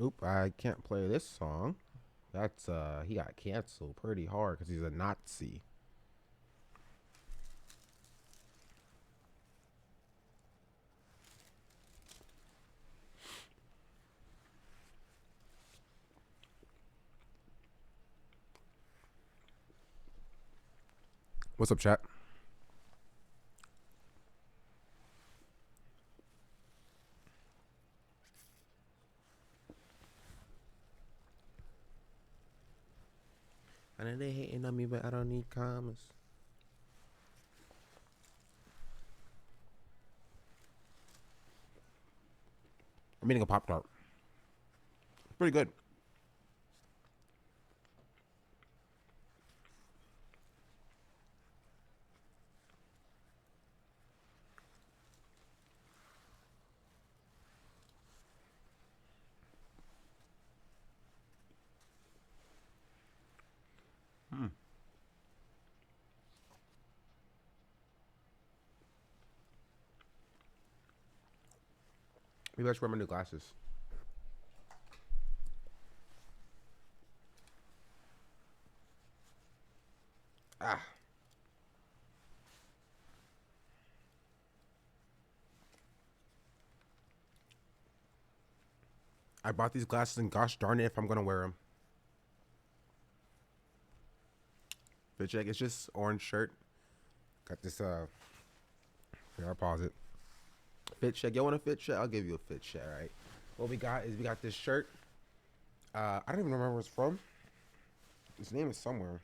Oop, I can't play this song. That's he got canceled pretty hard because he's a Nazi. What's up, chat? I know they hating on me, but I don't need commas. I'm eating a Pop Tart. Pretty good. Maybe I should wear my new glasses. Ah. I bought these glasses and gosh darn it if I'm gonna wear them. Fit check. It's just orange shirt. Got this here, I'll pause it. Fit check. You want a fit check? I'll give you a fit check, right? What we got is we got this shirt. I don't even remember where it's from. His name is somewhere.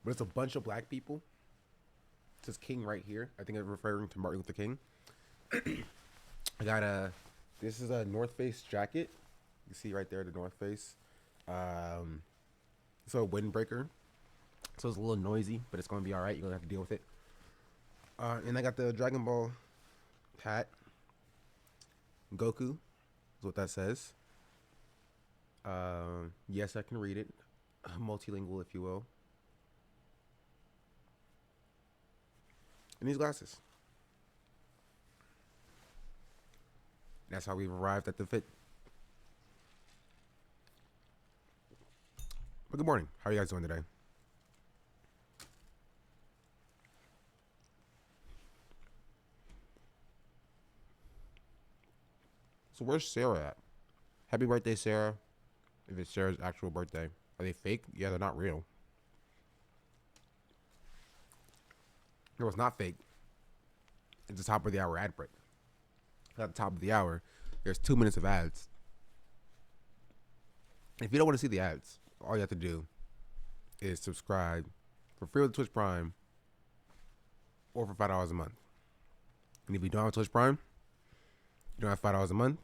But it's a bunch of black people. It says King right here. I think it's referring to Martin Luther King. I got this is a North Face jacket. You see right there the North Face. It's a windbreaker. So it's a little noisy, but it's gonna be alright. You're gonna have to deal with it. And I got the Dragon Ball hat. Goku is what that says. Yes, I can read it. Multilingual, if you will. And these glasses. That's how we've arrived at the fit. But good morning. How are you guys doing today? So where's Sarah at? Happy birthday, Sarah. If it's Sarah's actual birthday. Are they fake? Yeah, they're not real. No, it's not fake. It's the top of the hour ad break. At the top of the hour, there's 2 minutes of ads. If you don't want to see the ads, all you have to do is subscribe for free with Twitch Prime or for $5 a month. And if you don't have Twitch Prime, you don't have $5 a month.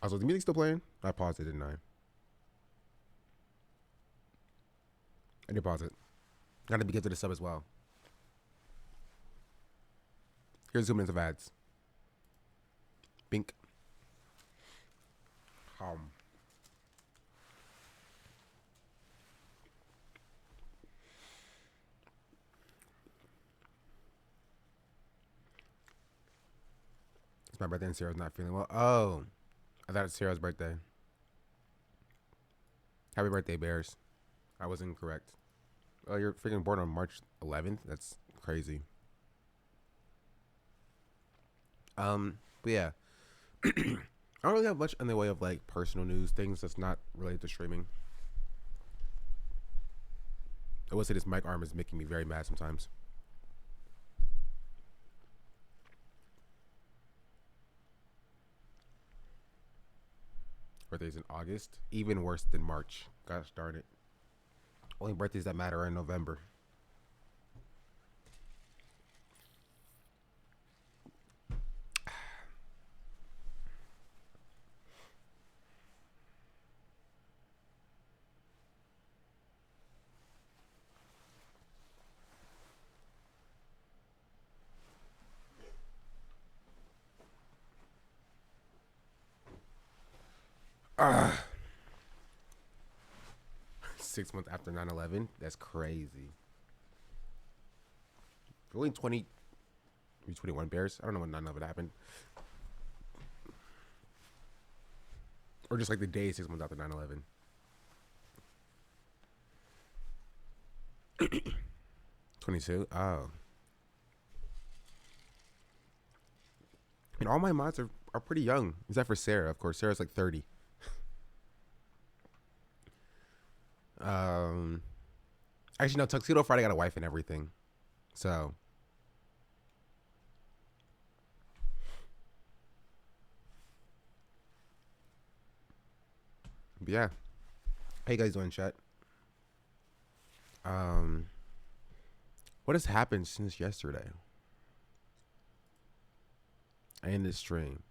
Also, the music still playing? I paused it, didn't I? I did pause it. Gotta be get to the sub as well. Here's 2 minutes of ads. Bink. It's my birthday and Sarah's not feeling well. Oh. I thought it was Sarah's birthday. Happy birthday, Bears. I was incorrect. Oh, you're freaking born on March 11th? That's crazy. But yeah. I don't really have much in the way of like personal news, things that's not related to streaming. I will say this mic arm is making me very mad sometimes. Birthday's in August. Even worse than March. Gosh darn it. Only birthdays that matter are in November. Ah. 6 months after 9/11. That's crazy. Only 20, maybe 21 Bears. I don't know when 9/11 happened. Or just like the day 6 months after 9/11. 22. Oh. And all my mods are pretty young, except for Sarah. Of course, Sarah's like 30. Um, Actually, no. Tuxedo Friday got a wife and everything. So, but yeah. How you guys doing, chat? Um, what has happened since yesterday? I ended stream.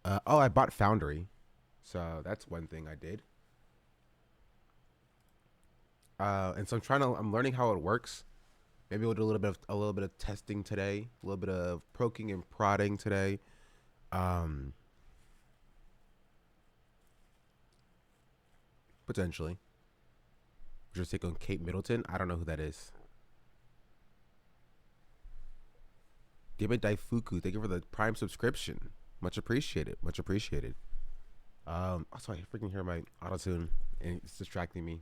Oh, I bought Foundry, so that's one thing I did. And so I'm learning how it works. Maybe we'll do a little bit of testing today, a little bit of poking and prodding today. Potentially. Just take on Kate Middleton. I don't know who that is. Debe Daifuku, thank you for the Prime subscription. Much appreciated. Much appreciated. Also, I freaking hear my autotune and it's distracting me.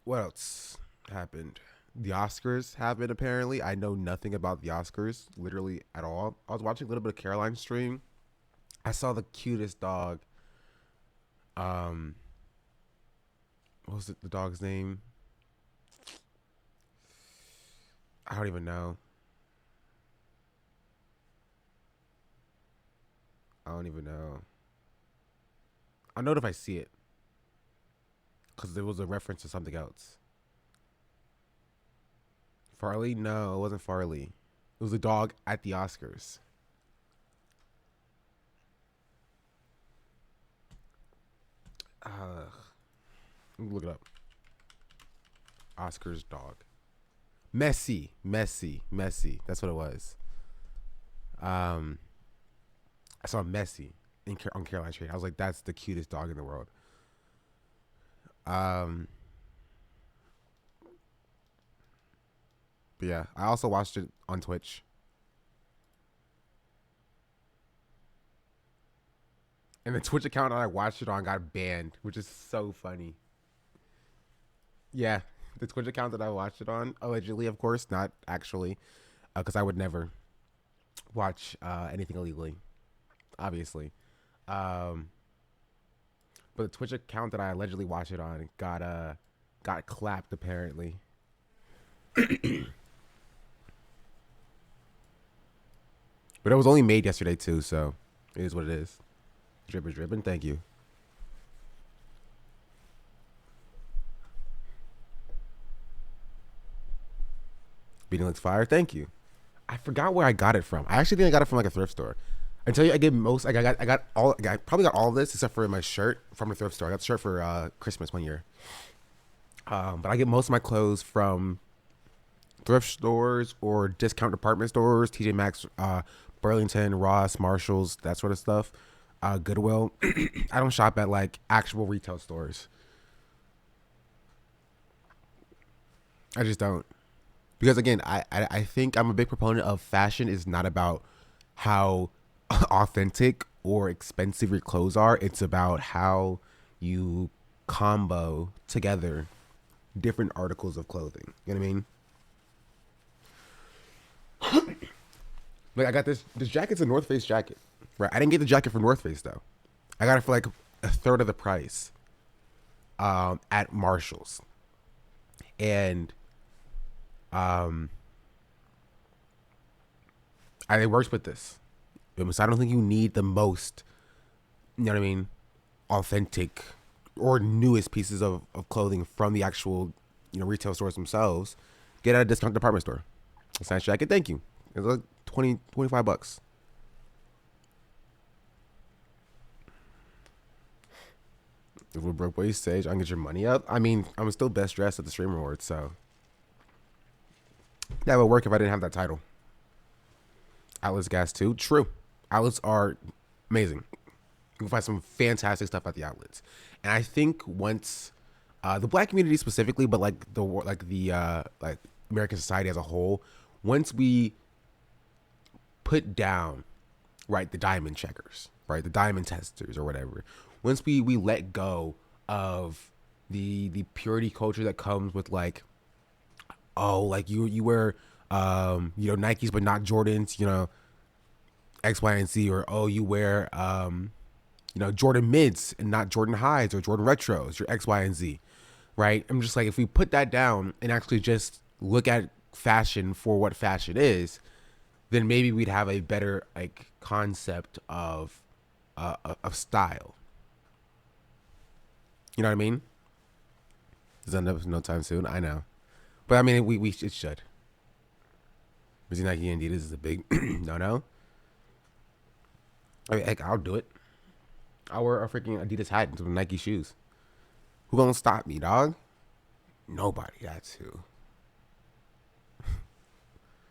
What else happened? The Oscars happened apparently. I know nothing about the Oscars, literally at all. I was watching a little bit of Caroline's stream. I saw the cutest dog. What was the dog's name? I don't even know. I don't even know. I'll know it if I see it. Because there was a reference to something else. Farley? No, it wasn't Farley. It was a dog at the Oscars. Look it up. Oscars dog. Messi. That's what it was. I saw Messi on Caroline Street. I was like, that's the cutest dog in the world. But yeah, I also watched it on Twitch. And the Twitch account that I watched it on got banned, which is so funny. Yeah, the Twitch account that I watched it on, allegedly, of course, not actually, because I would never watch anything illegally, obviously. But the Twitch account that I allegedly watched it on got clapped apparently. But it was only made yesterday too, so it is what it is. Drippin', thank you. Beating looks fire, thank you. I forgot where I got it from. I actually think I got it from like a thrift store. I tell you, I get most. Like I probably got all of this except for my shirt from a thrift store. I got the shirt for Christmas one year. But I get most of my clothes from thrift stores or discount department stores, TJ Maxx, Burlington, Ross, Marshalls, that sort of stuff. Goodwill. I don't shop at like actual retail stores. I just don't. Because again, I think I'm a big proponent of fashion is not about how authentic or expensive your clothes are. It's about how you combo together different articles of clothing. You know what I mean? Like I got this jacket's a North Face jacket. Right. I didn't get the jacket from North Face though. I got it for like a third of the price. At Marshalls. And it works with this. So I don't think you need the most, you know what I mean, authentic or newest pieces of clothing from the actual, retail stores themselves. Get at a discount department store. A nice jacket, thank you. It's like $25. If we're broke boy stage, I can get your money up. I mean, I'm still best dressed at the Stream Awards, so that would work if I didn't have that title. Outlets gas too. True. Outlets are amazing. You can find some fantastic stuff at the outlets. And I think once the black community specifically, but like the American society as a whole, once we put down, right, the diamond checkers, right, the diamond testers or whatever, once we let go of the purity culture that comes with like, oh, like you wear Nikes but not Jordans, X, Y, and Z, or oh, you wear Jordan mids and not Jordan highs or Jordan retros, your X, Y, and Z, right? I'm just like, if we put that down and actually just look at fashion for what fashion is, then maybe we'd have a better like concept of style. You know what I mean? There's no time soon. I know, but I mean it should. Because Nike and Adidas is a big no. I mean, heck, I'll do it. I'll wear a freaking Adidas hat into Nike shoes. Who gonna stop me, dog? Nobody. That's who.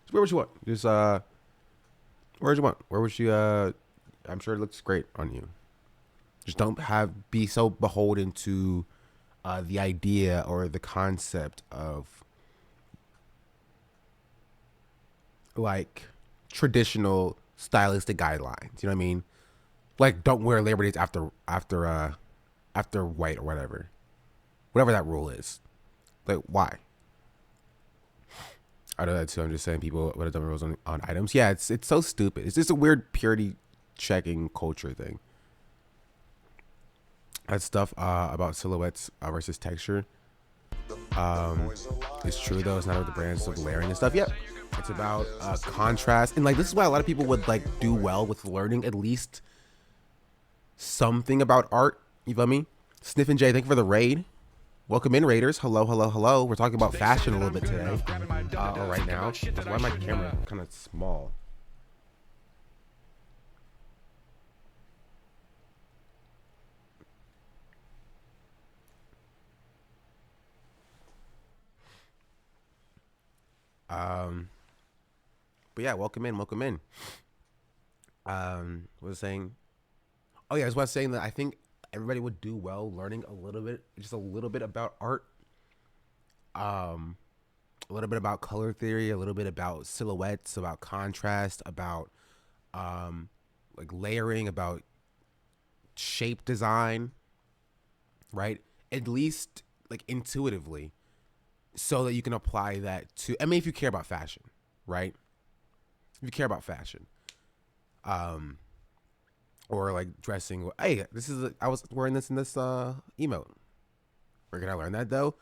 Just wear what you want. Just wear what you want. Wear what you I'm sure it looks great on you. Just don't be so beholden to the idea or the concept of like traditional stylistic guidelines. You know what I mean? Like, don't wear Labor Days after white or whatever that rule is. Like, why? I know that too. I'm just saying people would have done rules on items. Yeah, it's so stupid. It's just a weird purity checking culture thing. That stuff about silhouettes versus texture. It's true though. It's not about the brands of layering and stuff. Yep. It's about contrast, and like this is why a lot of people would like do well with learning at least something about art. You feel me? Sniff and Jay, thank you for the raid. Welcome in, Raiders. Hello. We're talking about fashion a little bit today, or right now. Why is my camera kind of small? But yeah, welcome in. What was I saying? Oh yeah, I was saying that I think everybody would do well learning just a little bit about art, a little bit about color theory, a little bit about silhouettes, about contrast, about like layering, about shape design, right? At least like intuitively, so that you can apply that to. I mean, if you care about fashion, right? If you care about fashion, or like dressing. Hey, I was wearing this in this emote. Where can I learn that though?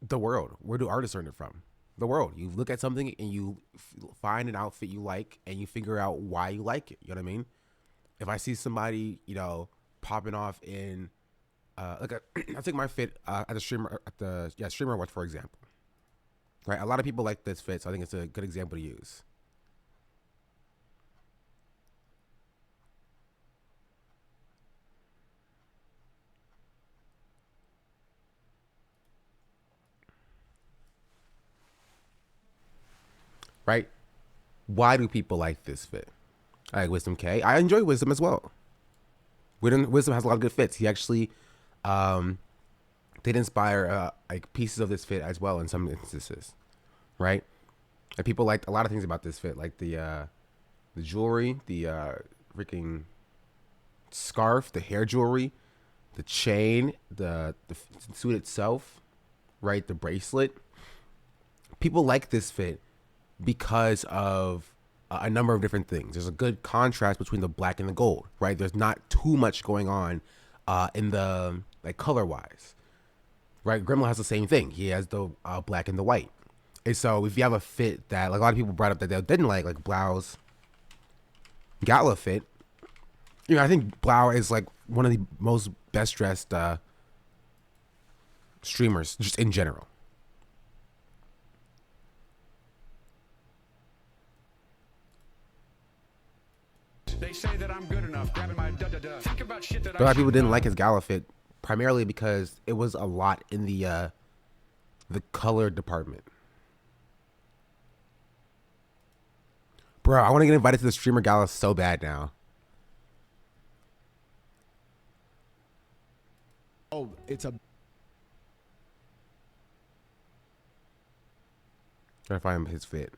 The world. Where do artists learn it from? The world. You look at something and you find an outfit you like and you figure out why you like it. You know what I mean? If I see somebody, popping off in, I take my fit at the streamer watch, for example. Right, a lot of people like this fit, so I think it's a good example to use. Right? Why do people like this fit? I like Wisdom K. I enjoy Wisdom as well. Wisdom has a lot of good fits. He actually did inspire like pieces of this fit as well in some instances, right? And people liked a lot of things about this fit, like the jewelry, the freaking scarf, the hair jewelry, the chain, the suit itself, right? The bracelet. People like this fit because of a number of different things. There's a good contrast between the black and the gold, right? There's not too much going on in the like color wise, right? Gremlin has the same thing. He has the black and the white. And so if you have a fit that like a lot of people brought up that they didn't like Blau's gala fit, I think Blau is like one of the most best dressed streamers just in general. They say that I'm good enough, grabbing my Think about shit that a lot of people didn't like his gala fit, primarily because it was a lot in the color department. Bro, I want to get invited to the streamer gala so bad now. Oh, it's a Trying to find his fit.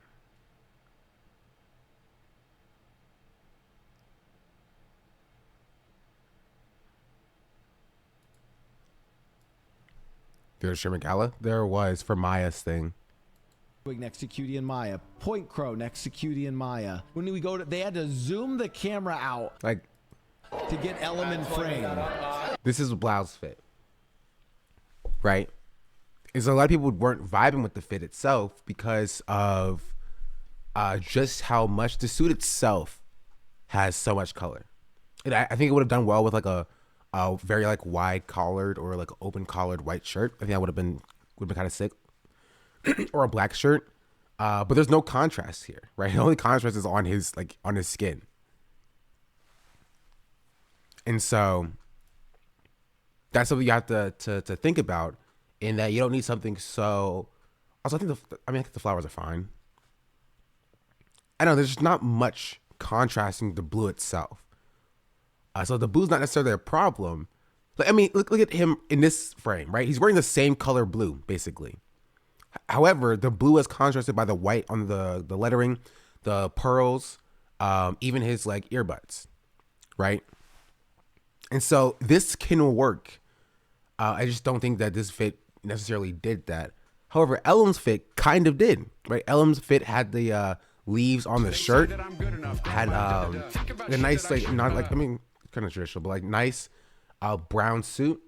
There's Sherman Gala. There was for Maya's thing. Next to Cutie and Maya. Point Crow next to Cutie and Maya. When we go to, they had to zoom the camera out Like to get Ellen frame. this is Blau's fit, right? Is a lot of people weren't vibing with the fit itself because of just how much the suit itself has so much color. And I think it would have done well with like a very like wide collared or like open collared white shirt. I think that would have been kind of sick. Or a black shirt. But there's no contrast here, right? The only contrast is on his skin. And so that's something you have to think about, in that you don't need something so. Also, I think the flowers are fine. I know there's just not much contrasting the blue itself. So the blue's not necessarily a problem. Like, I mean, look at him in this frame, right? He's wearing the same color blue, basically. However, the blue is contrasted by the white on the lettering, the pearls, even his like earbuds, right? And so this can work. I just don't think that this fit necessarily did that. However, Ellen's fit kind of did, right? Ellen's fit had the leaves on the shirt, had a nice like not like I mean kind of traditional, but like nice brown suit,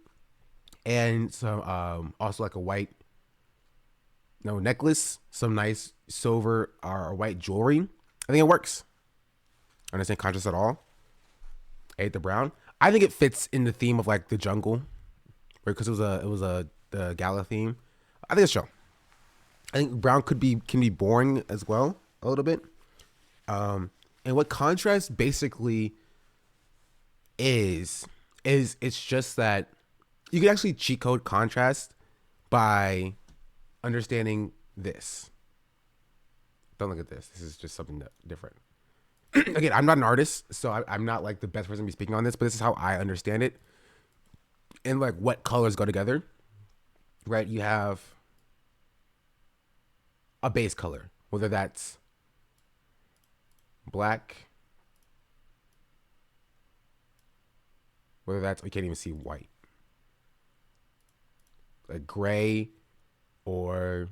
and some also like a white necklace, some nice silver or white jewelry. I think it works. I understand contrast at all. I hate the brown. I think it fits in the theme of like the jungle, right? Because it was the gala theme. I think it's show. I think brown can be boring as well a little bit. And what contrast basically is it's just that you can actually cheat code contrast by understanding this. Don't look at this. This is just something different. Again, I'm not an artist, so I'm not like the best person to be speaking on this, but this is how I understand it. And like what colors go together, right? You have a base color, whether that's black, whether that's, we can't even see white, like gray, or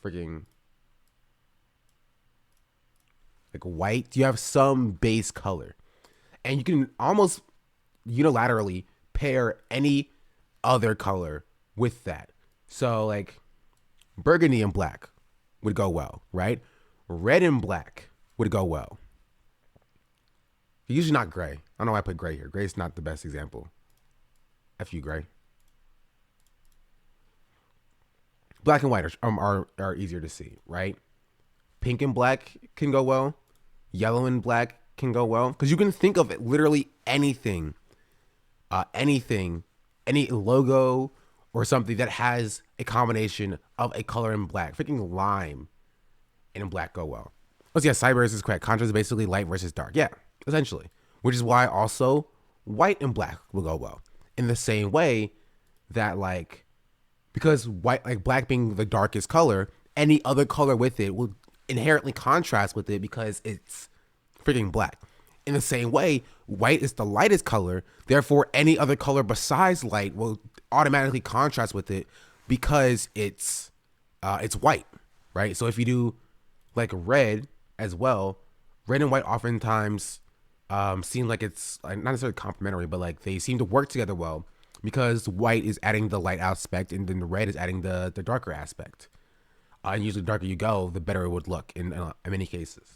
freaking like white. You have some base color, and you can almost unilaterally pair any other color with that. So like burgundy and black would go well, right? Red and black would go well. Usually not gray. I don't know why I put gray here. Gray's not the best example. F you, gray. Black and white are easier to see, right? Pink and black can go well. Yellow and black can go well. Because you can think of it, literally anything, any logo or something that has a combination of a color in black. Freaking lime and black go well. Oh, yeah, Cybers is correct. Contrast is basically light versus dark. Yeah, essentially. Which is why also white and black will go well. In the same way that like, because white, like black being the darkest color, any other color with it will inherently contrast with it because it's freaking black. In the same way, white is the lightest color, therefore any other color besides light will automatically contrast with it because it's white, right? So if you do like red as well, red and white oftentimes seem like it's not necessarily complementary, but like they seem to work together well because white is adding the light aspect and then the red is adding the darker aspect. And usually the darker you go, the better it would look in many cases.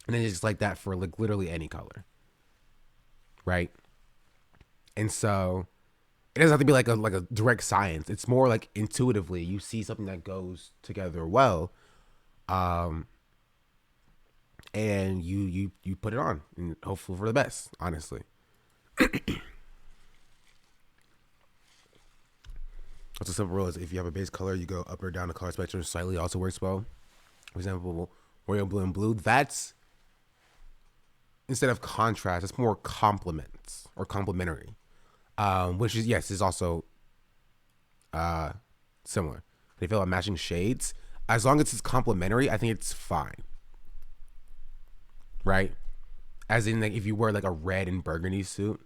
And then it's just like that for like literally any color, right? And so it doesn't have to be like a direct science. It's more like intuitively you see something that goes together well, and you put it on and hopefully for the best, honestly. What's a simple rule is if you have a base color, you go up or down the color spectrum slightly, also works well. For example, royal blue and blue, that's instead of contrast, it's more complements or complementary, which is, yes, is also similar. They feel like matching shades. As long as it's complementary, I think it's fine. Right? As in, like, if you wear like a red and burgundy suit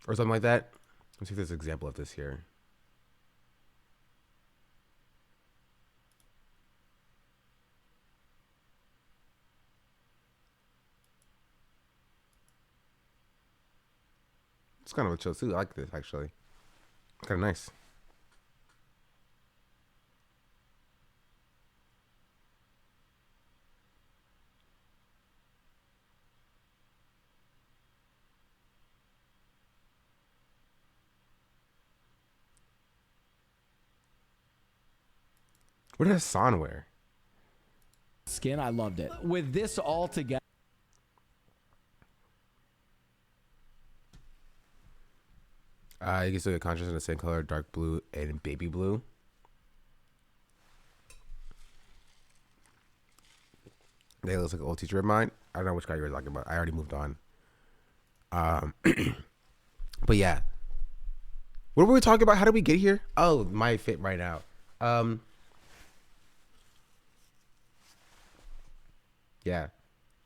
or something like that. Let's see if there's an example of this here. It's kind of a chill suit. I like this, actually. It's kind of nice. What did Hassan wear? Skin, I loved it. With this all together. You can still get contrast in the same color, dark blue and baby blue. They looks like an old teacher of mine. I don't know which guy you were talking about. I already moved on. But yeah. What were we talking about? How did we get here? Oh, my fit right now. Yeah.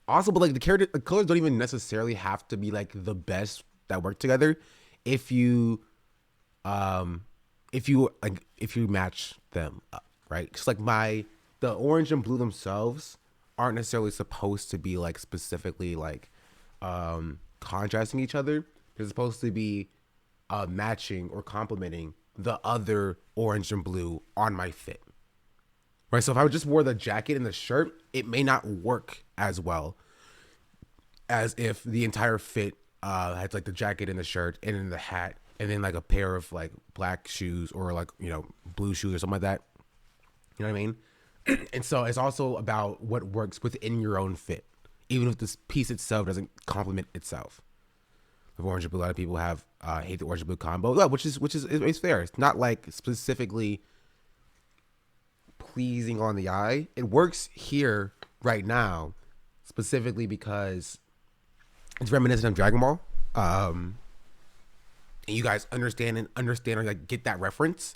Also, but like the colors don't even necessarily have to be like the best that work together if you match them up, right? Cuz like the orange and blue themselves aren't necessarily supposed to be like specifically like contrasting each other. They're supposed to be matching or complementing the other orange and blue on my fit. Right, so if I just wore the jacket and the shirt, it may not work as well as if the entire fit had like the jacket and the shirt and then the hat and then like a pair of like black shoes or like, you know, blue shoes or something like that. You know what I mean? And so it's also about what works within your own fit, even if this piece itself doesn't complement itself. The orange and blue, a lot of people have hate the orange and blue combo, yeah, which is it's fair. It's not like specifically pleasing on the eye. It works here right now specifically because it's reminiscent of Dragon Ball. And you guys understand or like get that reference.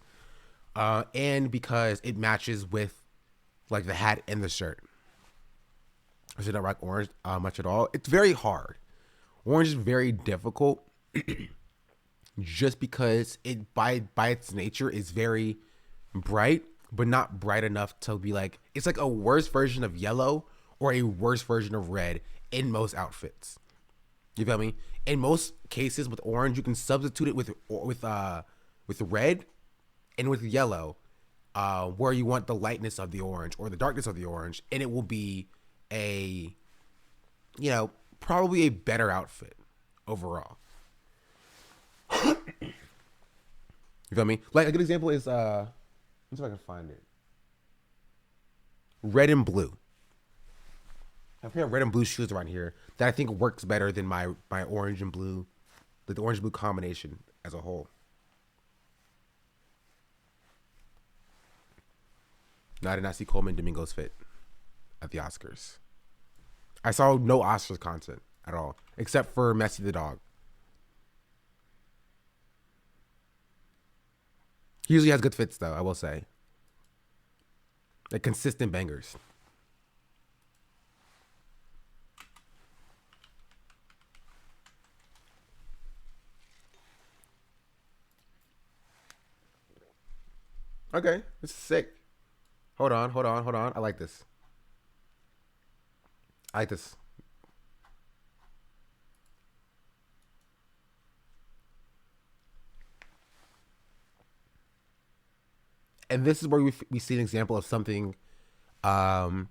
And because it matches with like the hat and the shirt. I should not rock orange much at all. It's very hard. Orange is very difficult just because it by its nature is very bright, but not bright enough to be like, it's like a worse version of yellow or a worse version of red in most outfits. You feel me? In most cases with orange, you can substitute it with red and with yellow, where you want the lightness of the orange or the darkness of the orange, and it will be a, you know, probably a better outfit overall. You feel me? Like a good example is let's see if I can find it. Red and blue. I have a pair of red and blue shoes around here that I think works better than my orange and blue, the orange and blue combination as a whole. No, I did not see Coleman Domingo's fit at the Oscars. I saw no Oscars content at all, except for Messi the dog. He usually has good fits, though, I will say. Like consistent bangers. Okay, this is sick. Hold on. I like this. I like this. And this is where we see an example of something that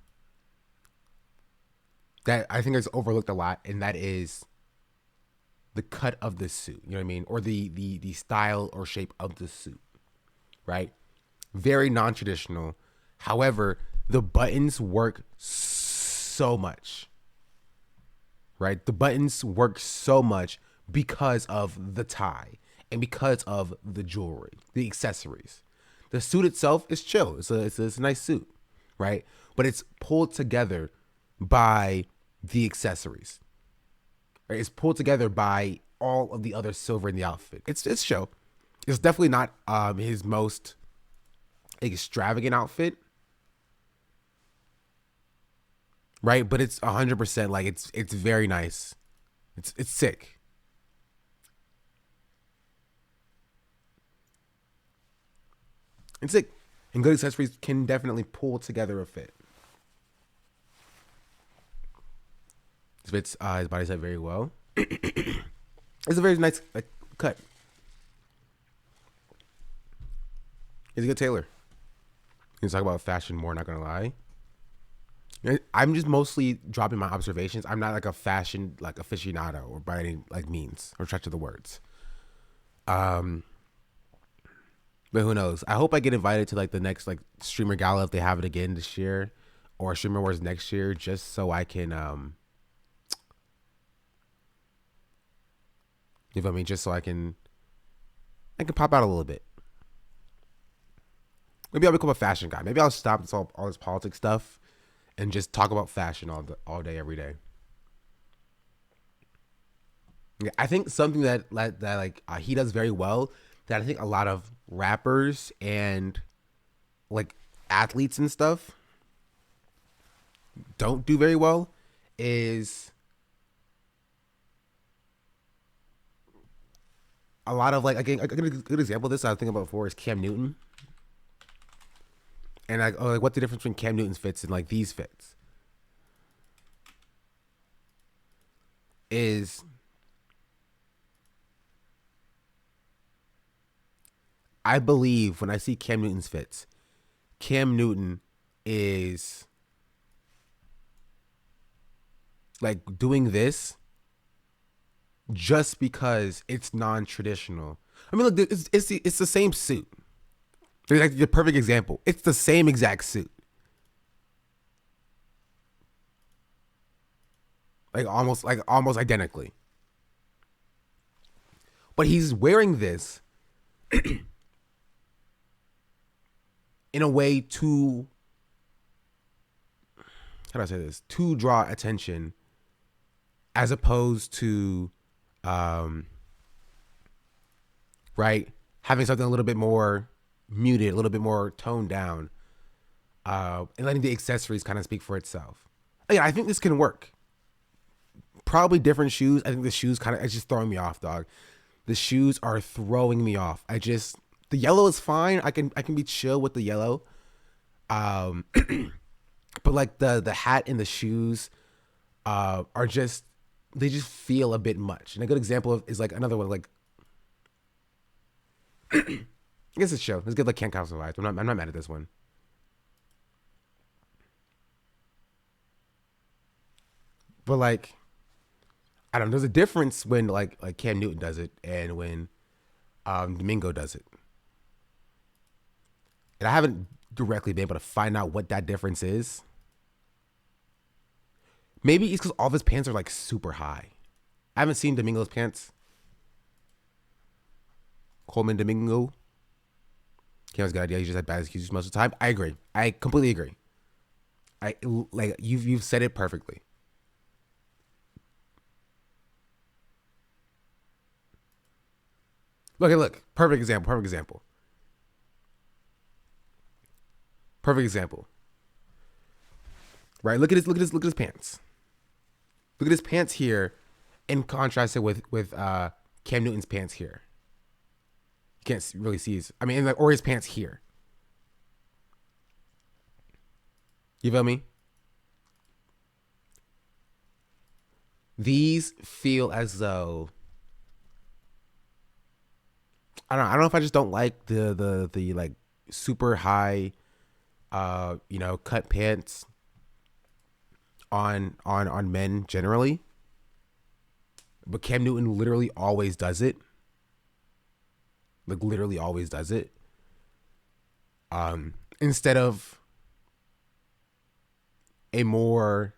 I think is overlooked a lot, and that is the cut of the suit. You know what I mean? Or the style or shape of the suit, right? Very non-traditional. However, the buttons work so much, right? The buttons work so much because of the tie and because of the jewelry, the accessories. The suit itself is chill. It's a nice suit, right? But it's pulled together by the accessories. Right? It's pulled together by all of the other silver in the outfit. It's chill. It's definitely not his most extravagant outfit, right? But it's 100% like it's very nice. It's sick. It's sick. And good accessories can definitely pull together a fit. This fits his body type very well. It's a very nice like, cut. He's a good tailor. You can talk about fashion more, not gonna lie. I'm just mostly dropping my observations. I'm not like a fashion like aficionado or by any like means or stretch of the words. Um, but who knows? I hope I get invited to like the next like streamer gala if they have it again this year, or streamer wars next year, just so I can you feel me? Just so I can pop out a little bit. Maybe I'll become a fashion guy. Maybe I'll stop all this politics stuff and just talk about fashion all day, every day. Yeah, I think something that he does very well that I think a lot of rappers and like athletes and stuff don't do very well is a lot of like again a good example of this I was thinking about before is Cam Newton. And like what's the difference between Cam Newton's fits and like these fits? Is I believe when I see Cam Newton's fits, Cam Newton is like doing this just because it's non-traditional. I mean, look, it's the same suit. It's like the perfect example. It's the same exact suit. Like almost identically. But he's wearing this in a way to, how do I say this? To draw attention as opposed to right, having something a little bit more muted, a little bit more toned down, and letting the accessories kind of speak for itself. Again, I think this can work. Probably different shoes. I think the shoes it's just throwing me off, dog. The shoes are throwing me off. The yellow is fine. I can be chill with the yellow. But like the hat and the shoes are just, they just feel a bit much. And a good example is like another one, like I guess it's show. Let's give like Can't Council vibes. I'm not mad at this one. But like, I don't know. There's a difference when like Cam Newton does it and when Domingo does it. And I haven't directly been able to find out what that difference is. Maybe it's because all of his pants are like super high. I haven't seen Domingo's pants. Coleman Domingo. Cam's good idea. He just had bad excuses most of the time. I agree. I completely agree. You've said it perfectly. Look. Perfect example. Right? Look at his pants. Look at his pants here in contrast with Cam Newton's pants here. You can't really see his, or his pants here. You feel me? These feel as though, I don't know if I just don't like the like super high cut pants on men generally. But Cam Newton literally always does it. Like literally always does it. Instead of a more,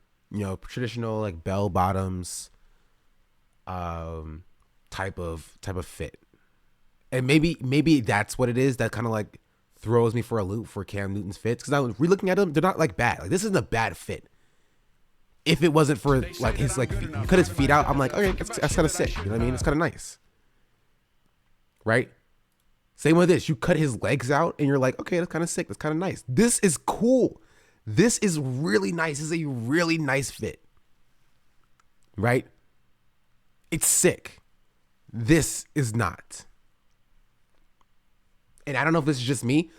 traditional like bell bottoms type of fit. And maybe that's what it is that kind of like throws me for a loop for Cam Newton's fits, because I was re-looking at them, they're not like bad. Like this isn't a bad fit. If it wasn't for like his like feet, cut his feet out, I'm like, okay, that's kind of sick. You know what I mean? It's kind of nice, right? Same with this. You cut his legs out and you're like, okay, that's kind of sick. That's kind of nice. This is cool. This is really nice. This is a really nice fit. Right? It's sick. This is not. And I don't know if this is just me.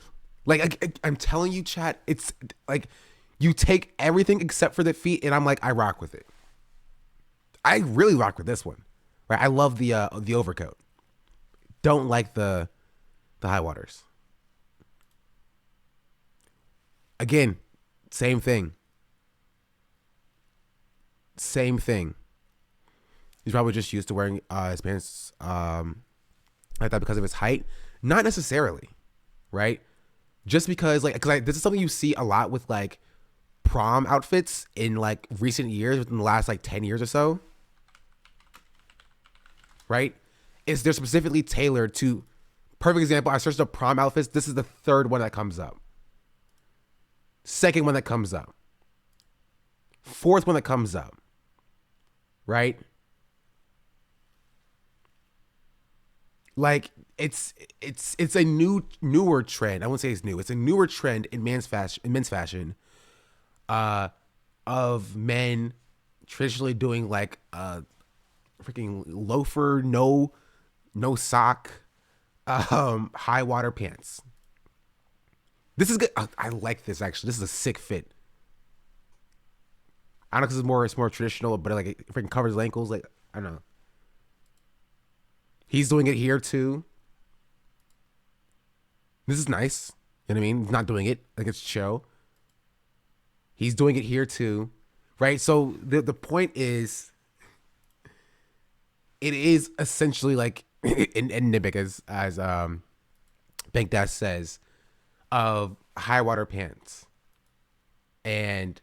Like, I'm telling you, chat, it's like you take everything except for the feet, and I'm like, I rock with it. I really rock with this one. Right? I love the overcoat. Don't like the high waters. Again, same thing. Same thing. He's probably just used to wearing his pants like that because of his height. Not necessarily, right? Just because, like, because this is something you see a lot with like prom outfits in like recent years, within the last like 10 years or so, right? Is they're specifically tailored to. Perfect example. I searched up prom outfits. This is the third one that comes up. Second one that comes up. Fourth one that comes up. Right? Like it's a newer trend. I won't say it's new. It's a newer trend in men's fashion, of men traditionally doing like freaking loafer, no sock, high water pants. This is good. I like this actually. This is a sick fit. I don't know because it's more traditional, but like it freaking covers his ankles. Like I don't know. He's doing it here too. This is nice. You know what I mean? He's not doing it like it's chill. He's doing it here too, right? So the point is, it is essentially like in Nibik as Bank Dash says, of high water pants, and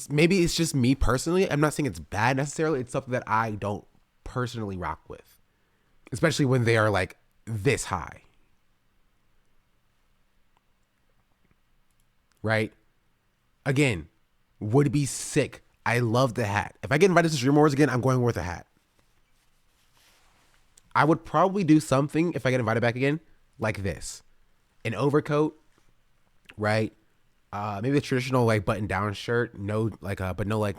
maybe it's just me personally. I'm not saying it's bad necessarily. It's something that I don't personally rock with, especially when they are like this high, right? Again, would be sick. I love the hat. If I get invited to Stream Wars again, I'm going with a hat. I would probably do something if I get invited back again, like this, an overcoat, right? Maybe a traditional like button down shirt, no like but no like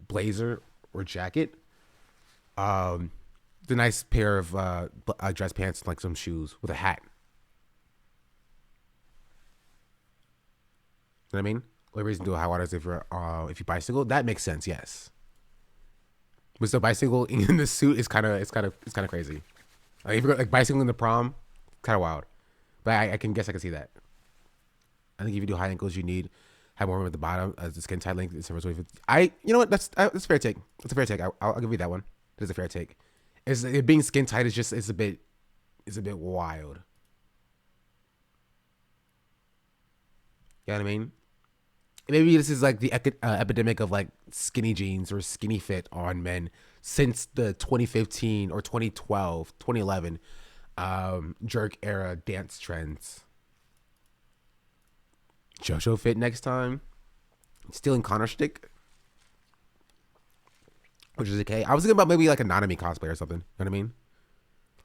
blazer or jacket. The nice pair of dress pants and like some shoes with a hat. You know what I mean? The only reason to do high waters if you bicycle, that makes sense, yes. But still, bicycle in the suit is kind of crazy. Like if you're like bicycling in the prom, kind of wild. But I can guess I can see that. I think if you do high ankles, you need have more room at the bottom as the skin tight length. You know what? That's a fair take. That's a fair take. I'll give you that one. It is a fair take. It being skin tight is just it's a bit wild. You know what I mean? Maybe this is like the epidemic of like skinny jeans or skinny fit on men since the 2015 or 2012, 2011 jerk era dance trends. JoJo fit next time. Stealing Connor stick, which is okay. I was thinking about maybe like a Nanami cosplay or something. You know what I mean?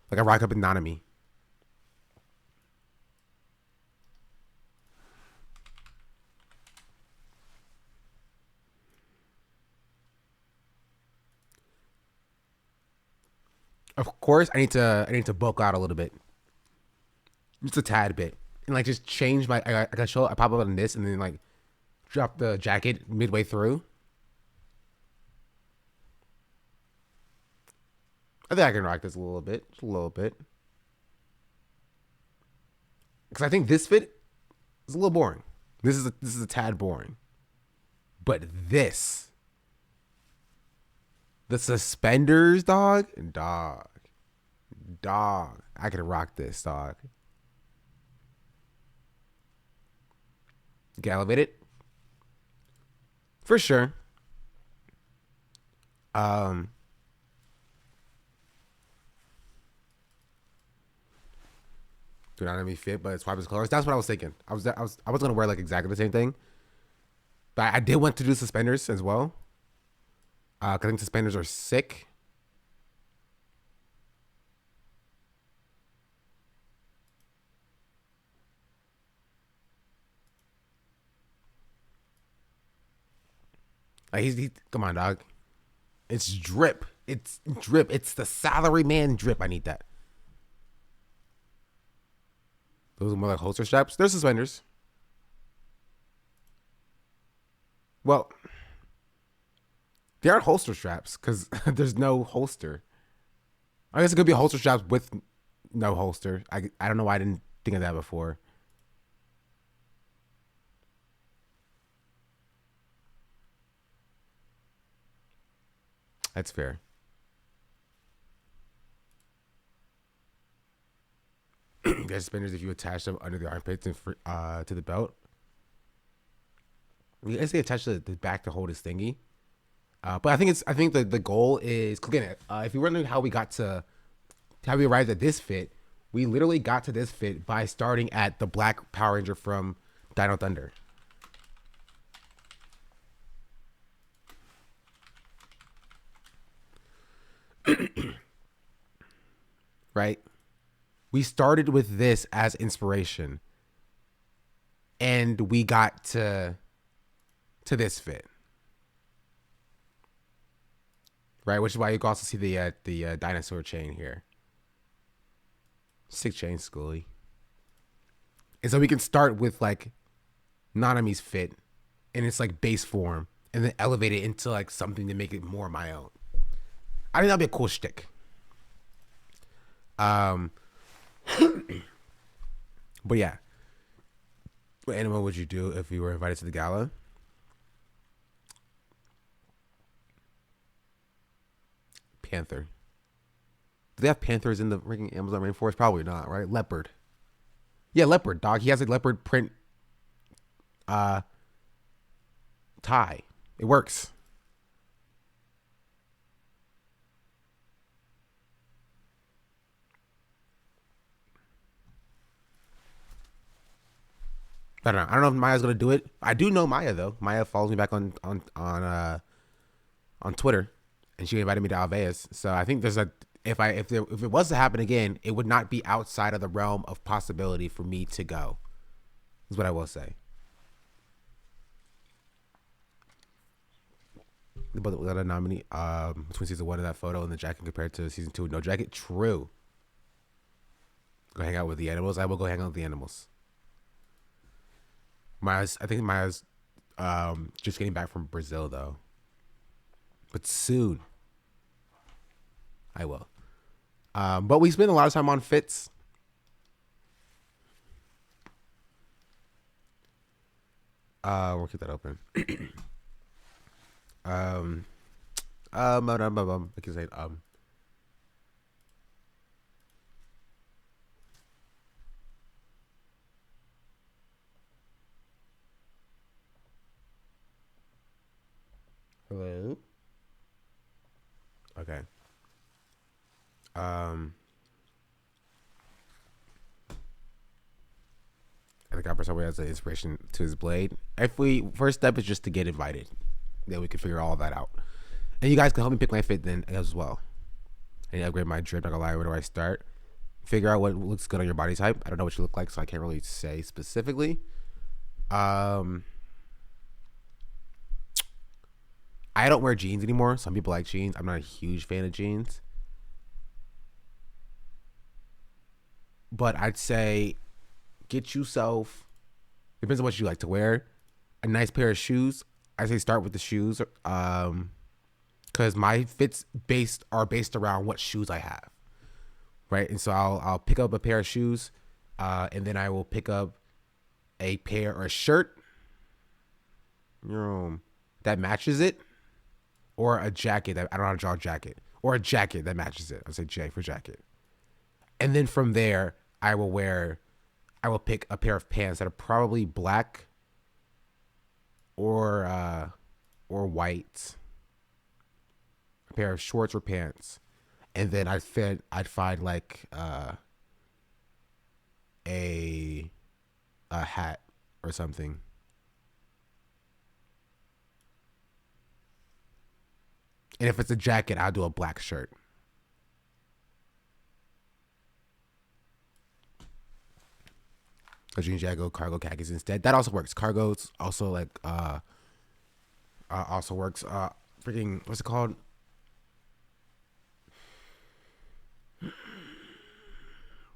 Like I rock up in Nanami. Of course, I need to bulk out a little bit, just a tad bit, and like just change my. I got show. I pop up on this and then like drop the jacket midway through. I think I can rock this a little bit, just a little bit, because I think this fit is a little boring. This is a tad boring, but the suspenders, dog. I can rock this, dog. You can elevate it for sure. Do not let me fit, but swipe his colors. That's what I was thinking. I was gonna wear like exactly the same thing, but I did want to do suspenders as well. Cause I think suspenders are sick. Like he come on, dog. It's drip. It's drip. It's the salary man drip. I need that. Those are more like holster straps. They're suspenders. Well, they aren't holster straps because there's no holster. I guess it could be holster straps with no holster. I don't know why I didn't think of that before. That's fair. There's suspenders if you attach them under the armpits and to the belt. I guess they attach the back to hold his thingy. But I think the goal is clicking it. If you're wondering how we got to how we arrived at this fit, we literally got to this fit by starting at the black Power Ranger from Dino Thunder. Right? We started with this as inspiration, and we got to this fit. Right, which is why you can also see the dinosaur chain here. Sick chain, Scully. And so we can start with like Nanami's fit in its like base form, and then elevate it into like something to make it more my own. I think that'd be a cool shtick. But yeah, what animal would you do if you were invited to the gala? Panther. Do they have panthers in the freaking Amazon rainforest? Probably not, right? Leopard. Yeah, leopard, dog. He has a leopard print tie. It works. I don't know. I don't know if Maya's gonna do it. I do know Maya though. Maya follows me back on Twitter, and she invited me to Alveus. So I think there's a if it was to happen again, it would not be outside of the realm of possibility for me to go. Is what I will say. But we got a nominee between season 1 of that photo and the jacket compared to season 2 with no jacket. True. Go hang out with the animals. I will go hang out with the animals. I think Maya's just getting back from Brazil though. But soon I will. But we spend a lot of time on fits. We'll keep that open. I can say hello. Okay. I think Copper Subway has an inspiration to his blade. If we first step is just to get invited, then we can figure all of that out. And you guys can help me pick my fit then as well. I need to upgrade my drip. Not gonna lie, where do I start? Figure out what looks good on your body type. I don't know what you look like, so I can't really say specifically. I don't wear jeans anymore. Some people like jeans. I'm not a huge fan of jeans. But I'd say get yourself, depends on what you like to wear, a nice pair of shoes. I say start with the shoes, because my fits are based around what shoes I have, right? And so I'll pick up a pair of shoes, and then I will pick up a pair or a shirt, that matches it, or a jacket that I don't know how to draw a jacket, or a jacket that matches it. I'll say J for jacket, and then from there I will pick a pair of pants that are probably black or white, a pair of shorts or pants, and then I'd find like a hat or something. And if it's a jacket, I'll do a black shirt. A jean jacket, cargo khakis instead. That also works. Cargo's also like also works. Freaking, what's it called? I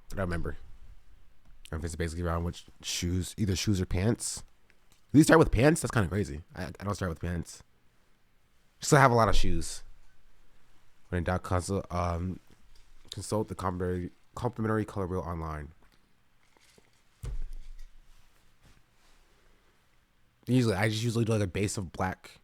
don't remember. I think it's basically around which shoes, either shoes or pants. Do you start with pants? That's kind of crazy. I don't start with pants. Just I have a lot of shoes. When in doubt, consult the complimentary color wheel online. I just usually do like a base of black.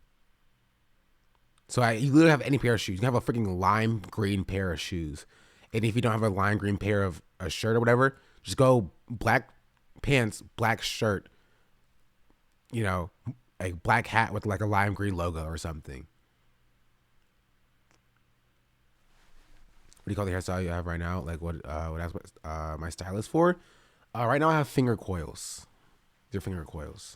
So you literally have any pair of shoes. You can have a freaking lime green pair of shoes. And if you don't have a lime green pair of a shirt or whatever, just go black pants, black shirt, you know, a black hat with like a lime green logo or something. What do you call the hairstyle you have right now? Like what that's what my stylist for? Right now I have finger coils. They're finger coils.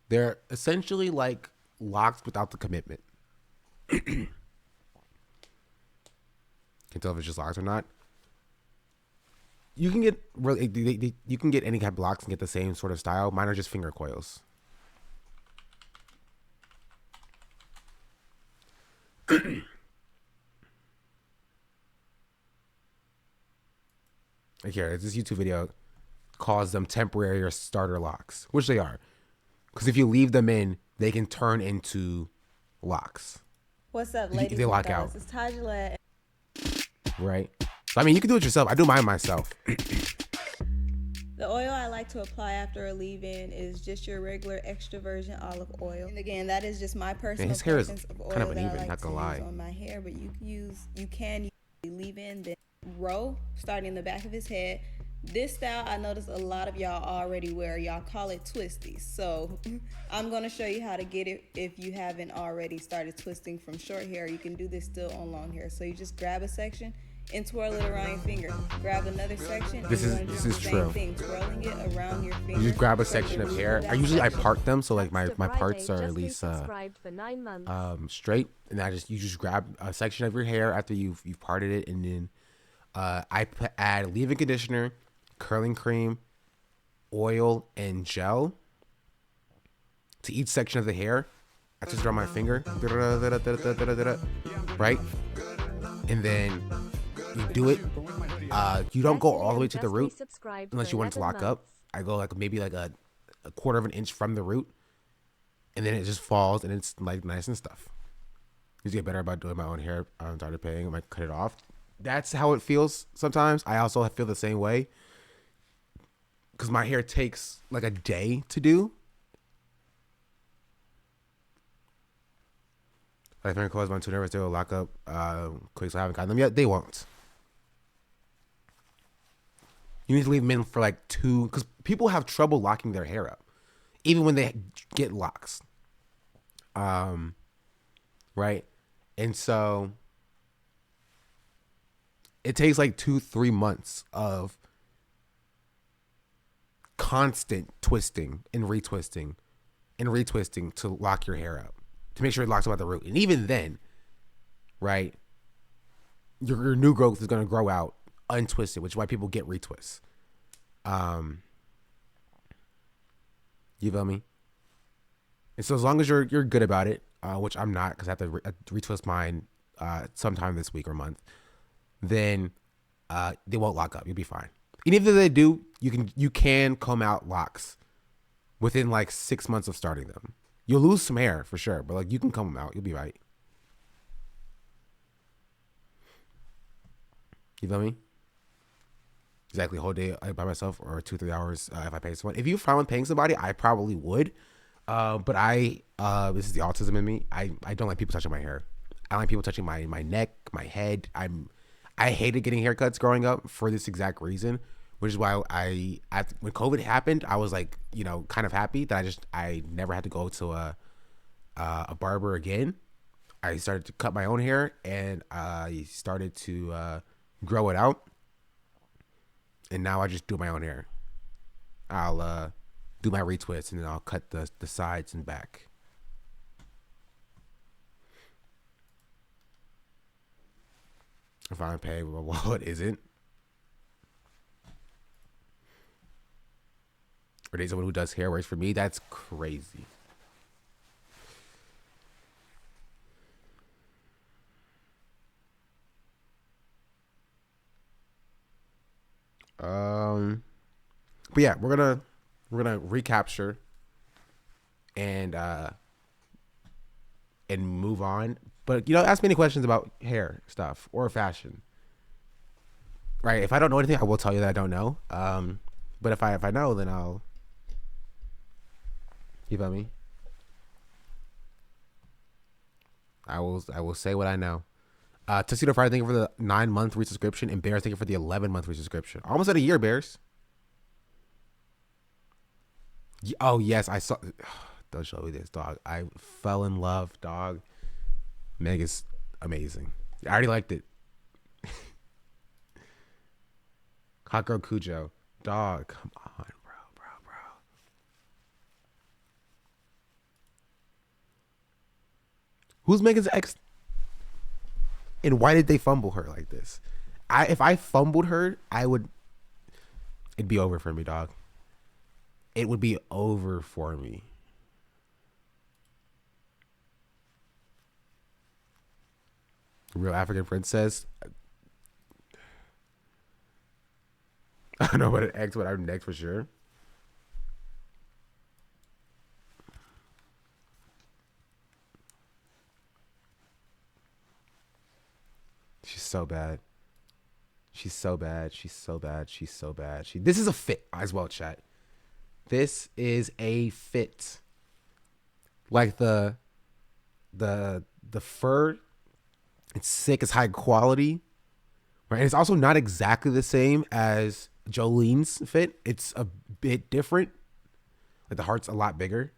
They're essentially like locks without the commitment. Can tell if it's just locks or not. You can get really you can get any kind of locks and get the same sort of style. Mine are just finger coils. Like here, this YouTube video calls them temporary or starter locks, which they are. Because if you leave them in, they can turn into locks. What's up, ladies? They lock out. It's Tajala. Right? So, I mean, you can do it yourself. I do mine myself. The oil I like to apply after a leave-in is just your regular extra virgin olive oil. And again, that is just my personal his hair is preference of oil kind of that uneven, I like not to gonna lie. use on my hair. But you can leave-in, then row, starting in the back of his head. This style, I notice a lot of y'all already wear. Y'all call it twisties. So I'm going to show you how to get it if you haven't already started twisting from short hair. You can do this still on long hair. So you just grab a section and twirl it around your finger. Grab another section. This is true. Thing, twirling it around your finger. You just grab a section of hair. I part them so like my parts are at least straight, and you just grab a section of your hair after you've parted it, and then I add leave-in conditioner, curling cream, oil, and gel to each section of the hair. I just run my finger, right? And then you do it. You don't go all the way to the root unless you want it to lock up. I go like maybe like a quarter of an inch from the root, and then it just falls, and it's like nice and stuff. I get better about doing my own hair. I started paying. I might cut it off. That's how it feels sometimes. I also feel the same way because my hair takes like a day to do. I think close my two nervous, they will lock up quick, so I haven't gotten them yet. They won't. You need to leave them in for like 2, because people have trouble locking their hair up, even when they get locks. Right? And so it takes like 2-3 months of constant twisting and retwisting to lock your hair up, to make sure it locks up at the root. And even then, right, your new growth is going to grow out untwisted, which is why people get retwists. You feel me? And so as long as you're good about it, which I'm not, because I have to retwist mine sometime this week or month, then they won't lock up. You'll be fine. And if they do, you can comb out locks within like 6 months of starting them. You'll lose some hair for sure, but like you can comb them out. You'll be right. You feel me? Exactly, a whole day by myself, or 2-3 hours if I pay someone. If you're fine with paying somebody, I probably would. But this is the autism in me. I don't like people touching my hair. I don't like people touching my neck, my head. I hated getting haircuts growing up for this exact reason, which is why when COVID happened, I was like, kind of happy that I never had to go to a barber again. I started to cut my own hair, and I started to grow it out. And now I just do my own hair. I'll do my retwist, and then I'll cut the sides and back. If I'm paid, well, it isn't. Or date someone who does hair works for me. That's crazy. But yeah, we're gonna recapture and move on. But ask me any questions about hair stuff or fashion. Right? If I don't know anything, I will tell you that I don't know. But if I know, then I'll. You feel me? I will say what I know. Tuxedo Friday, thank you for the 9-month resubscription, and Bears, thank you for the 11-month resubscription. Almost at a year, Bears. Oh yes, I saw. Don't show me this, dog. I fell in love, dog. Meg is amazing. I already liked it. Hot Girl Cujo, dog. Come on, bro. Who's Megan's ex? And why did they fumble her like this? If I fumbled her, it'd be over for me, dog. It would be over for me. Real African princess. I don't know what an ex, but I'm next for sure. She's so bad. She's so bad. She's so bad. She's so bad. This is a fit as well, chat. This is a fit. Like the fur, it's sick. It's high quality, right? And it's also not exactly the same as Jolene's fit. It's a bit different. Like the heart's a lot bigger.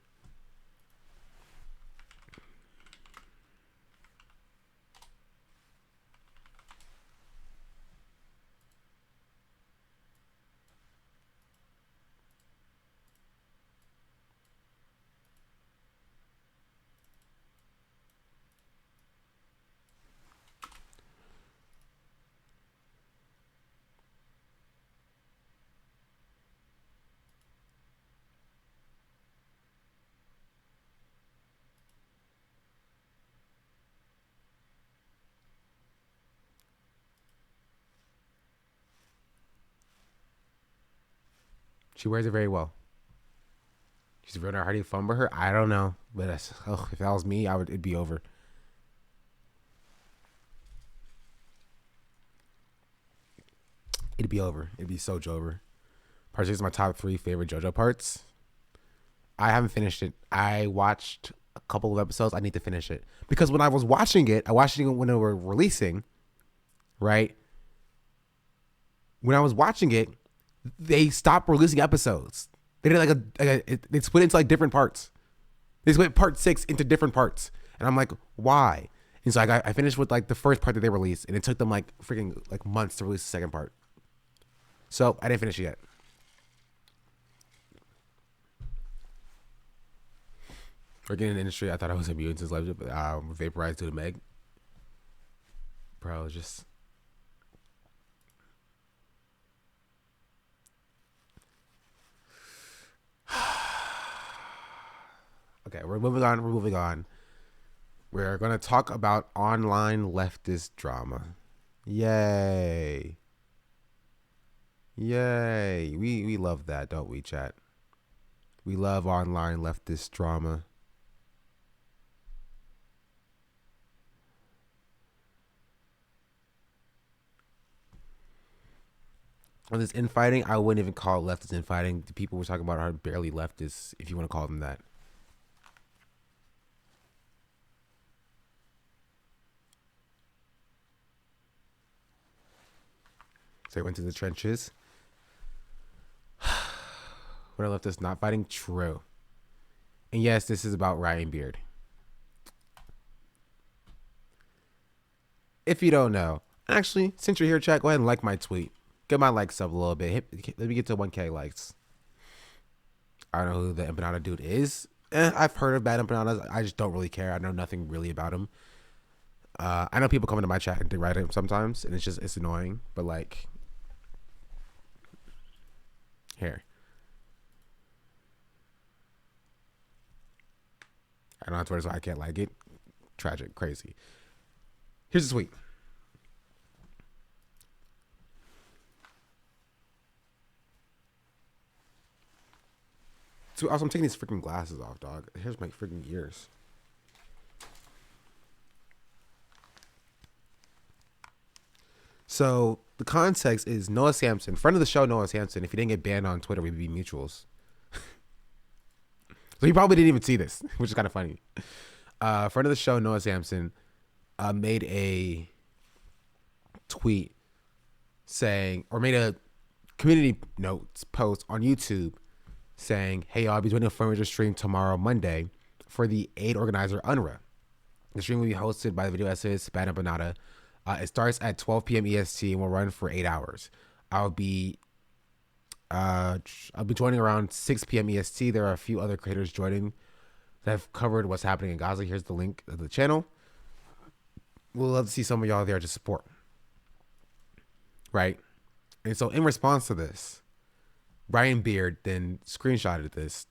She wears it very well. She's really how do you fumble her? I don't know, but if that was me, it'd be over. It'd be over. It'd be so over. Part 6 is my top 3 favorite JoJo parts. I haven't finished it. I watched a couple of episodes. I need to finish it because when I was watching it, I watched it when they were releasing. Right. When I was watching it, they stopped releasing episodes. They did they split into like different parts. They split part 6 into different parts, and I'm like, why? And so I finished with like the first part that they released, and it took them like freaking like months to release the second part. So I didn't finish it yet. Working in the industry, I thought I was immune since life, but vaporized due to Meg. Bro, just. Okay, we're moving on. We're going to talk about online leftist drama. Yay. We love that, don't we, chat? We love online leftist drama. On this infighting, I wouldn't even call it leftist infighting. The people we're talking about are barely leftists, if you want to call them that. So they went to the trenches. What are leftists not fighting? True. And yes, this is about Ryan Beard. If you don't know, actually, since you're here, chat, go ahead and like my tweet. Get my likes up a little bit. Let me get to 1K likes. I don't know who the empanada dude is. I've heard of bad empanadas. I just don't really care. I know nothing really about him. I know people come into my chat and they write him sometimes, and it's annoying. But like, here. I don't have Twitter, so I can't like it. Tragic, crazy. Here's the tweet. So also, I'm taking these freaking glasses off, dog. Here's my freaking ears. So the context is Noah Sampson, friend of the show, Noah Sampson. If he didn't get banned on Twitter, we'd be mutuals. So he probably didn't even see this, which is kind of funny. Friend of the show, Noah Sampson, made a tweet saying, or made a community notes post on YouTube saying, "Hey, y'all, I'll be doing a fundraiser stream tomorrow, Monday, for the aid organizer UNRWA. The stream will be hosted by the video essayist Bada Banata. It starts at 12 p.m. EST and will run for 8 hours. I'll be joining around 6 p.m. EST. There are a few other creators joining that have covered what's happening in Gaza. Here's the link of the channel. We'll love to see some of y'all there to support." Right? And so in response to this, Brian Beard then screenshotted this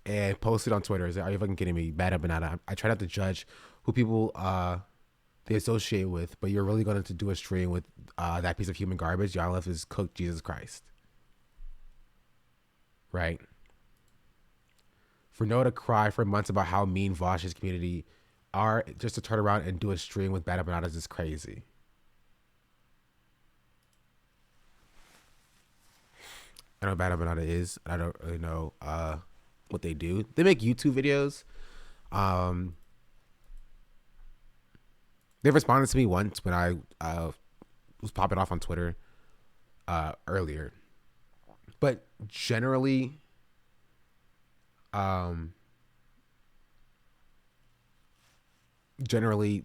and posted on Twitter. Said, "Are you fucking kidding me? Bad banana. I try not to judge who people they associate with, but you're really going to do a stream with that piece of human garbage. Y'all left is cooked Jesus Christ." Right? For Noah to cry for months about how mean Vosh's community are, just to turn around and do a stream with Bad Bananas is crazy. I know what Bad Banana is. I don't really know what they do. They make YouTube videos. They responded to me once when I was popping off on Twitter earlier. But generally,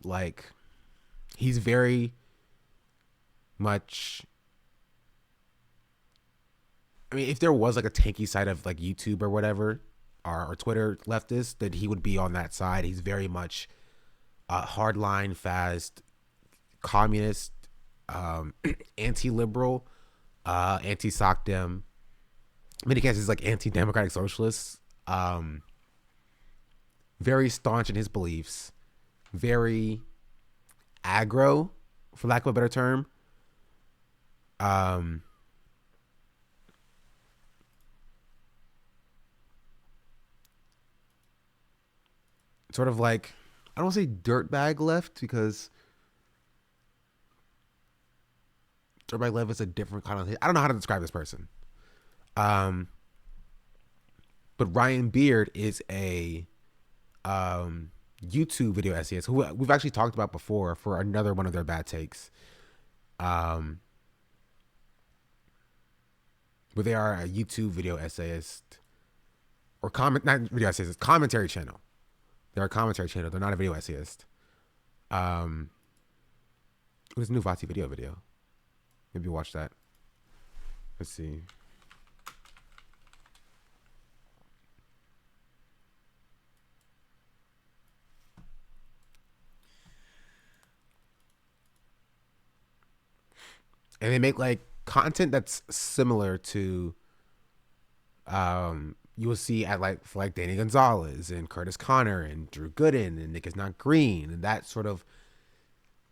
like, he's very much, I mean, if there was like a tanky side of like YouTube or whatever, or Twitter leftist, then he would be on that side. He's very much hardline, fast, communist, anti-liberal, anti-SOCDEM. In many cases, like anti-democratic socialist. Very staunch in his beliefs. Very aggro, for lack of a better term. Sort of like, I don't want to say dirtbag left, because dirtbag left is a different kind of, I don't know how to describe this person. But Ryan Beard is a YouTube video essayist who we've actually talked about before for another one of their bad takes. But they are a YouTube video essayist, or not video essayist, commentary channel. They're a commentary channel. They're not a video essayist. It was a new Vati video. Maybe watch that. Let's see. And they make like content that's similar to you will see at like for like Danny Gonzalez and Curtis Connor and Drew Gooden and Nick is Not Green and that sort of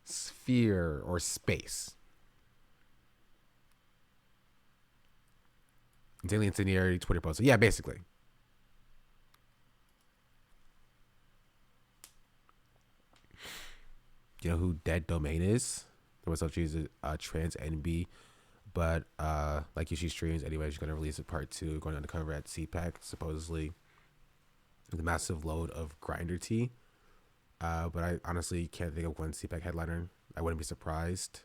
sphere or space. Daily Incendiary Twitter post. So yeah, basically. You know who Dead Domain is? There was such as a trans NB, but like she streams anyway. She's gonna release a part 2 going undercover at CPAC, supposedly the massive load of Grinder tea. But I honestly can't think of one CPAC headliner. I wouldn't be surprised.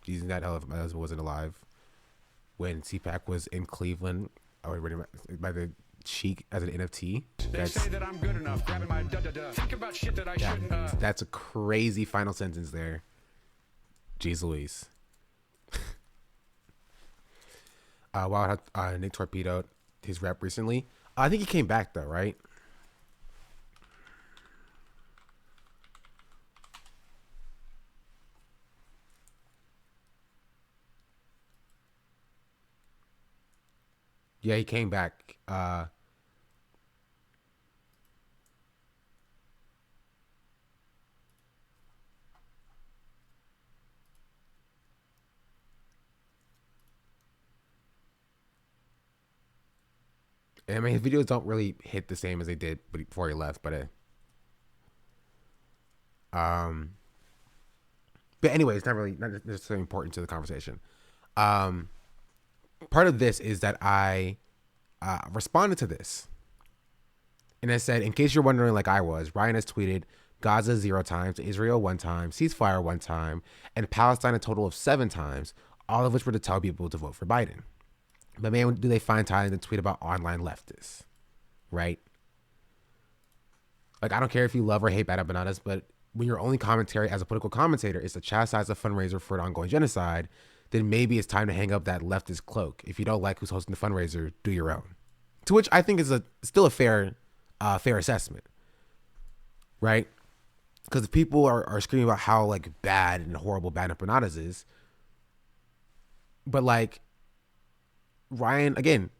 Using that, hell, if my husband wasn't alive when CPAC was in Cleveland, I would read by the Cheek as an NFT. They say that I'm good enough, grabbing my da-da-da. Think about shit that I shouldn't. That's a crazy final sentence there. Jeez Louise. Wow, Nick torpedoed his rep recently. I think he came back though, right? Yeah, he came back. I mean, his videos don't really hit the same as they did before he left, but anyway, it's not necessarily important to the conversation. Part of this is that I responded to this, and I said, in case you're wondering, like I was, Ryan has tweeted Gaza 0 times, Israel 1 time, ceasefire 1 time, and Palestine a total of 7 times, all of which were to tell people to vote for Biden. But man, do they find time to tweet about online leftists, right? Like, I don't care if you love or hate Bad Bananas, but when your only commentary as a political commentator is to chastise a fundraiser for an ongoing genocide, then maybe it's time to hang up that leftist cloak. If you don't like who's hosting the fundraiser, do your own. To which I think is still a fair assessment, right? Because people are screaming about how like bad and horrible Bad Bananas is, but like Ryan again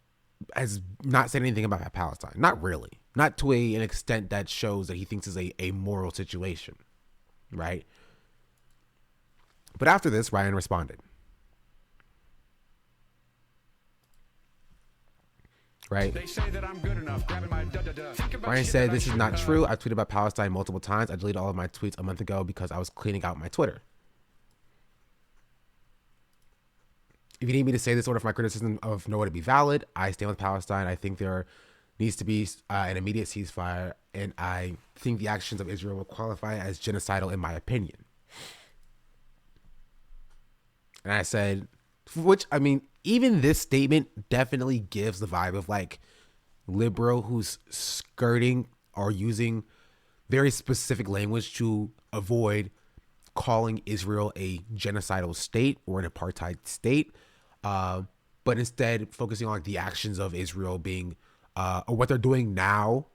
has not said anything about Palestine. Not really. Not to an extent that shows that he thinks is a moral situation, right? But after this, Ryan responded. Right? They say that I'm good enough, grabbing my Think about Ryan shit said, that I this is should not have. true. I tweeted about Palestine multiple times. I deleted all of my tweets a month ago because I was cleaning out my Twitter. If you need me to say this in order for my criticism of Noah to be valid, I stand with Palestine. I think there needs to be an immediate ceasefire, and I think the actions of Israel will qualify as genocidal in my opinion. And I said, which, I mean, even this statement definitely gives the vibe of like liberal who's skirting or using very specific language to avoid calling Israel a genocidal state or an apartheid state, but instead focusing on like the actions of Israel being or what they're doing now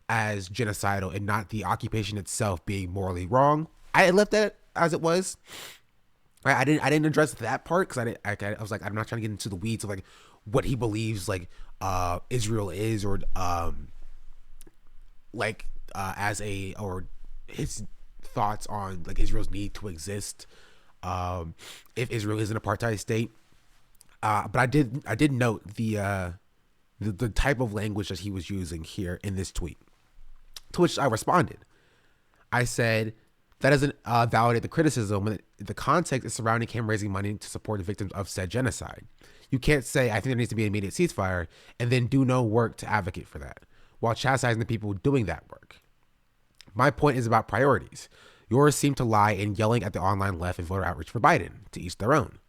as genocidal and not the occupation itself being morally wrong. I left that as it was. I didn't address that part because I was like, I'm not trying to get into the weeds of like what he believes like Israel is or as a, or his thoughts on like Israel's need to exist if Israel is an apartheid state. But I did note the type of language that he was using here in this tweet, to which I responded. I said, that doesn't validate the criticism when the context is surrounding him raising money to support the victims of said genocide. You can't say, I think there needs to be an immediate ceasefire, and then do no work to advocate for that, while chastising the people doing that work. My point is about priorities. Yours seem to lie in yelling at the online left and voter outreach for Biden, to each their own.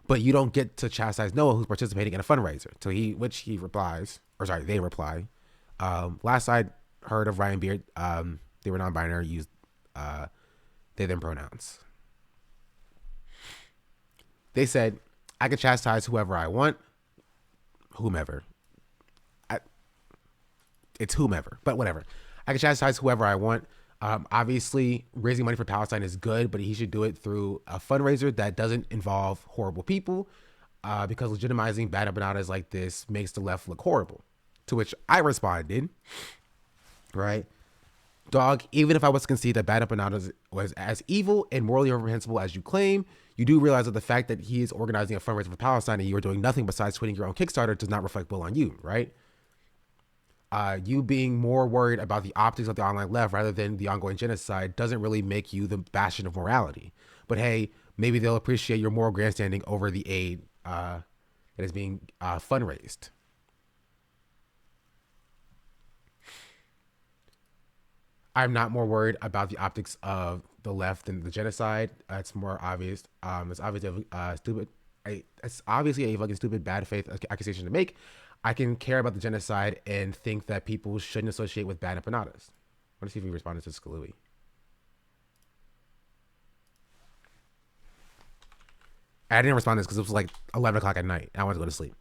But you don't get to chastise Noah, who's participating in a fundraiser. So they reply. Last I heard of Ryan Beard, they were non-binary, used they them pronouns. They said, I can chastise whoever I want, whomever. It's whomever, but whatever. I can chastise whoever I want. Obviously, raising money for Palestine is good, but he should do it through a fundraiser that doesn't involve horrible people, because legitimizing bad empanadas like this makes the left look horrible. To which I responded, right? Dog, even if I was to concede that Bad Empanadas was as evil and morally reprehensible as you claim, you do realize that the fact that he is organizing a fundraiser for Palestine and you are doing nothing besides tweeting your own Kickstarter does not reflect well on you, right? You being more worried about the optics of the online left rather than the ongoing genocide doesn't really make you the bastion of morality. But hey, maybe they'll appreciate your moral grandstanding over the aid that is being fundraised. I'm not more worried about the optics of the left than the genocide. It's more obvious. It's obviously stupid. It's obviously a fucking stupid, bad faith accusation to make. I can care about the genocide and think that people shouldn't associate with bad empanadas. I want to see if he responded to Scalui. I didn't respond to this because it was like 11 o'clock at night. I wanted to go to sleep.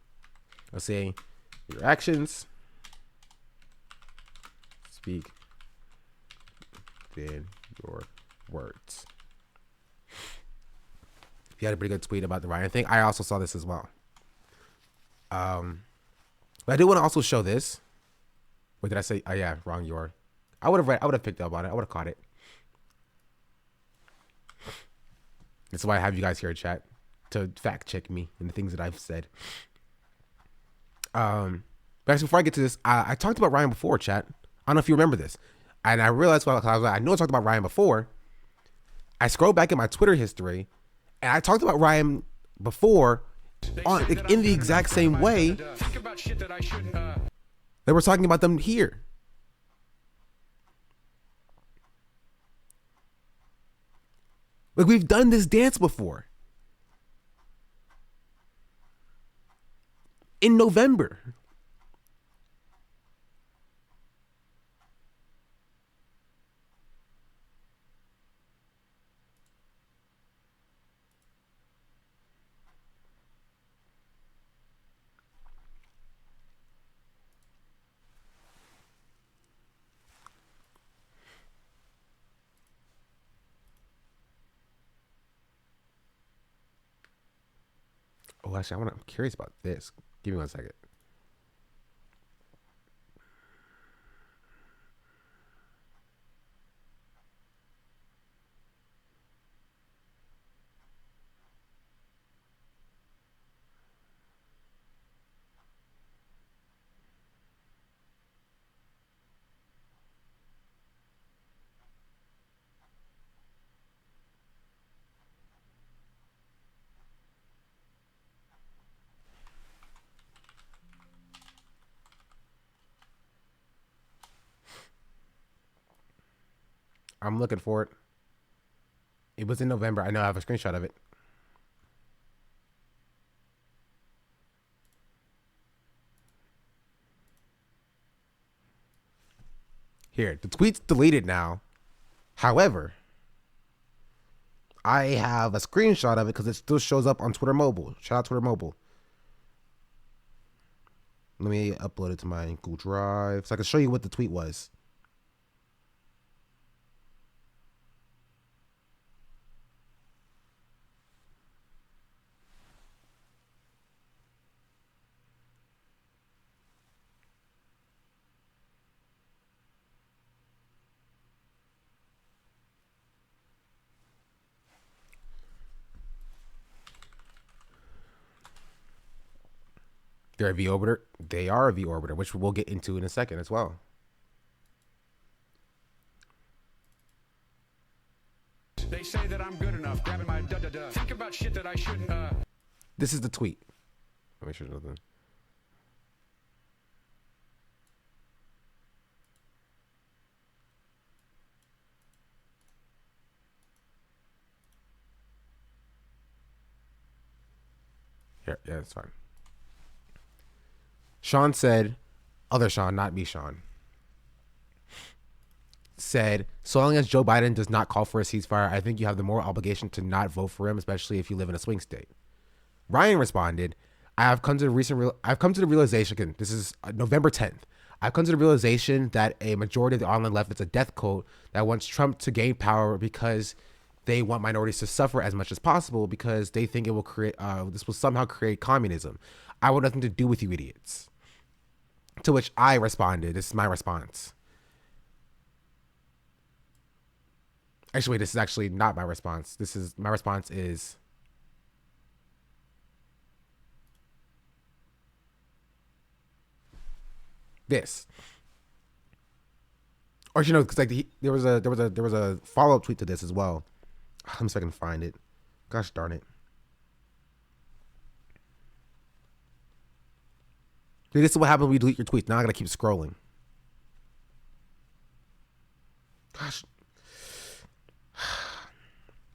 Let's see. Your actions speak than your words. He had a pretty good tweet about the Ryan thing. I also saw this as well. But I do want to also show this. What did I say? Oh yeah, wrong. I would have picked up on it. I would have caught it. That's why I have you guys here in chat to fact check me and the things that I've said. But actually, before I get to this, I talked about Ryan before, chat. I don't know if you remember this. And I realized, well, I was like, I know I talked about Ryan before. I scrolled back in my Twitter history, and I talked about Ryan before on like, in the exact same way that we're talking about them here. Like, we've done this dance before. In November. Oh, actually, I'm curious about this. Give me 1 second. I'm looking for it. It was in November. I know I have a screenshot of it. Here, the tweet's deleted now. However, I have a screenshot of it because it still shows up on Twitter Mobile. Shout out Twitter Mobile. Let me upload it to my Google Drive so I can show you what the tweet was. They're a V orbiter. They are a V orbiter, which we'll get into in a second as well. They say that I'm good enough, grabbing my da-da-da. Think about shit that I shouldn't, This is the tweet. Let me show you something. Here, yeah, it's fine. Sean said, other Sean, not me, Sean, said, so long as Joe Biden does not call for a ceasefire, I think you have the moral obligation to not vote for him, especially if you live in a swing state. Ryan responded, I've come to the realization, again, this is November 10th. I've come to the realization that a majority of the online left is a death cult that wants Trump to gain power because they want minorities to suffer as much as possible because they think it will create, this will somehow create communism. I want nothing to do with you idiots. To which I responded, this is my response. Actually, wait, this is actually not my response. My response is, this. Or you know, because like there was a follow-up tweet to this as well. Let me see if I can find it. Gosh darn it. Dude, this is what happens when you delete your tweets. Now I gotta keep scrolling. Gosh.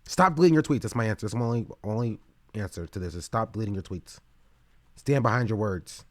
Stop deleting your tweets. That's my answer. That's my only answer to this is stop deleting your tweets. Stand behind your words.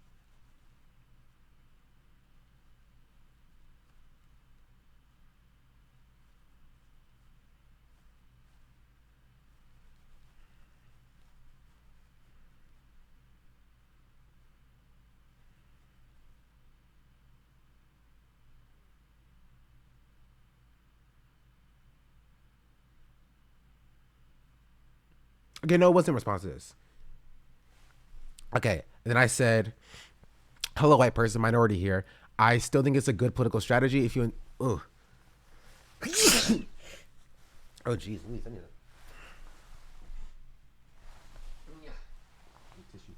Okay, no, it wasn't in response to this. Okay, and then I said, hello, white person, minority here. I still think it's a good political strategy if you... Ugh. Oh, geez, Louise, I need tissue.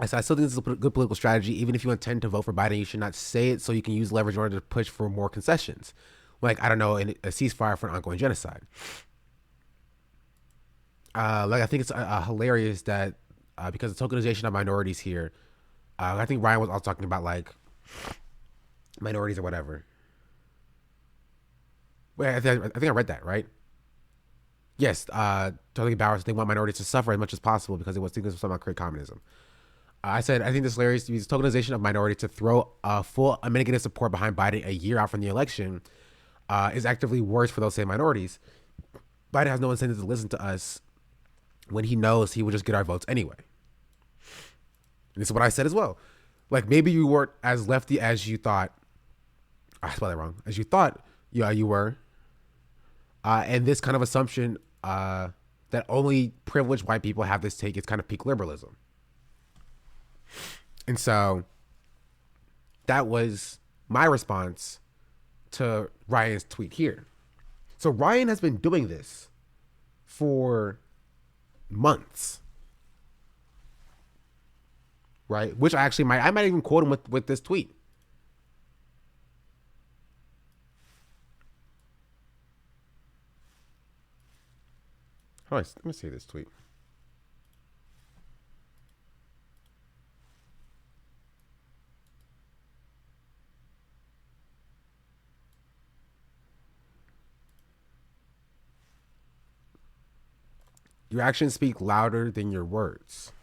I said, I still think this is a good political strategy. Even if you intend to vote for Biden, you should not say it so you can use leverage in order to push for more concessions. Like, I don't know, a ceasefire for an ongoing genocide. Like, I think it's hilarious that because the tokenization of minorities here, I think Ryan was also talking about like minorities or whatever. Wait, I think I read that, right? Yes, Tony Bowers, they want minorities to suffer as much as possible because it was thinking something about create communism. I said, I think this hilarious to use tokenization of minorities to throw full unmitigated support behind Biden a year out from the election is actively worse for those same minorities. Biden has no incentive to listen to us when he knows he will just get our votes anyway. And this is what I said as well. Like, maybe you weren't as lefty as you thought. I spelled that wrong. As you thought you were. And this kind of assumption that only privileged white people have this take is kind of peak liberalism. And so that was my response to Ryan's tweet here. So Ryan has been doing this for months, right? Which I might even quote him with this tweet. Let me see this tweet. Your actions speak louder than your words.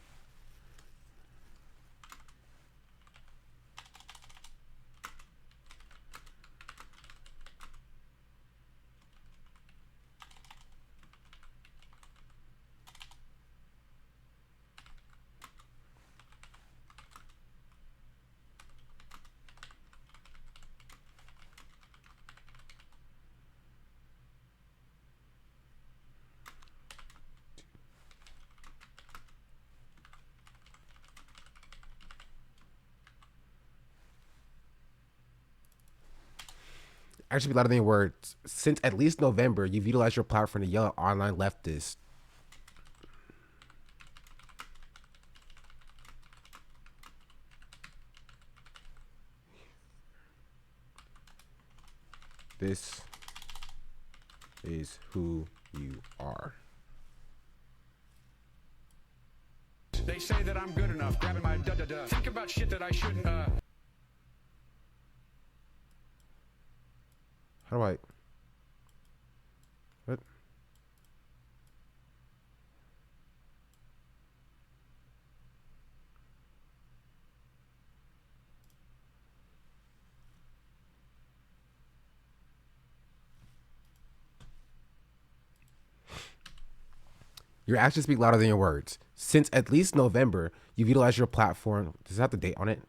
Actually, be louder than your words. Since at least November, you've utilized your platform to yell at online leftists. This is who you are. They say that I'm good enough, grabbing my da-da-da. Think about shit that I shouldn't, How do I... What? Your actions speak louder than your words. Since at least November, you've utilized your platform. Does it have the date on it?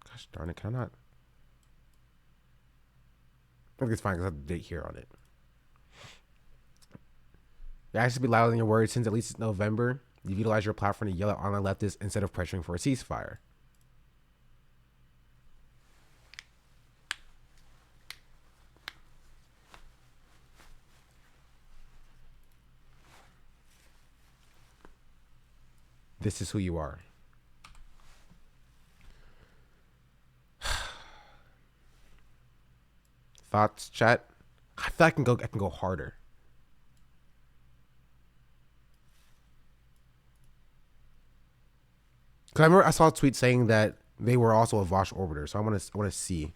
Gosh darn it, can I not? I think it's fine because I have the date here on it. Your actions speak louder than your words. Since at least November, you've utilized your platform to yell at online leftists instead of pressuring for a ceasefire. This is who you are. Thoughts, chat? I feel I can go harder. Cause I remember I saw a tweet saying that they were also a Vosh orbiter, so I want to see.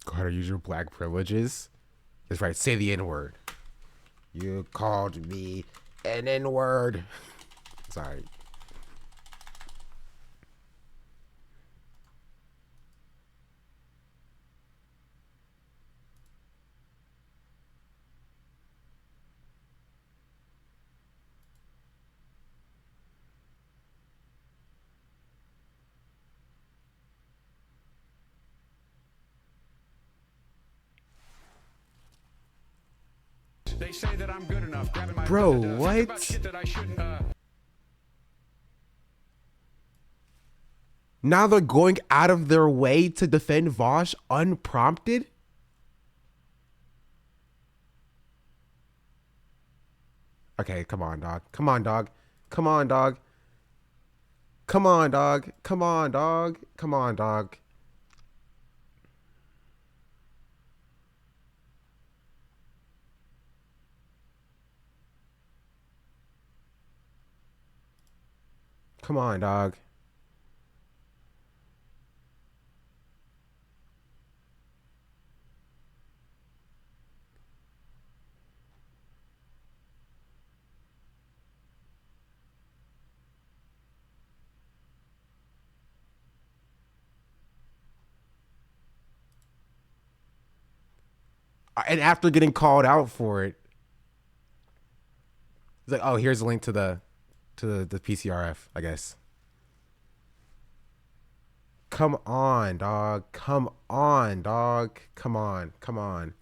Go ahead and use your black privileges. That's right. Say the N-word. You called me an N-word. Sorry. They say that I'm good enough. Grabbing my Bro, Think about what? shit that I shouldn't. Now they're going out of their way to defend Vosh unprompted? Okay, come on, dog. Come on, dog. Come on, dog. Come on, dog. Come on, dog. Come on, dog. Come on, dog. And after getting called out for it, it's like, oh, here's a link to the PCRF, I guess. Come on, dog. Come on, dog. Come on. Come on.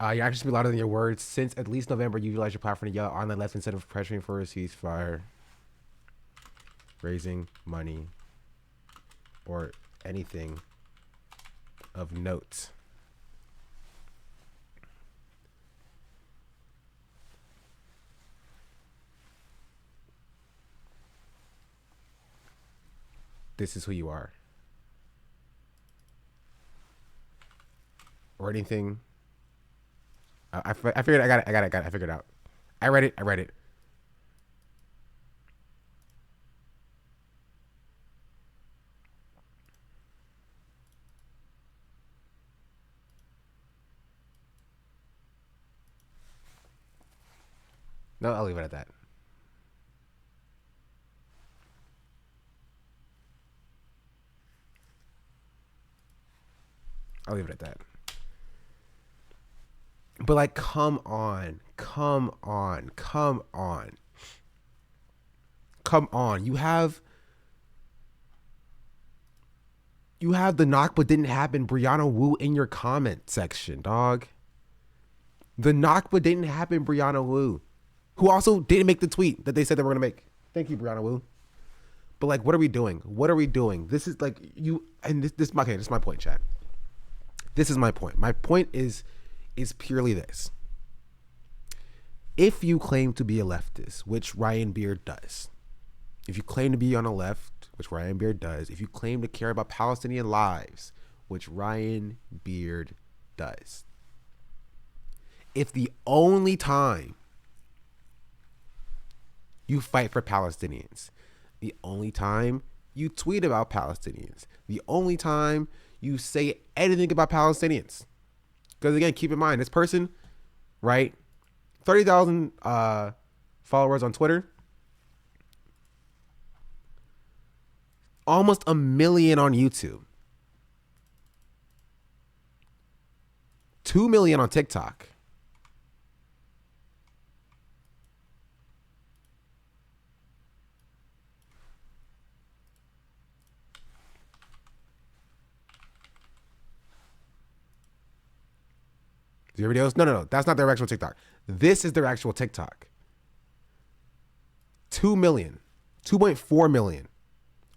Your actions speak louder than your words. Since at least November, you utilized your platform to yell on the left instead of pressuring for a ceasefire, raising money, or anything of note. This is who you are. Or anything. I figured I got it. I figured it out. I read it. No, I'll leave it at that. I'll leave it at that. But like, come on. You have the knock but didn't happen Brianna Wu in your comment section, dog. The knock but didn't happen Brianna Wu, who also didn't make the tweet that they said they were gonna make. Thank you, Brianna Wu. But like, what are we doing? This is like you, and this is my point, chat. This is my point. My point is purely this. If you claim to be a leftist, which Ryan Beard does, if you claim to be on the left, which Ryan Beard does, if you claim to care about Palestinian lives, which Ryan Beard does, if the only time you fight for Palestinians, the only time you tweet about Palestinians, the only time you say anything about Palestinians, because again, keep in mind, this person, right, 30,000 followers on Twitter, almost 1 million on YouTube, 2 million on TikTok. Your videos? No. That's not their actual TikTok. This is their actual TikTok. 2 million, 2.4 million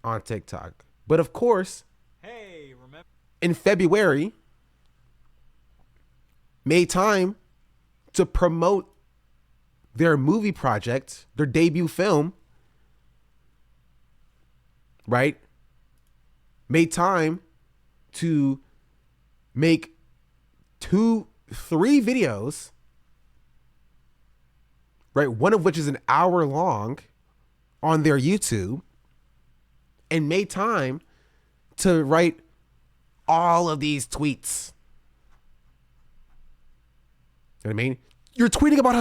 on TikTok. But of course, in February, made time to promote their movie project, their debut film, right? Made time to make 3 videos, right? One of which is an hour long on their YouTube, and made time to write all of these tweets. You know what I mean? You're tweeting about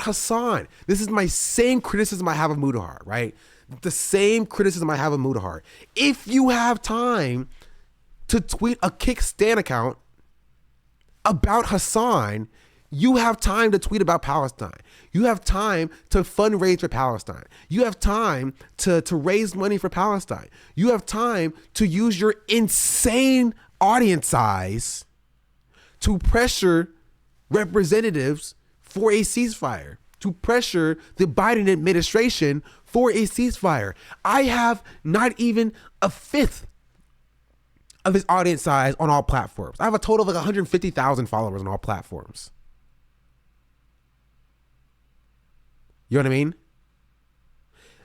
Hassan. This is my same criticism I have of Mudahar, right? The same criticism I have of Mudahar. If you have time to tweet a kickstand account about Hassan, You have time to tweet about Palestine. You have time to fundraise for Palestine. You have time to raise money for Palestine. You have time to use your insane audience size to pressure representatives for a ceasefire, to pressure the Biden administration for a ceasefire. I have not even a fifth of his audience size on all platforms. I have a total of like 150,000 followers on all platforms. You know what I mean?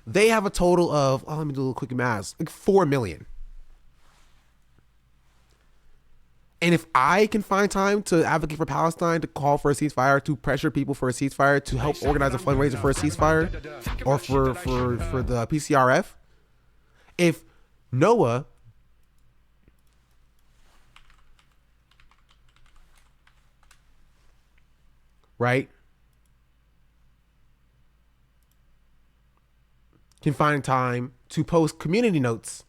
They have a total of, let me do a little quick math, like 4 million. And if I can find time to advocate for Palestine, to call for a ceasefire, to pressure people for a ceasefire, to help organize a fundraiser for a ceasefire, or for the PCRF, if Noah right can find time to post community notes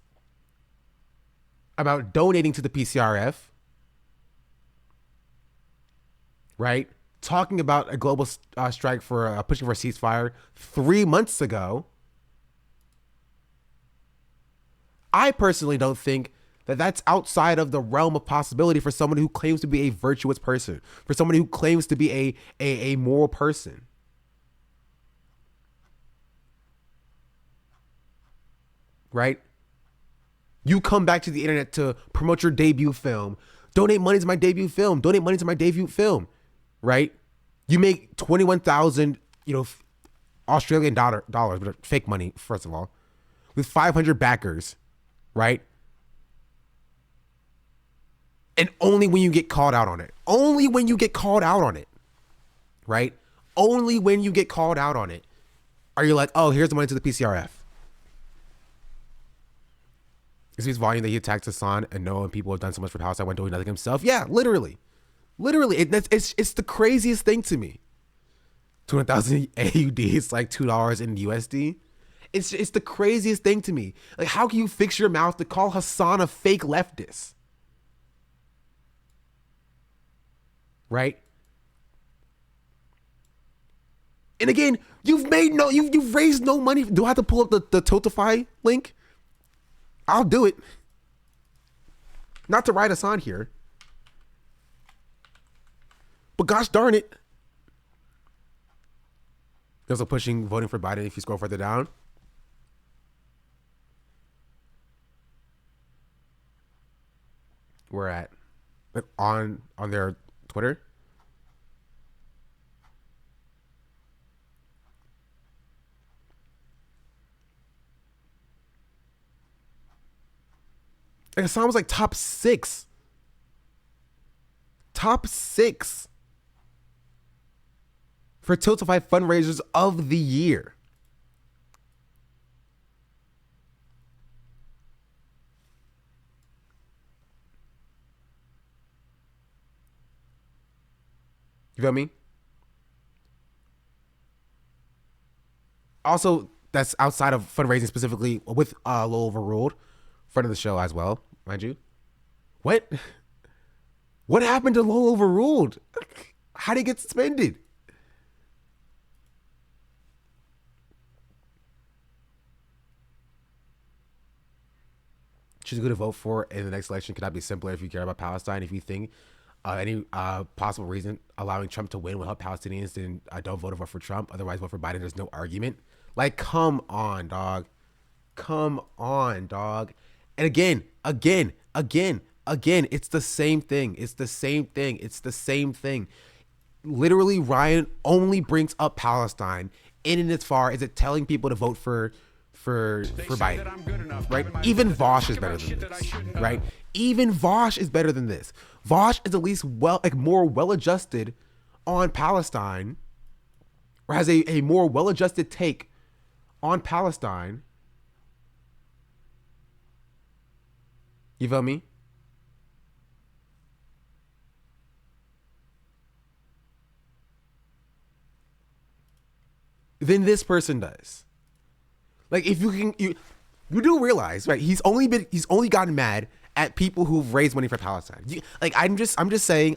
about donating to the PCRF, right? Talking about a global strike for pushing for a ceasefire 3 months ago. I personally don't think that that's outside of the realm of possibility for someone who claims to be a virtuous person, for someone who claims to be a moral person. Right? You come back to the internet to promote your debut film. Donate money to my debut film. Donate money to my debut film. Right? You make 21,000, Australian dollars, but fake money, first of all, with 500 backers, right? And only when you get called out on it. Only when you get called out on it. Right? Only when you get called out on it are you like, oh, here's the money to the PCRF. It speaks volume that he attacked Hassan and Noah and people have done so much for Palestine when doing nothing himself. Yeah, literally. Literally. It's the craziest thing to me. 200,000 AUDs, like $2 in USD. It's the craziest thing to me. Like, how can you fix your mouth to call Hassan a fake leftist? Right? And again, you've raised no money. Do I have to pull up the Totify link? I'll do it. Not to write us on here. But gosh darn it. They're also pushing voting for Biden if you scroll further down. We're at on their Twitter. And Hassan was like top 6. Top 6 for Tiltify fundraisers of the year. You feel me? Also, that's outside of fundraising specifically with Low Overruled, friend of the show as well, mind you. What happened to Low Overruled? How did he get suspended? Choose who to vote for in the next election could not be simpler if you care about Palestine. If you think any possible reason allowing Trump to win will help Palestinians, then don't vote for Trump. Otherwise, vote for Biden. There's no argument. Like, come on, dog. Come on, dog. And again, it's the same thing. It's the same thing. It's the same thing. Literally, Ryan only brings up Palestine in and as far as it telling people to vote for Biden, right? Even Vosh is better than this, right? Even Vosh is better than this. Vosh is at least more well-adjusted on Palestine, or has a more well-adjusted take on Palestine. You feel me? Than this person does. Like, if you do realize, right? He's only gotten mad at people who've raised money for Palestine. I'm just saying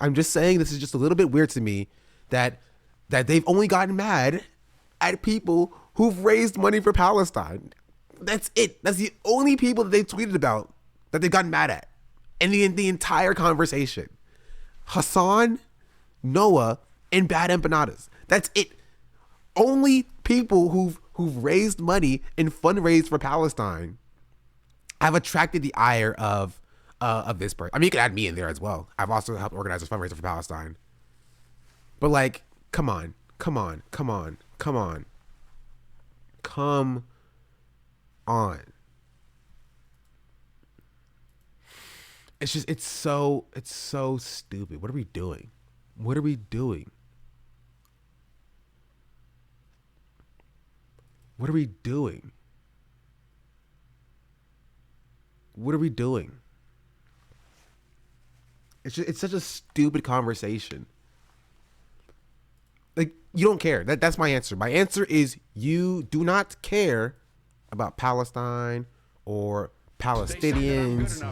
this is just a little bit weird to me that they've only gotten mad at people who've raised money for Palestine. That's it. That's the only people that they've tweeted about that they've gotten mad at in the entire conversation. Hassan, Noah, and Bad Empanadas. That's it. Only people who've raised money and fundraised for Palestine have attracted the ire of this person. I mean, you could add me in there as well. I've also helped organize a fundraiser for Palestine. But like, come on. It's so stupid. What are we doing? What are we doing? What are we doing? What are we doing? It's such a stupid conversation. Like, you don't care. That's my answer. My answer is you do not care about Palestine or Palestinians.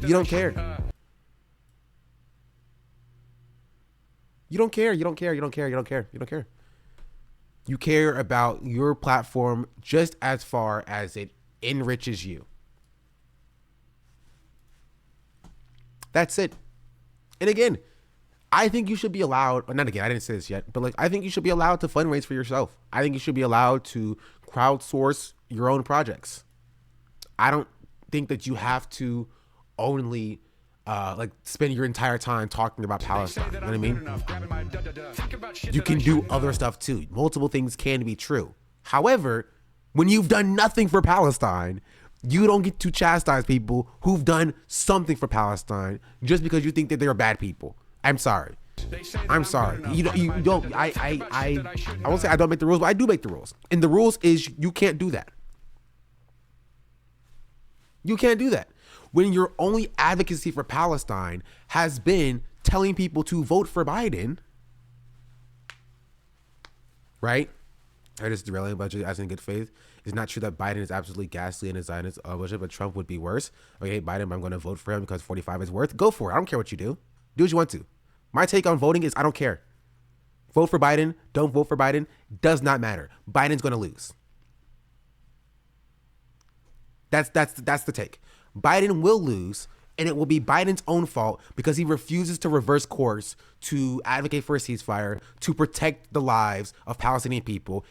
You don't care. You don't care. You don't care. You don't care. You don't care. You don't care. You care about your platform just as far as it enriches you. That's it. And again, I think you should be allowed, or not again, I didn't say this yet, but like, I think you should be allowed to fundraise for yourself. I think you should be allowed to crowdsource your own projects. I don't think that you have to only like spend your entire time talking about Palestine. You know what I mean? You can do other stuff too. Multiple things can be true. However, when you've done nothing for Palestine, you don't get to chastise people who've done something for Palestine just because you think that they're bad people. I'm sorry. I'm sorry. You don't. I won't say I don't make the rules, but I do make the rules. And the rules is you can't do that. You can't do that. When your only advocacy for Palestine has been telling people to vote for Biden, right? I just derailing a budget as in good faith. It's not true that Biden is absolutely ghastly in his Zionist budget, but Trump would be worse. Okay, Biden, I'm going to vote for him because 45 is worth. Go for it. I don't care what you do. Do what you want to. My take on voting is I don't care. Vote for Biden. Don't vote for Biden. Does not matter. Biden's going to lose. That's the take. Biden will lose, and it will be Biden's own fault because he refuses to reverse course to advocate for a ceasefire, to protect the lives of Palestinian people.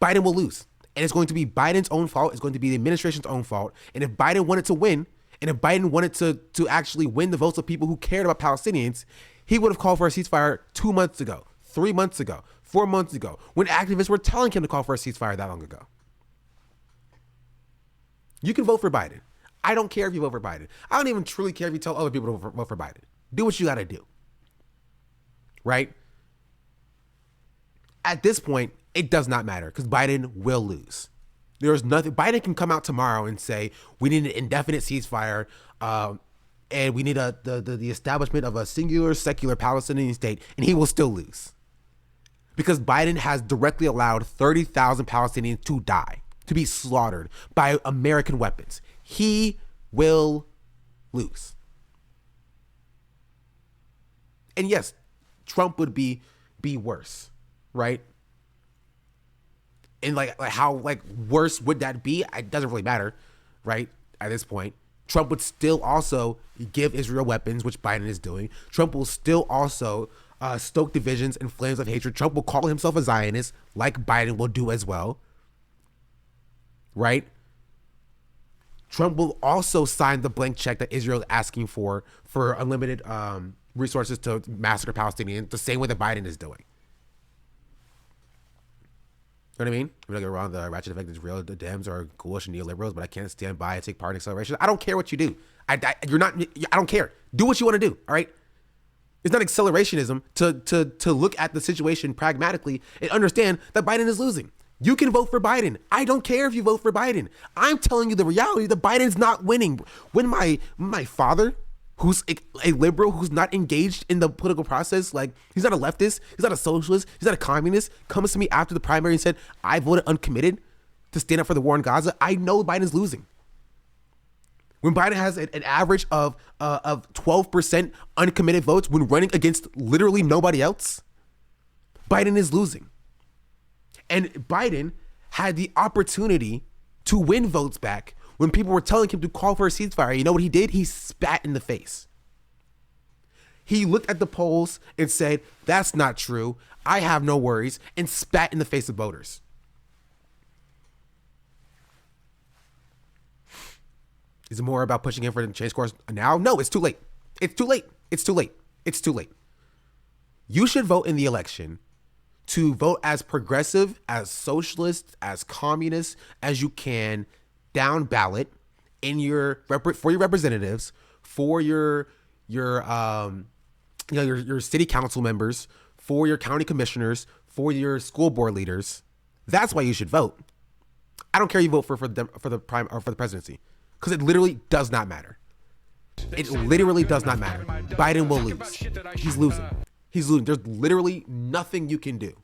Biden will lose, and it's going to be Biden's own fault. It's going to be the administration's own fault. And if Biden wanted to win, and if Biden wanted to actually win the votes of people who cared about Palestinians, he would have called for a ceasefire 2 months ago, 3 months ago, 4 months ago, when activists were telling him to call for a ceasefire that long ago. You can vote for Biden. I don't care if you vote for Biden. I don't even truly care if you tell other people to vote for Biden. Do what you got to do. Right? At this point, it does not matter because Biden will lose. There's nothing. Biden can come out tomorrow and say, we need an indefinite ceasefire and we need the establishment of a singular secular Palestinian state, and he will still lose. Because Biden has directly allowed 30,000 Palestinians to die, to be slaughtered by American weapons. He will lose. And yes, Trump would be worse, right? And like how worse would that be? It doesn't really matter, right? At this point, Trump would still also give Israel weapons, which Biden is doing. Trump will still also stoke divisions and flames of hatred. Trump will call himself a Zionist, like Biden will do as well, right? Trump will also sign the blank check that Israel is asking for unlimited resources to massacre Palestinians, the same way that Biden is doing. You know what I mean? I'm not gonna get wrong. The ratchet effect is real. The Dems are ghoulish and neoliberals, but I can't stand by and take part in acceleration. I don't care what you do. I don't care. Do what you want to do. All right. It's not accelerationism to look at the situation pragmatically and understand that Biden is losing. You can vote for Biden. I don't care if you vote for Biden. I'm telling you the reality that Biden's not winning. When my father, who's a liberal, who's not engaged in the political process, like he's not a leftist, he's not a socialist, he's not a communist, comes to me after the primary and said, I voted uncommitted to stand up for the war in Gaza, I know Biden's losing. When Biden has an average of 12% uncommitted votes when running against literally nobody else, Biden is losing. And Biden had the opportunity to win votes back when people were telling him to call for a ceasefire. You know what he did? He spat in the face. He looked at the polls and said, that's not true. I have no worries, and spat in the face of voters. Is it more about pushing him for the change course now? No, it's too late. It's too late. It's too late. It's too late. You should vote in the election to vote as progressive, as socialist, as communist as you can down ballot in for your representatives, for your city council members, for your county commissioners, for your school board leaders. That's why you should vote. I don't care you vote for the presidency, because it literally does not matter. It literally does not matter. Biden will lose. He's losing. He's losing. There's literally nothing you can do,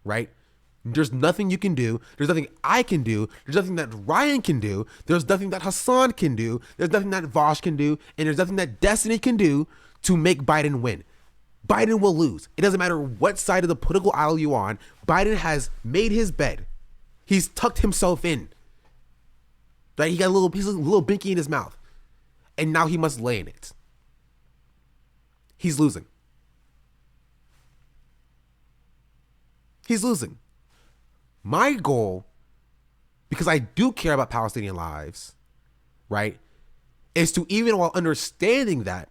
right? There's nothing you can do. There's nothing I can do. There's nothing that Ryan can do. There's nothing that Hassan can do. There's nothing that Vosh can do. And there's nothing that Destiny can do to make Biden win. Biden will lose. It doesn't matter what side of the political aisle you're on. Biden has made his bed. He's tucked himself in. Right? He got a little binky in his mouth. And now he must lay in it. He's losing. He's losing. My goal, because I do care about Palestinian lives, right, is to, even while understanding that,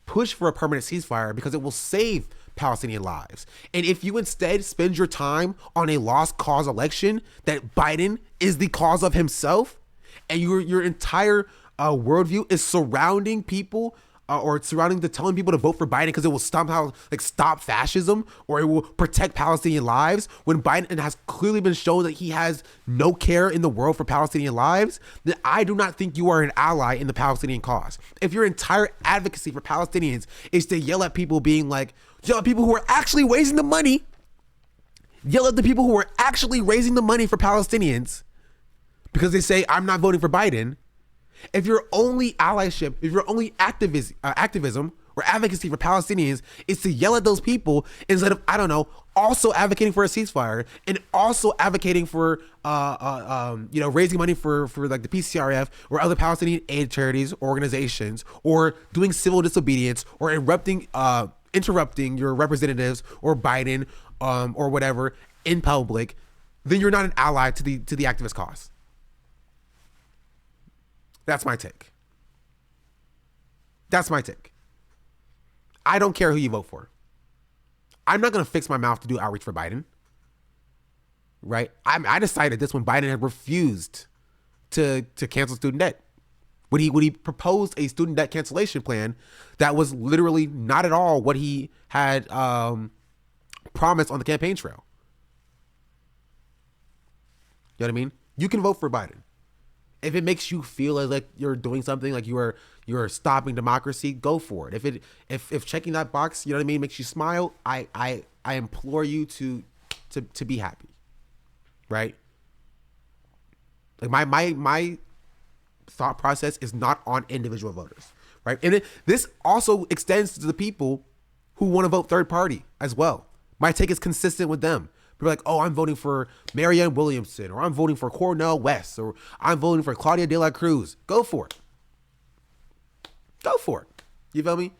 push for a permanent ceasefire, because it will save Palestinian lives. And if you instead spend your time on a lost cause election that Biden is the cause of himself, and your entire worldview is surrounding people telling people to vote for Biden because it will somehow stop fascism, or it will protect Palestinian lives, when Biden has clearly been shown that he has no care in the world for Palestinian lives, then I do not think you are an ally in the Palestinian cause. If your entire advocacy for Palestinians is to yell at people who are actually raising the money, yell at the people who are actually raising the money for Palestinians because they say, I'm not voting for Biden. If your only allyship, if your only activism or advocacy for Palestinians is to yell at those people instead of, also advocating for a ceasefire and also advocating for, raising money for like the PCRF or other Palestinian aid charities, organizations, or doing civil disobedience, or interrupting your representatives or Biden, or whatever in public, then you're not an ally to the activist cause. That's my take. That's my take. I don't care who you vote for. I'm not going to fix my mouth to do outreach for Biden. Right? I decided this when Biden had refused to cancel student debt. When he proposed a student debt cancellation plan that was literally not at all what he had promised on the campaign trail. You know what I mean? You can vote for Biden. If it makes you feel like you're doing something, like you're stopping democracy, go for it. If checking that box, you know what I mean, makes you smile, I implore you to be happy, right? Like my thought process is not on individual voters, right? And this also extends to the people who want to vote third party as well. My take is consistent with them. People are like, oh, I'm voting for Marianne Williamson, or I'm voting for Cornel West, or I'm voting for Claudia de la Cruz. Go for it. Go for it. You feel me?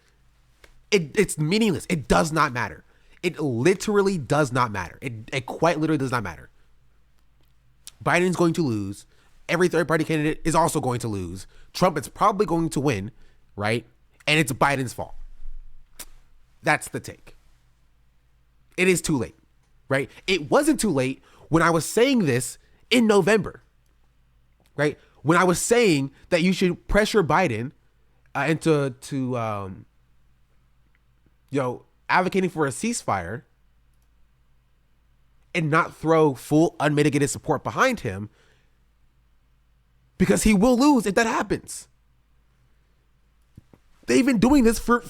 It's meaningless. It does not matter. It literally does not matter. It quite literally does not matter. Biden's going to lose. Every third party candidate is also going to lose. Trump is probably going to win, right? And it's Biden's fault. That's the take. It is too late. Right? It wasn't too late when I was saying this in November, right? When I was saying that you should pressure Biden into advocating for a ceasefire and not throw full unmitigated support behind him, because he will lose if that happens. They've been doing this for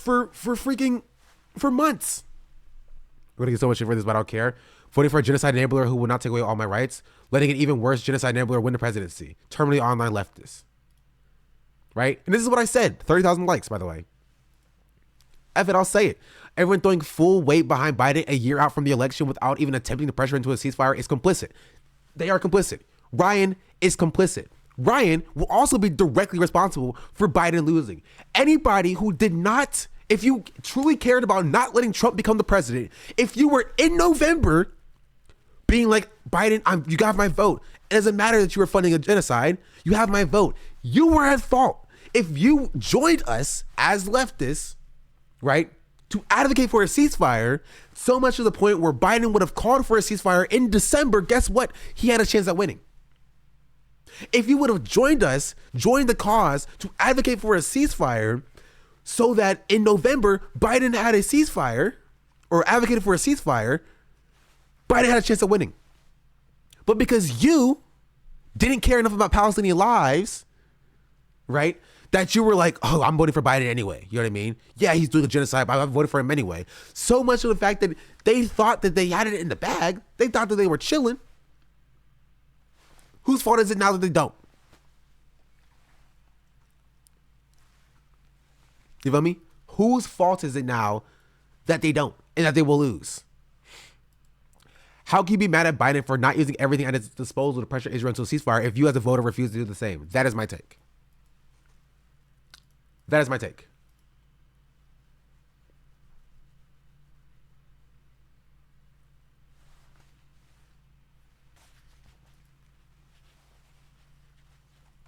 months. We're going to get so much shit for this, but I don't care. Voting for a genocide enabler who will not take away all my rights. Letting an even worse genocide enabler win the presidency. Terminally online leftist. right? And this is what I said. 30,000 likes, by the way. F it, I'll say it. Everyone throwing full weight behind Biden a year out from the election without even attempting to pressure into a ceasefire is complicit. They are complicit. Ryan is complicit. Ryan will also be directly responsible for Biden losing. Anybody who did not, if you truly cared about not letting Trump become the president, if you were in November being like, Biden, you got my vote. It doesn't matter that you were funding a genocide. You have my vote. You were at fault. If you joined us as leftists, right, to advocate for a ceasefire, so much to the point where Biden would have called for a ceasefire in December, guess what? He had a chance at winning. If you would have joined us, joined the cause to advocate for a ceasefire so that in November, Biden had a ceasefire or advocated for a ceasefire, Biden had a chance at winning. But because you didn't care enough about Palestinian lives, right, that you were like, oh, I'm voting for Biden anyway. You know what I mean? Yeah, he's doing a genocide, but I'm voting for him anyway. So much of the fact that they thought that they had it in the bag. They thought that they were chilling. Whose fault is it now that they don't? You feel me? Whose fault is it now that they don't and that they will lose? How can you be mad at Biden for not using everything at his disposal to pressure Israel into a ceasefire if you as a voter refuse to do the same? That is my take. That is my take.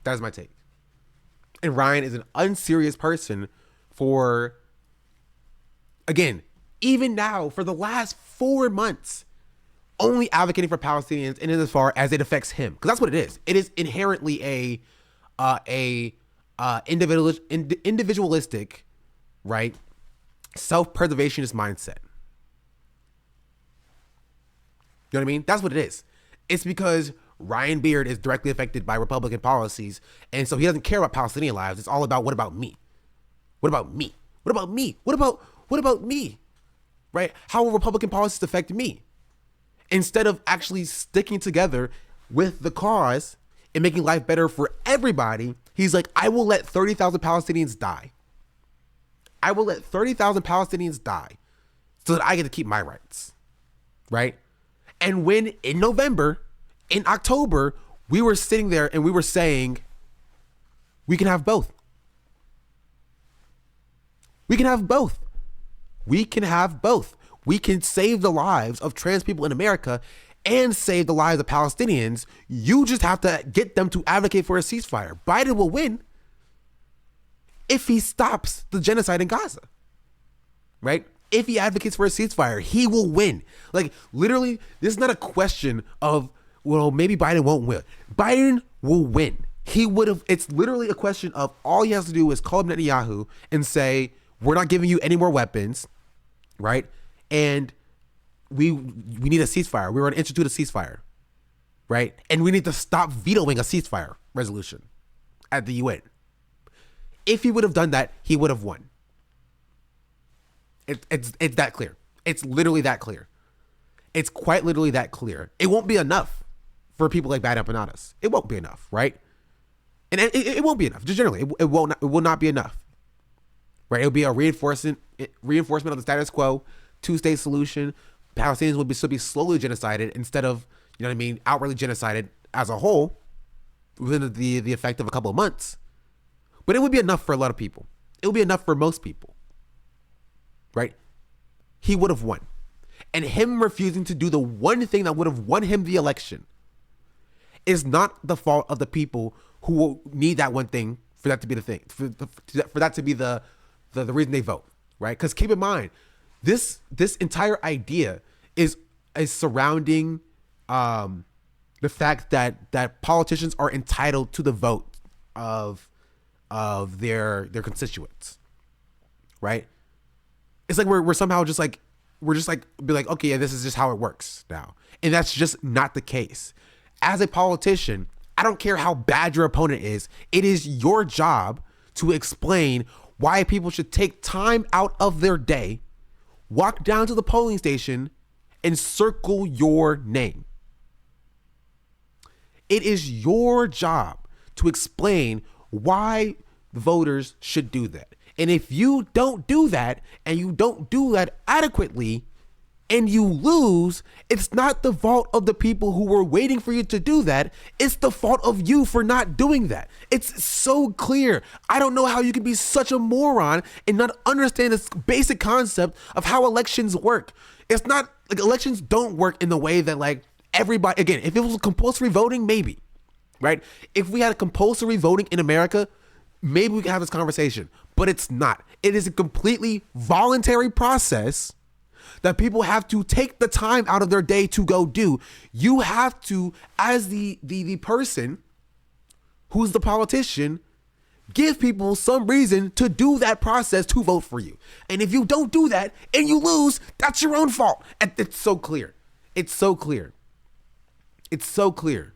That is my take. And Ryan is an unserious person for, again, even now, for the last 4 months, only advocating for Palestinians and in as far as it affects him. Because that's what it is. It is inherently a individualistic, right, self-preservationist mindset. You know what I mean? That's what it is. It's because Ryan Beard is directly affected by Republican policies, and so he doesn't care about Palestinian lives. It's all about, what about me? What about me? What about me? What about me? Right? How will Republican policies affect me? Instead of actually sticking together with the cause and making life better for everybody, he's like, I will let 30,000 Palestinians die. I will let 30,000 Palestinians die so that I get to keep my rights. Right? And when in November, in October, we were sitting there and we were saying, we can have both. We can have both. We can have both. We can save the lives of trans people in America and save the lives of Palestinians. You just have to get them to advocate for a ceasefire. Biden will win if he stops the genocide in Gaza, right? If he advocates for a ceasefire, he will win. Like, literally, this is not a question of, well, maybe Biden won't win. Biden will win. He would have, it's literally a question of all he has to do is call up Netanyahu and say, we're not giving you any more weapons, right? And we need a ceasefire. We were going to institute a ceasefire, right? And we need to stop vetoing a ceasefire resolution at the UN. If he would have done that, he would have won. It's that clear. It's literally that clear. It's quite literally that clear. It won't be enough for people like Bad Empanadas. It won't be enough, right? And it won't be enough. Just generally, it will not be enough, right? It'll be a reinforcement of the status quo, two-state solution. Palestinians will still be slowly genocided instead of, you know what I mean, outwardly genocided as a whole within the effect of a couple of months. But it would be enough for a lot of people. It would be enough for most people, right? He would have won. And him refusing to do the one thing that would have won him the election is not the fault of the people who will need that one thing for that to be the thing, for that to be the reason they vote, right? Because keep in mind, this entire idea is surrounding the fact that politicians are entitled to the vote of their constituents, right? It's like we're somehow just like be like, okay, yeah, this is just how it works now, and that's just not the case. As a politician, I don't care how bad your opponent is. It is your job to explain why people should take time out of their day, walk down to the polling station, and circle your name. It is your job to explain why the voters should do that. And if you don't do that, and you don't do that adequately, and you lose, it's not the fault of the people who were waiting for you to do that. It's the fault of you for not doing that. It's so clear. I don't know how you can be such a moron and not understand this basic concept of how elections work. It's not like elections don't work in the way that like everybody, again, if it was compulsory voting, maybe, right? If we had a compulsory voting in America, maybe we could have this conversation, but it's not. It is a completely voluntary process that people have to take the time out of their day to go do. You have to, as the person who's the politician, give people some reason to do that process to vote for you. And if you don't do that and you lose, that's your own fault. And it's so clear. It's so clear. It's so clear.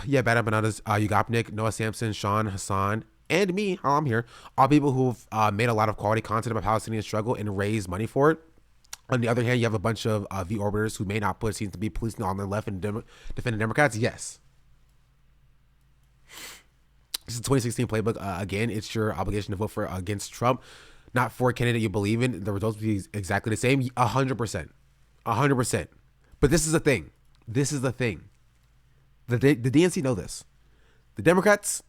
Yeah, Bad Up Bananas, Yugopnik, Noah Sampson, Sean, Hassan, and me, how I'm here, all people who've made a lot of quality content about Palestinian struggle and raised money for it. On the other hand, you have a bunch of V-orbiters who may not put seem to be policing on the left and defending Democrats. Yes. This is the 2016 playbook. Again, it's your obligation to vote for against Trump, not for a candidate you believe in. The results will be exactly the same. 100%. 100%. But this is the thing. This is the thing. The DNC know this. The Democrats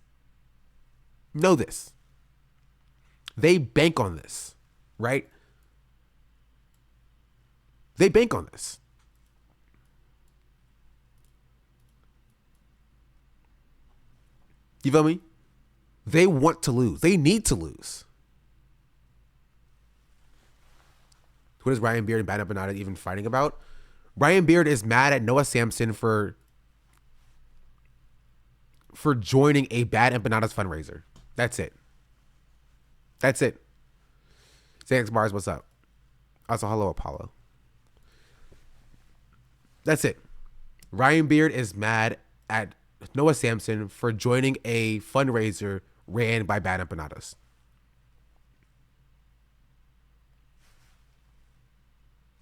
know this. They bank on this, right? They bank on this. You feel me? They want to lose. They need to lose. What is Ryan Beard and Bad Up Bananas even fighting about? Ryan Beard is mad at Noah Sampson for joining a Bad Empanadas fundraiser. That's it. That's it. Xanax Bars, what's up? Also, hello, Apollo. That's it. Ryan Beard is mad at Noah Sampson for joining a fundraiser ran by Bad Empanadas.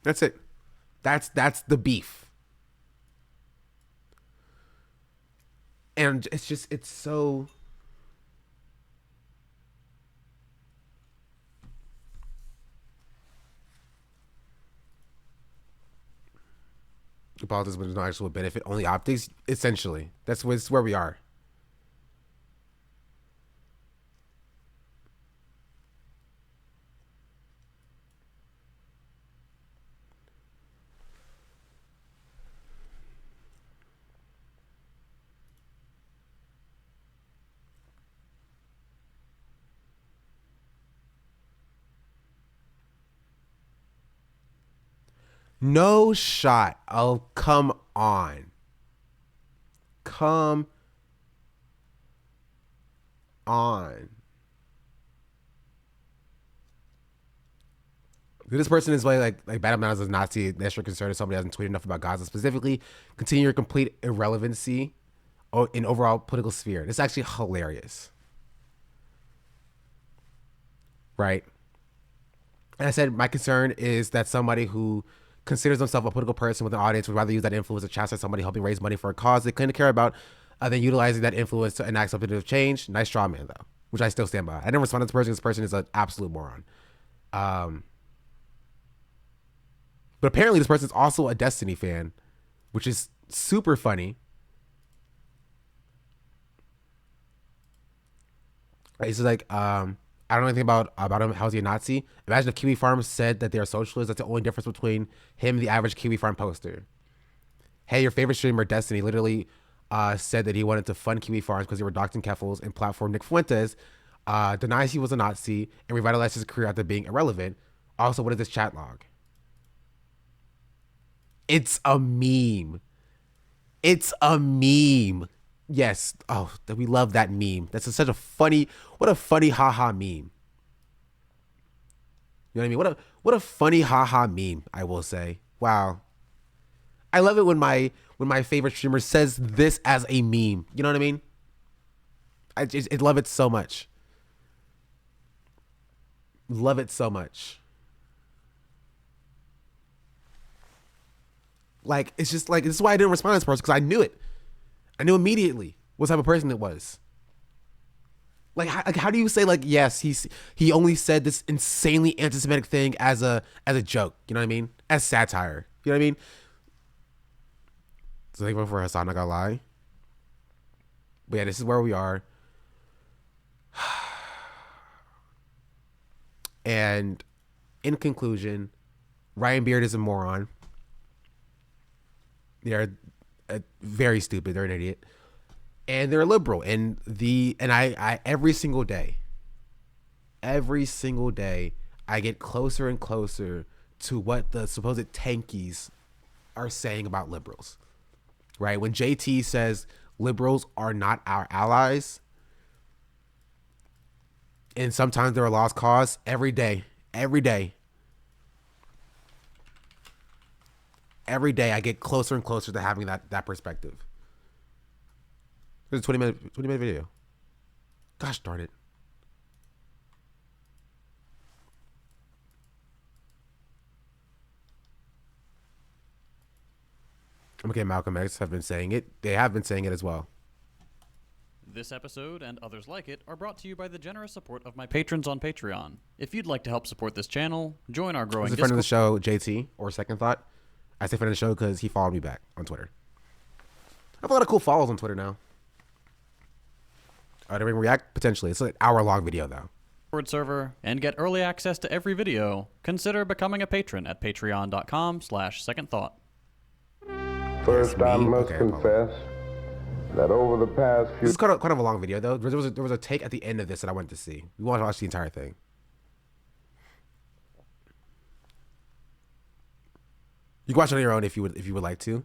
That's it. That's the beef. And it's so... Politics with no actual benefit, only optics, essentially. That's where we are. No shot. Oh, come on. Come on. This person is like Bad Up Bananas is Nazi. The extra concern is somebody hasn't tweeted enough about Gaza specifically. Continue your complete irrelevancy in overall political sphere. It's actually hilarious. Right? And I said my concern is that somebody who considers themselves a political person with an audience would rather use that influence to chastise somebody helping raise money for a cause they couldn't care about than utilizing that influence to enact something to change. Nice straw man, though, which I still stand by. I didn't respond to this person. This person is an absolute moron. But apparently this person is also a Destiny fan, which is super funny. He's like, I don't know anything about him. How's he a Nazi? Imagine if Kiwi Farm said that they are socialists. That's the only difference between him and the average Kiwi Farm poster. Hey, your favorite streamer, Destiny, literally said that he wanted to fund Kiwi Farms because they were doxing Keffels and platform Nick Fuentes, denies he was a Nazi, and revitalized his career after being irrelevant. Also, what is this chat log? It's a meme. It's a meme. Yes. Oh, we love that meme. That's such a funny, what a funny haha meme. You know what I mean? What a funny haha meme, I will say. Wow. I love it when my favorite streamer says this as a meme. You know what I mean? I love it so much. Love it so much. Like, it's just like, this is why I didn't respond to this person, because I knew it. I knew immediately what type of person it was. Like how do you say like yes he only said this insanely anti-Semitic thing as a joke? You know what I mean? As satire. You know what I mean? So they vote for Hassan. Not gonna lie. But yeah, this is where we are. And in conclusion, Ryan Beard is a moron. They're very stupid. They're an idiot. And they're liberal. And I every single day, I get closer and closer to what the supposed tankies are saying about liberals. Right? When JT says liberals are not our allies, and sometimes they're a lost cause, every day I get closer and closer to having that perspective. It's a 20-minute video. Gosh darn it. Okay, Malcolm X have been saying it. They have been saying it as well. This episode and others like it are brought to you by the generous support of my patrons on Patreon. If you'd like to help support this channel, join our growing This is a friend of the show, JT, or Second Thought. I say friend of the show because he followed me back on Twitter. I have a lot of cool follows on Twitter now. Do we react? Potentially. It's an hour-long video, though. Discord server and get early access to every video. Consider becoming a patron at patreon.com/secondthought. First, I must confess that over the past few... This is kind of a long video, though. There was a take at the end of this that I wanted to see. We want to watch the entire thing. You can watch it on your own if you would like to.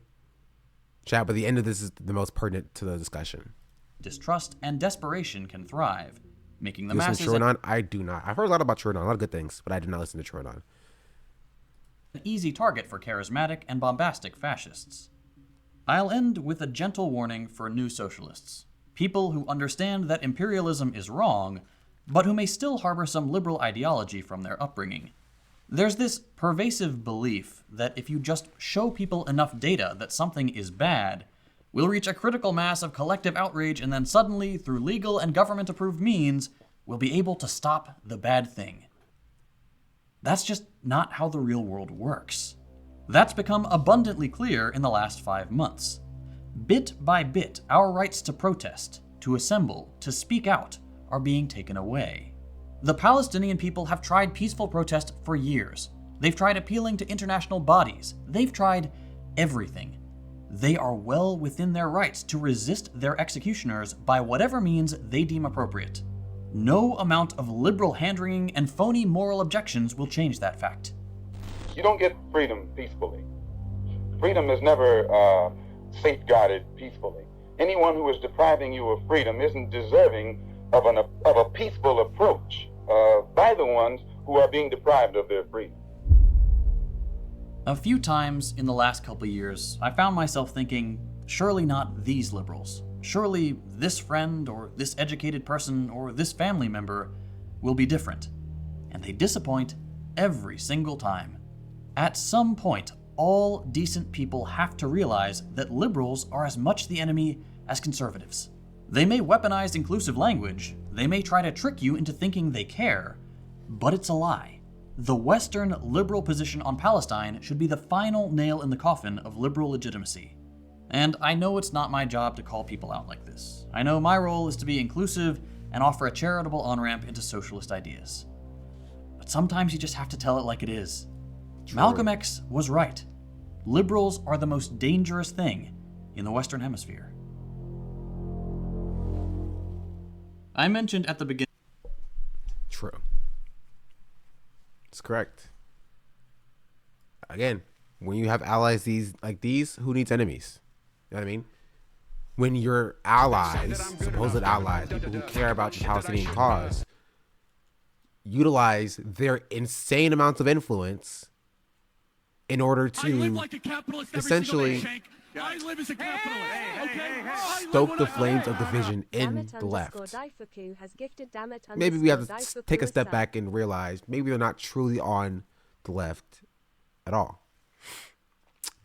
Chat, but the end of this is the most pertinent to the discussion. Distrust and desperation can thrive, making the You listen masses to Tronon? I do not. I've heard a lot about Tronon, a lot of good things, but I do not listen to Tronon. an easy target for charismatic and bombastic fascists. I'll end with a gentle warning for new socialists, people who understand that imperialism is wrong, but who may still harbor some liberal ideology from their upbringing. There's this pervasive belief that if you just show people enough data that something is bad, we'll reach a critical mass of collective outrage, and then suddenly, through legal and government-approved means, we'll be able to stop the bad thing. That's just not how the real world works. That's become abundantly clear in the last 5 months. Bit by bit, our rights to protest, to assemble, to speak out, are being taken away. The Palestinian people have tried peaceful protest for years. They've tried appealing to international bodies. They've tried everything. They are well within their rights to resist their executioners by whatever means they deem appropriate. No amount of liberal hand-wringing and phony moral objections will change that fact. You don't get freedom peacefully. Freedom is never safeguarded peacefully. Anyone who is depriving you of freedom isn't deserving of a peaceful approach by the ones who are being deprived of their freedom. A few times in the last couple years, I found myself thinking, surely not these liberals. Surely this friend or this educated person or this family member will be different. And they disappoint every single time. At some point, all decent people have to realize that liberals are as much the enemy as conservatives. They may weaponize inclusive language, they may try to trick you into thinking they care, but it's a lie. The Western liberal position on Palestine should be the final nail in the coffin of liberal legitimacy. And I know it's not my job to call people out like this. I know my role is to be inclusive and offer a charitable on-ramp into socialist ideas. But sometimes you just have to tell it like it is. True. Malcolm X was right. Liberals are the most dangerous thing in the Western Hemisphere. I mentioned at the beginning. True. It's correct. Again, when you have allies like these, who needs enemies? You know what I mean? When your allies, supposed allies, people who care about the Palestinian cause, utilize their insane amounts of influence in order to essentially stoke the flames of division in the left. Maybe we have to take a step back and realize maybe they're not truly on the left at all.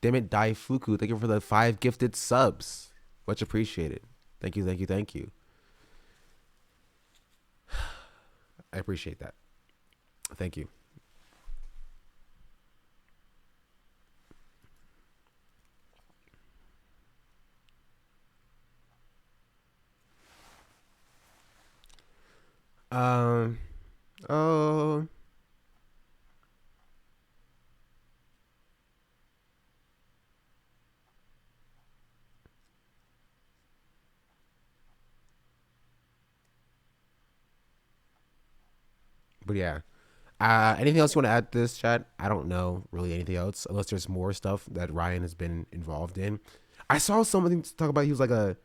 Damn it, Daifuku, thank you for the 5 gifted subs. Much appreciated. Thank you, thank you, thank you. I appreciate that. Thank you. Um. Oh. But yeah. Anything else you want to add to this, chat? I don't know really anything else unless there's more stuff that Ryan has been involved in. I saw something to talk about. He was like I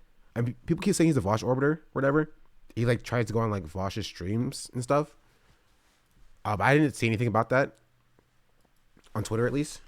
mean, people keep saying he's a Vosh orbiter or whatever. He like tries to go on like Vosh's streams and stuff. I didn't see anything about that on Twitter, at least.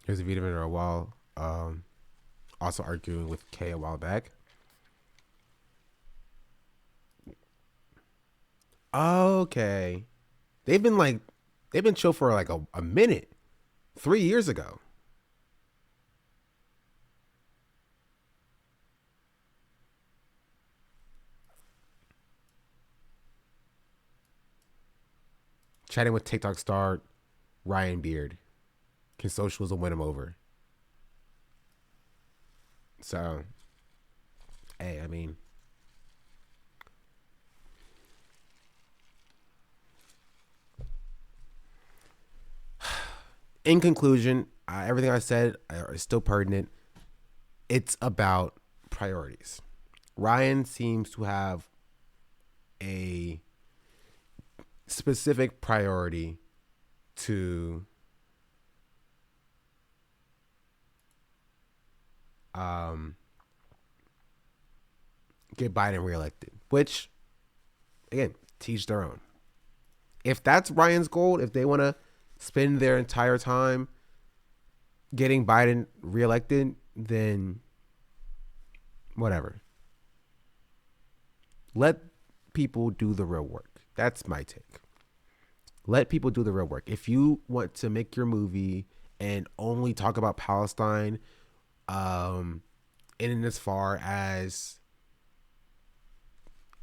Here's a video of it a while. Also arguing with Kay a while back. Okay. They've been chill for like a minute. 3 years ago. Chatting with TikTok star Ryan Beard. Can socialism win him over? So, hey, I mean, in conclusion, everything I said is still pertinent. It's about priorities. Ryan seems to have a specific priority to get Biden reelected, which, again, teach their own. If that's Ryan's goal, if they want to spend their entire time getting Biden reelected, then whatever. Let people do the real work. That's my take. Let people do the real work. If you want to make your movie and only talk about Palestine, in as far as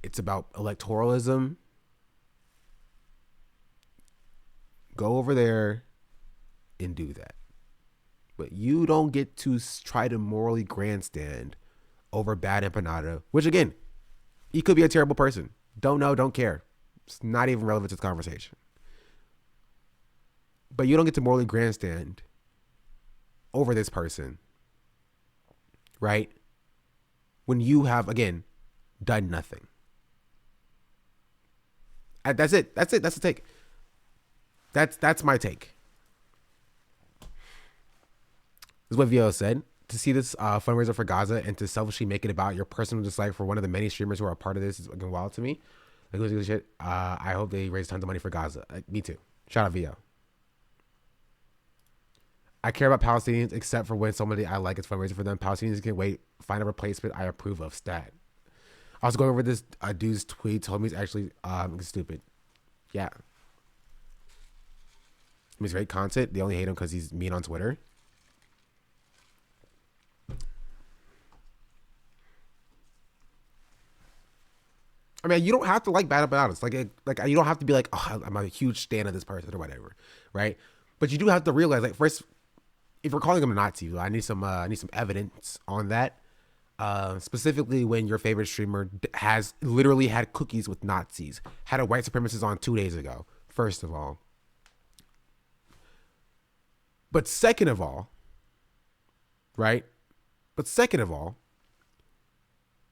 it's about electoralism, go over there and do that. But you don't get to try to morally grandstand over bad empanada, which again, he could be a terrible person. Don't know, don't care. It's not even relevant to the conversation. But you don't get to morally grandstand over this person, right? When you have, again, done nothing. That's it. That's the take. That's my take. This is what Vio said. To see this fundraiser for Gaza and to selfishly make it about your personal dislike for one of the many streamers who are a part of this is fucking wild to me. Like, shit. I hope they raise tons of money for Gaza. Me too. Shout out Vio. I care about Palestinians except for when somebody I like is fundraising for them. Palestinians can wait. Find a replacement I approve of. Stat. I was going over this dude's tweet. Told me he's actually stupid. Yeah. He's great content. They only hate him because he's mean on Twitter. I mean, you don't have to like bad about it. Like you don't have to be like, oh, I'm a huge fan of this person or whatever, right? But you do have to realize, like, first, if we're calling him a Nazi, I need some evidence on that. Specifically when your favorite streamer has literally had cookies with Nazis, had a white supremacist on 2 days ago, first of all. But second of all, right? But second of all,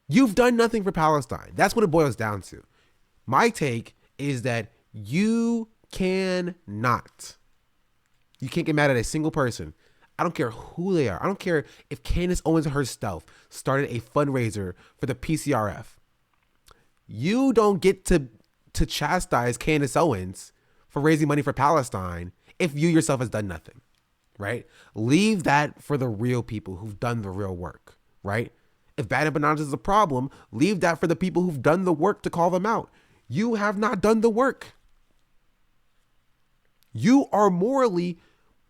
you've done nothing for Palestine. That's what it boils down to. My take is that you can't get mad at a single person. I don't care who they are. I don't care if Candace Owens herself started a fundraiser for the PCRF. You don't get to chastise Candace Owens for raising money for Palestine if you yourself has done nothing, right? Leave that for the real people who've done the real work, right? If Bad and Bananas is a problem, leave that for the people who've done the work to call them out. You have not done the work. You are morally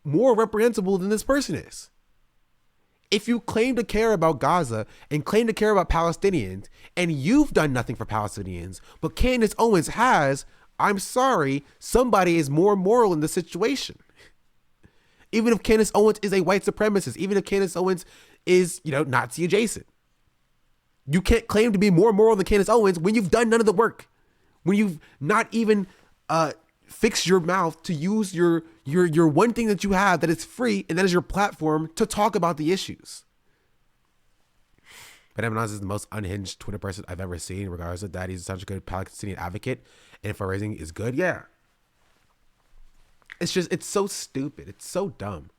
more reprehensible than this person is. If you claim to care about Gaza and claim to care about Palestinians, and you've done nothing for Palestinians, but Candace Owens has, I'm sorry, somebody is more moral in the situation. Even if Candace Owens is a white supremacist, even if Candace Owens is, Nazi adjacent. You can't claim to be more moral than Candace Owens when you've done none of the work. When you've not even fix your mouth to use your one thing that you have that is free, and that is your platform to talk about the issues. But Eminas is the most unhinged Twitter person I've ever seen, regardless of that. He's such a good Palestinian advocate, and if fundraising is good, yeah. It's so stupid. It's so dumb.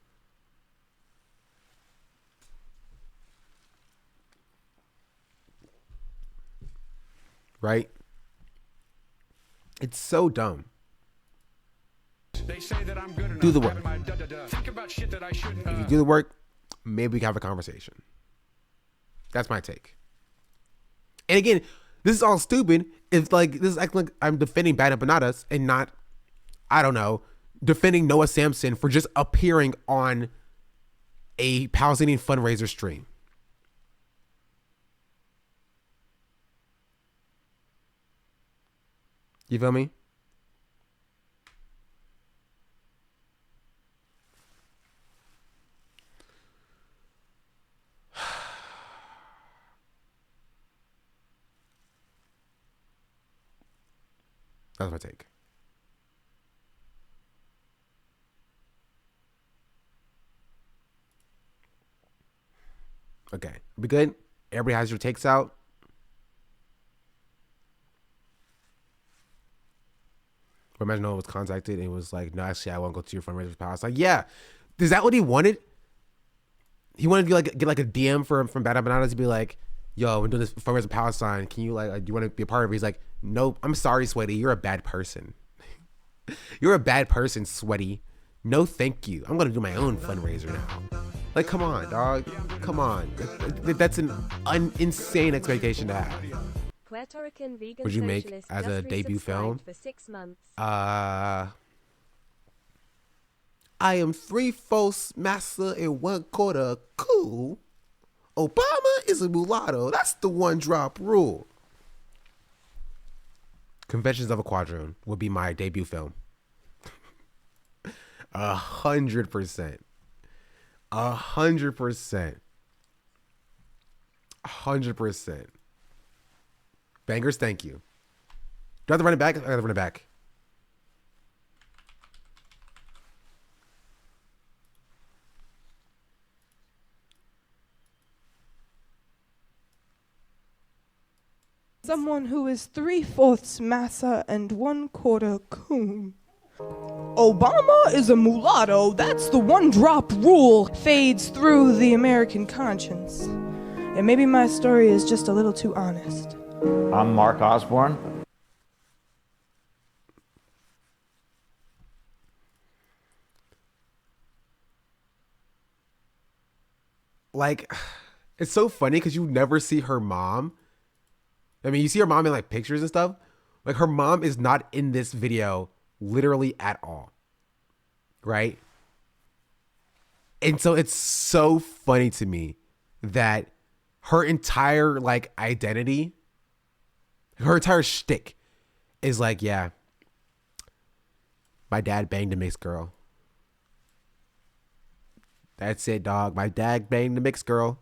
Right? It's so dumb. They say that I'm good enough. Do the work. Think about shit that I shouldn't. If you do the work, maybe we can have a conversation. That's my take. And again, this is all stupid. It's like, this is acting like I'm defending Bad Empanadas and not, I don't know, defending Noah Samson for just appearing on a Palestinian fundraiser stream. You feel me? That's my take. Okay. We good? Everybody has your takes out? But imagine Noah was contacted and was like, no, actually, I won't go to your fundraiser palace. Like, yeah. Is that what he wanted? He wanted to get like a DM from Bad Bananas to be like, yo, we're doing this fundraiser in Palestine. Can you do you want to be a part of it? He's like, nope, I'm sorry, Sweaty. You're a bad person. You're a bad person, Sweaty. No, thank you. I'm going to do my own fundraiser now. Like, come on, dog. Come on. That's an insane expectation to have. Puerto Rican vegan Would you make socialist as a just debut film? resubscribed for 6 months. I am 3/4 massa and 1/4 cool. Obama is a mulatto. That's the one drop rule. Confessions of a Quadroon would be my debut film. 100%. 100%. 100%. Bangers, thank you. Do I have to run it back? I gotta run it back. Someone who is 3/4 massa and 1/4 coon. Obama is a mulatto. That's the one drop rule. Fades through the American conscience. And maybe my story is just a little too honest. I'm Mark Osborne. Like, it's so funny because you never see her mom. I mean, you see her mom in like pictures and stuff. Like, her mom is not in this video literally at all. Right? And so it's so funny to me that her entire like identity, her entire shtick is like, yeah, my dad banged a mixed girl. That's it, dog. My dad banged a mixed girl.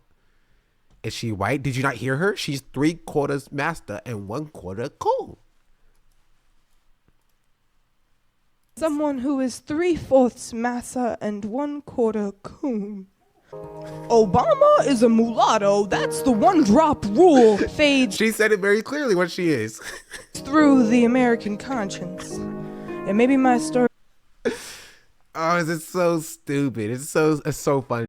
Is she white? Did you not hear her? She's 3/4 master and 1/4 cool. Someone who is 3/4 massa and 1/4 coon. Obama is a mulatto. That's the one drop rule. Fades She said it very clearly what she is. through the American conscience. And maybe my story. Oh, it's so stupid. It's so funny.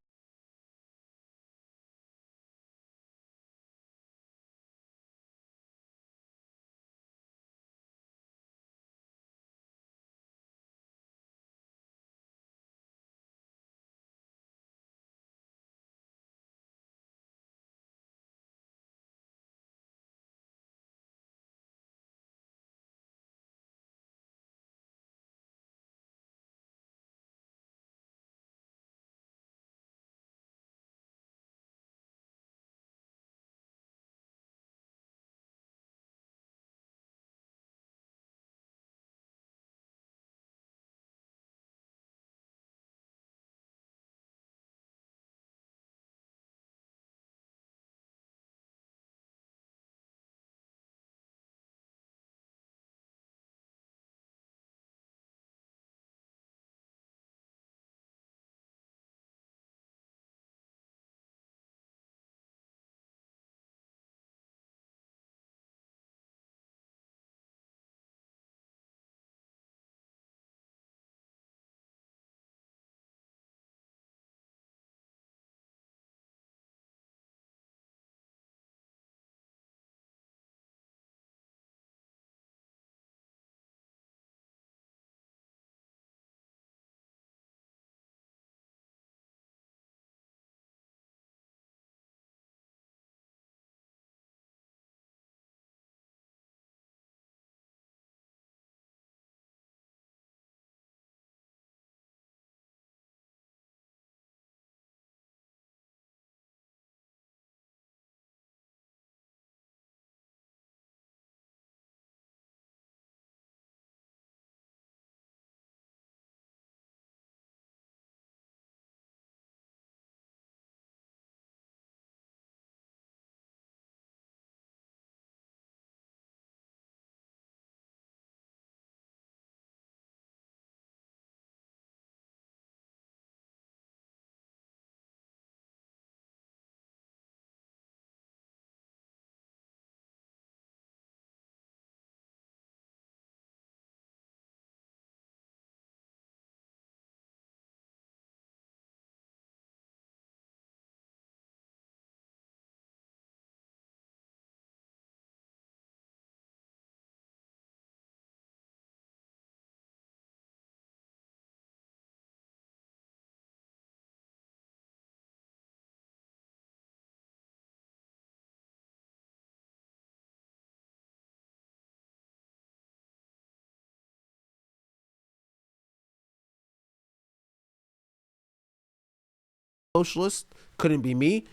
Socialist couldn't be me,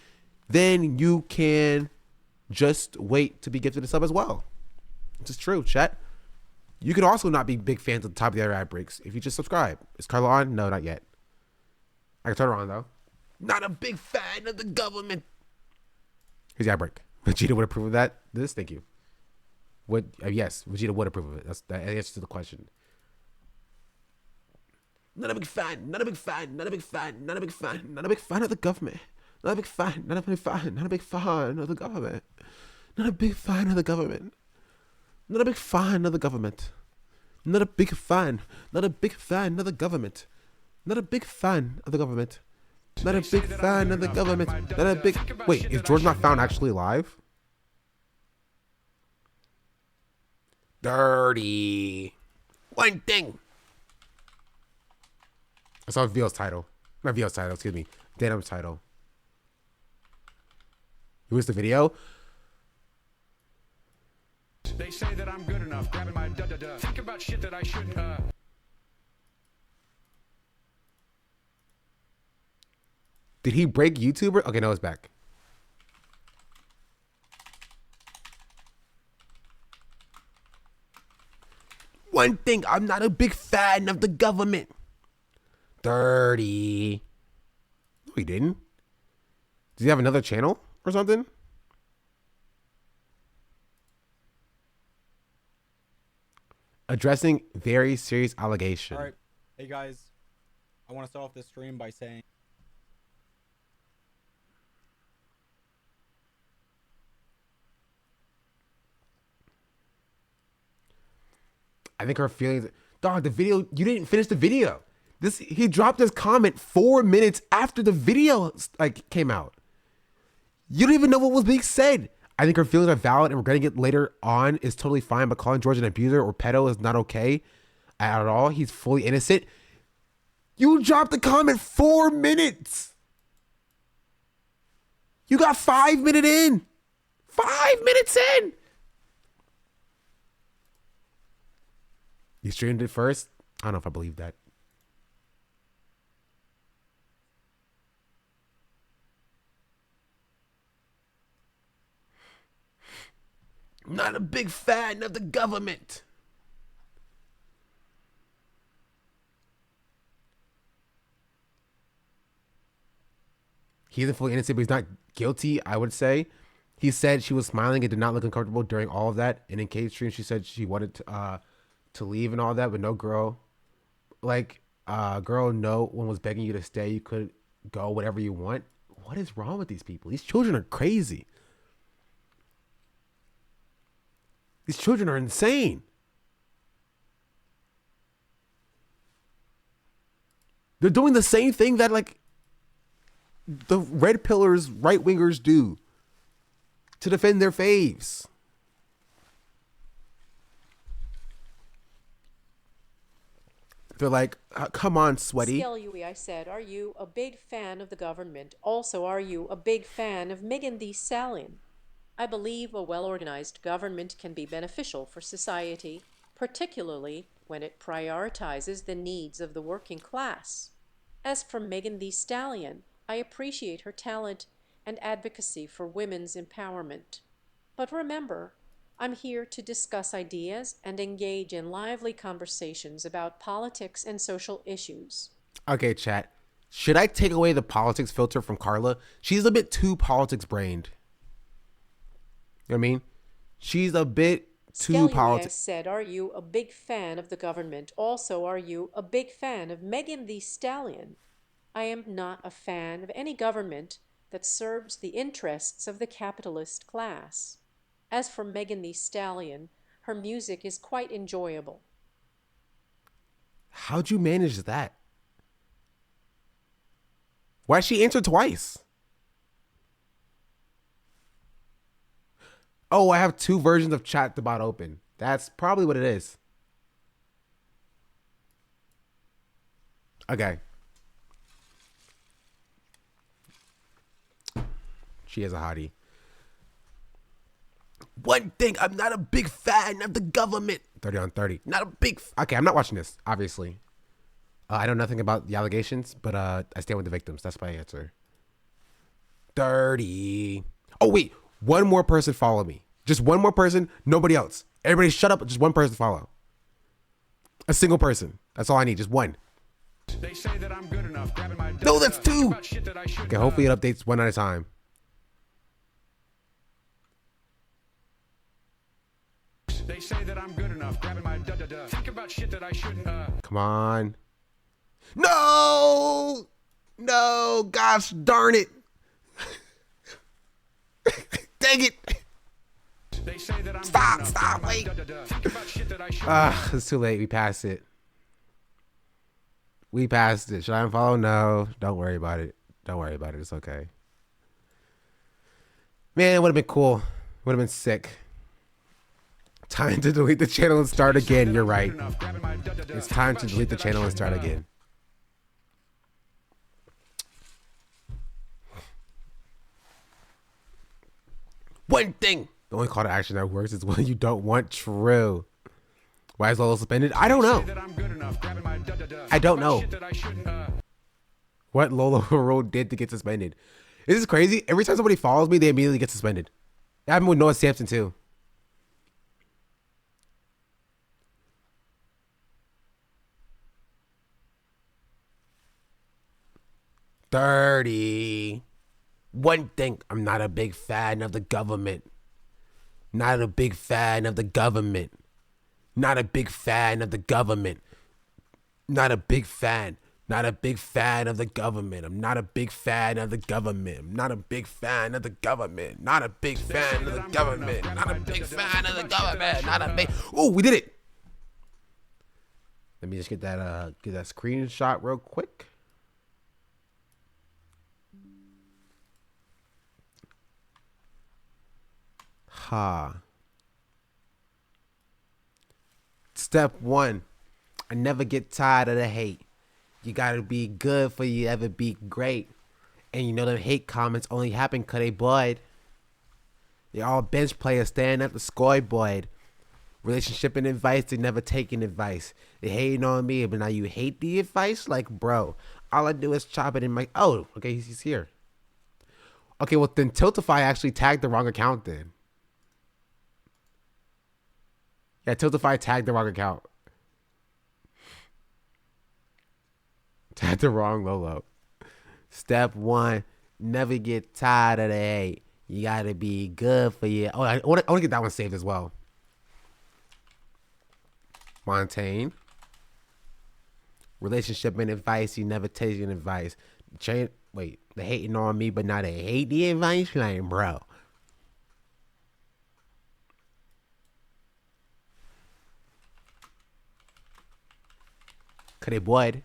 then you can just wait to be gifted a sub as well. It's just true, chat. You can also not be big fans of the top of the other ad breaks if you just subscribe. Is Carla on? No, not yet. I can turn her on though. Not a big fan of the government. Here's the ad break. Vegeta would approve of that. Thank you. Yes, Vegeta would approve of it. That's the answer to the question. Not a big fan. Not a big fan. Not a big fan. Not a big fan. Not a big fan of the government. Not a big fan. Not a big fan. Not a big fan of the government. Not a big fan of the government. Not a big fan of the government. Not a big fan. Not a big fan of the government. Not a big fan of the government. Not a big fan of the government. Not a big. Wait, is George Not Found actually live? Dirty. One thing. I saw Vio's title. Not Vio's title, excuse me. Denim's title. Here's the video. They say that I'm good enough, grabbing my da-da-da. Think about shit that I shouldn't, Did he break YouTuber? Okay, no, it's back. One thing, I'm not a big fan of the government. Dirty. No, he didn't. Does he have another channel? or something. Addressing very serious allegation. All right. Hey guys, I want to start off this stream by saying I think her feelings. Dog, the video. You didn't finish the video. He dropped his comment 4 minutes after the video came out. You don't even know what was being said. I think her feelings are valid, and regretting it later on is totally fine. But calling George an abuser or pedo is not okay at all. He's fully innocent. You dropped the comment 4 minutes. You got 5 minutes in. 5 minutes in. You streamed it first? I don't know if I believe that. I'm not a big fan of the government. He isn't fully innocent, but he's not guilty, I would say. He said she was smiling and did not look uncomfortable during all of that. And in Kate's stream, she said she wanted to leave and all that, but no girl. Girl, no one was begging you to stay. You could go whatever you want. What is wrong with these people? These children are crazy. These children are insane. They're doing the same thing that the red pillars, right wingers do to defend their faves. They're like, come on, sweaty. Skelly, I said, are you a big fan of the government? Also, are you a big fan of Megan Thee Stallion? I believe a well-organized government can be beneficial for society, particularly when it prioritizes the needs of the working class. As for Megan Thee Stallion, I appreciate her talent and advocacy for women's empowerment. But remember, I'm here to discuss ideas and engage in lively conversations about politics and social issues. Okay, chat. Should I take away the politics filter from Carla? She's a bit too politics brained. You know what I mean? She's a bit too politics. Said, are you a big fan of the government? Also, are you a big fan of Megan Thee Stallion? I am not a fan of any government that serves the interests of the capitalist class. As for Megan Thee Stallion, her music is quite enjoyable. How'd you manage that? Why'd she answer twice? Oh, I have two versions of Chatbot open. That's probably what it is. Okay. She is a hottie. One thing, I'm not a big fan of the government. 30 on 30. Not a big... Okay, I'm not watching this, obviously. I know nothing about the allegations, but I stand with the victims. That's my answer. 30. Oh, wait. One more person follow me. Just one more person. Nobody else. Everybody shut up. Just one person follow. A single person. That's all I need. Just one. They say that I'm good enough. Grabbing my no, that's two. Okay, hopefully it updates one at a time. They say that I'm good enough. Grabbing my da-da-da. Think about shit that I shouldn't. Come on. No! No! Gosh darn it! Dang it! They say that I'm stop, wait. It's too late. We passed it. We passed it. Should I unfollow? No. Don't worry about it. Don't worry about it. It's okay. Man, it would have been cool. Would have been sick. Time to delete the channel and start again. You're right. It's time to delete the channel and start again. One thing. The only call to action that works is when you don't want. True. Why is Lolo suspended? I don't know. I don't know what Lolo Road did to get suspended. This is crazy. Every time somebody follows me, they immediately get suspended. It happened with Noah Sampson too. $30. One thing, I'm not a big fan of the government. Not a big fan of the government. Not a big fan of the government. Not a big fan. Not a big fan of the government. I'm not a big fan of the government. I'm not a big fan of the government. Not a big fan of the government. Not a big fan of the government. Not a big. Oh, we did it. Let me just get that screenshot real quick. Ha. Step 1. I never get tired of the hate. You gotta be good for you ever be great. And you know them hate comments only happen cause they bored. They all bench players staring at the scoreboard. Relationship and advice, they never taking advice. They hating on me, but now you hate the advice? Like, bro, all I do is chop it in my... Oh, okay, he's here. Okay, well, then Tiltify actually tagged the wrong account then. Yeah, Tiltify tagged the wrong account. Tagged the wrong Lolo. Step 1, never get tired of the hate. You gotta be good for you. Oh, I want to get that one saved as well. Montaigne. Relationship and advice, you never taking advice. Wait, they hating on me, but now they hate the advice? Like, bro. Cause they bored.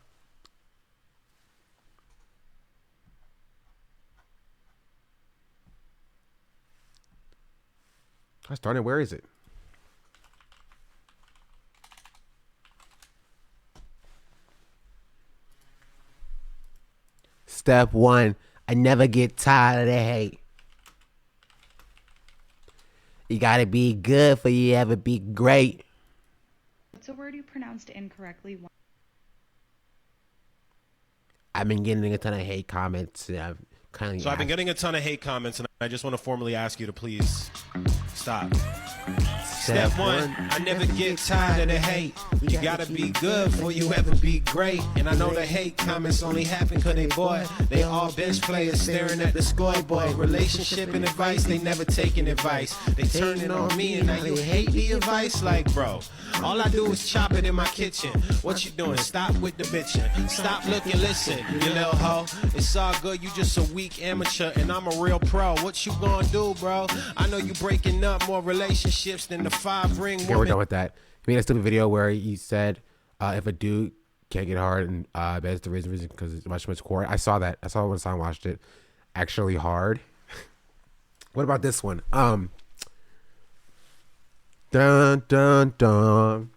I started. Where is it? Step 1. I never get tired of the hate. You gotta be good for you ever be great. What's a word you pronounced incorrectly? I've been getting a ton of hate comments. I've been getting a ton of hate comments, and I just want to formally ask you to please stop. Step 1, I never get tired of the hate. You gotta be good before you ever be great. And I know the hate comments only happen cause they bored. They all bench players staring at the scoreboard. Relationship and advice, they never taking advice. They turning on me and now you hate the advice? Like, bro, all I do is chop it in my kitchen. What you doing? Stop with the bitching. Stop looking, listen, you little hoe. It's all good, you just a weak amateur and I'm a real pro. What you gonna do, bro? I know you breaking up more relationships than the 5-ring woman. Okay, we're done with that. He made a stupid video where he said if a dude can't get hard, and that's the reason because it's much core. I saw that. I saw it when I watched it. Actually hard. What about this one? Dun dun dun.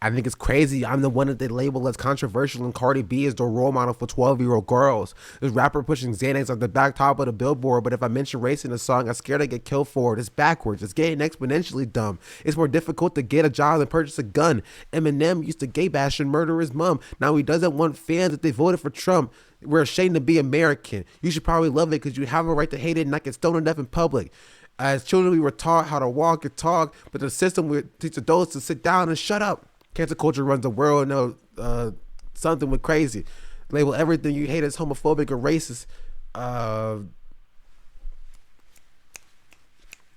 I think it's crazy. I'm the one that they label as controversial, and Cardi B is the role model for 12-year-old girls. This rapper pushing Xanax at the back top of the billboard, but if I mention race in the song, I'm scared I get killed for it. It's backwards. It's getting exponentially dumb. It's more difficult to get a job than purchase a gun. Eminem used to gay bash and murder his mom. Now he doesn't want fans if they voted for Trump. We're ashamed to be American. You should probably love it because you have a right to hate it and not get stoned to death in public. As children, we were taught how to walk and talk, but the system would teach adults to sit down and shut up. Cancel culture runs the world. No, something with crazy. Label everything you hate as homophobic or racist.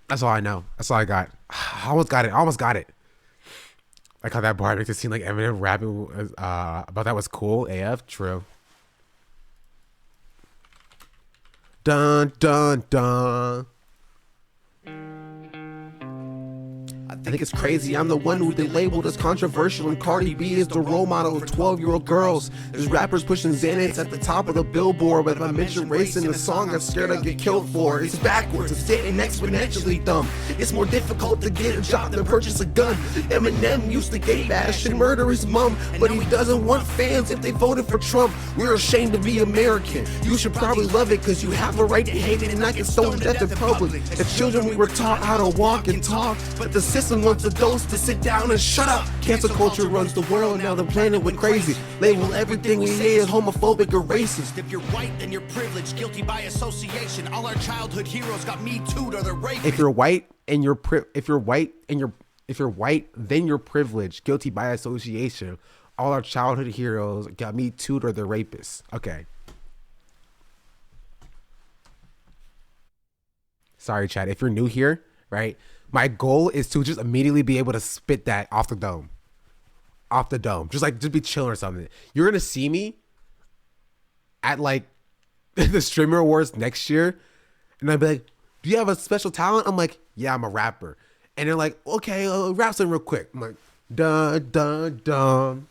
That's all I know. That's all I got. I almost got it. Like how that bar makes it seem like Eminem rapping about that was cool. AF, true. Dun dun dun. I think it's crazy. I'm the one who they labeled as controversial, and Cardi B is the role model of 12-year-old girls. There's rappers pushing Xanax at the top of the billboard, but if I mention race in the song, I'm scared I get killed for it. It's backwards. It's getting exponentially dumb. It's more difficult to get a job than purchase a gun. Eminem used to gay bash and murder his mom, but he doesn't want fans if they voted for Trump. We're ashamed to be American. You should probably love it because you have a right to hate it and not get stoned to death in public. As children, we were taught how to walk and talk, but the system wants adults to sit down and shut up. Cancel culture runs the world, now the planet went crazy. Label everything we hate as homophobic or racist. If you're white, then you're privileged, guilty by association. All our childhood heroes got me too'd or they're raping. If you're white and then you're privileged, guilty by association. All our childhood heroes got me too'd or they're rapists. Okay. Sorry, Chad. If you're new here, right? My goal is to just immediately be able to spit that off the dome. Off the dome. Just be chilling or something. You're going to see me at like the Streamer Awards next year. And I'd be like, do you have a special talent? I'm like, yeah, I'm a rapper. And they're like, okay, rap something real quick. I'm like, dun, dun, dun.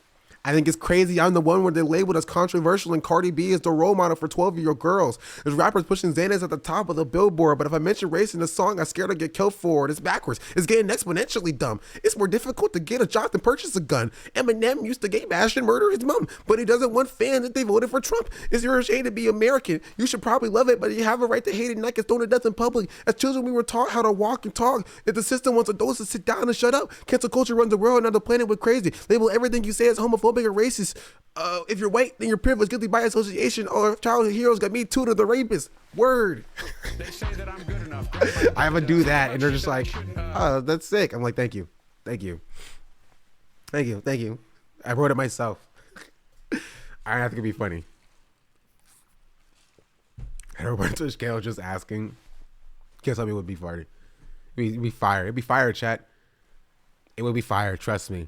I think it's crazy. I'm the one where they labeled as controversial and Cardi B is the role model for 12-year-old girls. There's rappers pushing Xanax at the top of the billboard, but if I mention race in the song, I'm scared to get killed for it. It's backwards. It's getting exponentially dumb. It's more difficult to get a job than purchase a gun. Eminem used to gay bash and murder his mom, but he doesn't want fans if they voted for Trump. It's your shame to be American. You should probably love it, but you have a right to hate it and not get stoned to death in public. As children, we were taught how to walk and talk. If the system wants adults to sit down and shut up, cancel culture runs the world, now the planet went crazy. Label everything you say as homophobic or racist. If you're white, then you're privileged, guilty by association. Or childhood heroes got me too to the rapist. Word. They say that I'm good enough. I would do that, and they're just like, "Oh, that's sick." I'm like, "Thank you, thank you, thank you, thank you." I wrote it myself. I have to be funny. And everyone to scale just asking, "Guess something would be funny." It'd be fire. It'd be fire, chat. It would be fire. Trust me.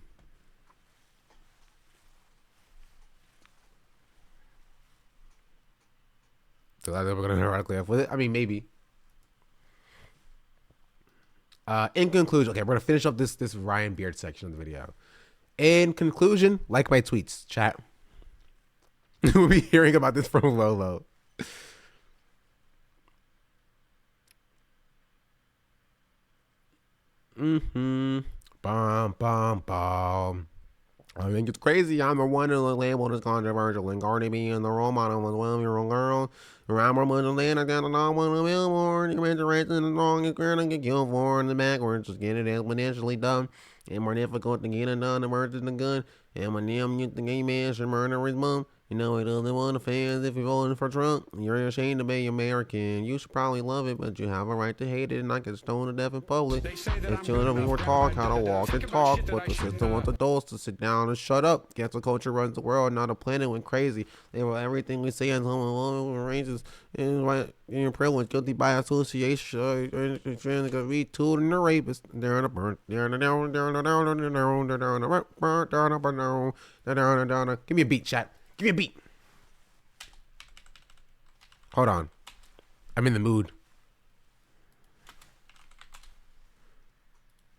So that's we're gonna directly off with it. I mean, maybe. In conclusion, okay, we're gonna finish up this Ryan Beard section of the video. In conclusion, like my tweets, chat. We'll be hearing about this from Lolo. Bum bum bum. I think it's crazy. I'm the one in the label that's controversial, and Cardi B and the role model was 12-year-old girl. Around much of land, I got a dog on a billboard. You mentioned race in the song, you're gonna get killed for in the backwards. Just get it exponentially done. And more difficult to get it done than versus the gun. And my name, you the gay man should murder his mom. You know he doesn't want the fans if you're voting for Trump. You're ashamed to be American. You should probably love it, but you have a right to hate it and not get stoned to death in public. As children, we were taught how to walk and talk, but the system wants adults to sit down and shut up. Cancel culture runs the world, not a planet went crazy. They were everything we say as racist and white and privilege, guilty by association, and read to and the rapist. Give me a beat, chat. Give me a beat. Hold on. I'm in the mood.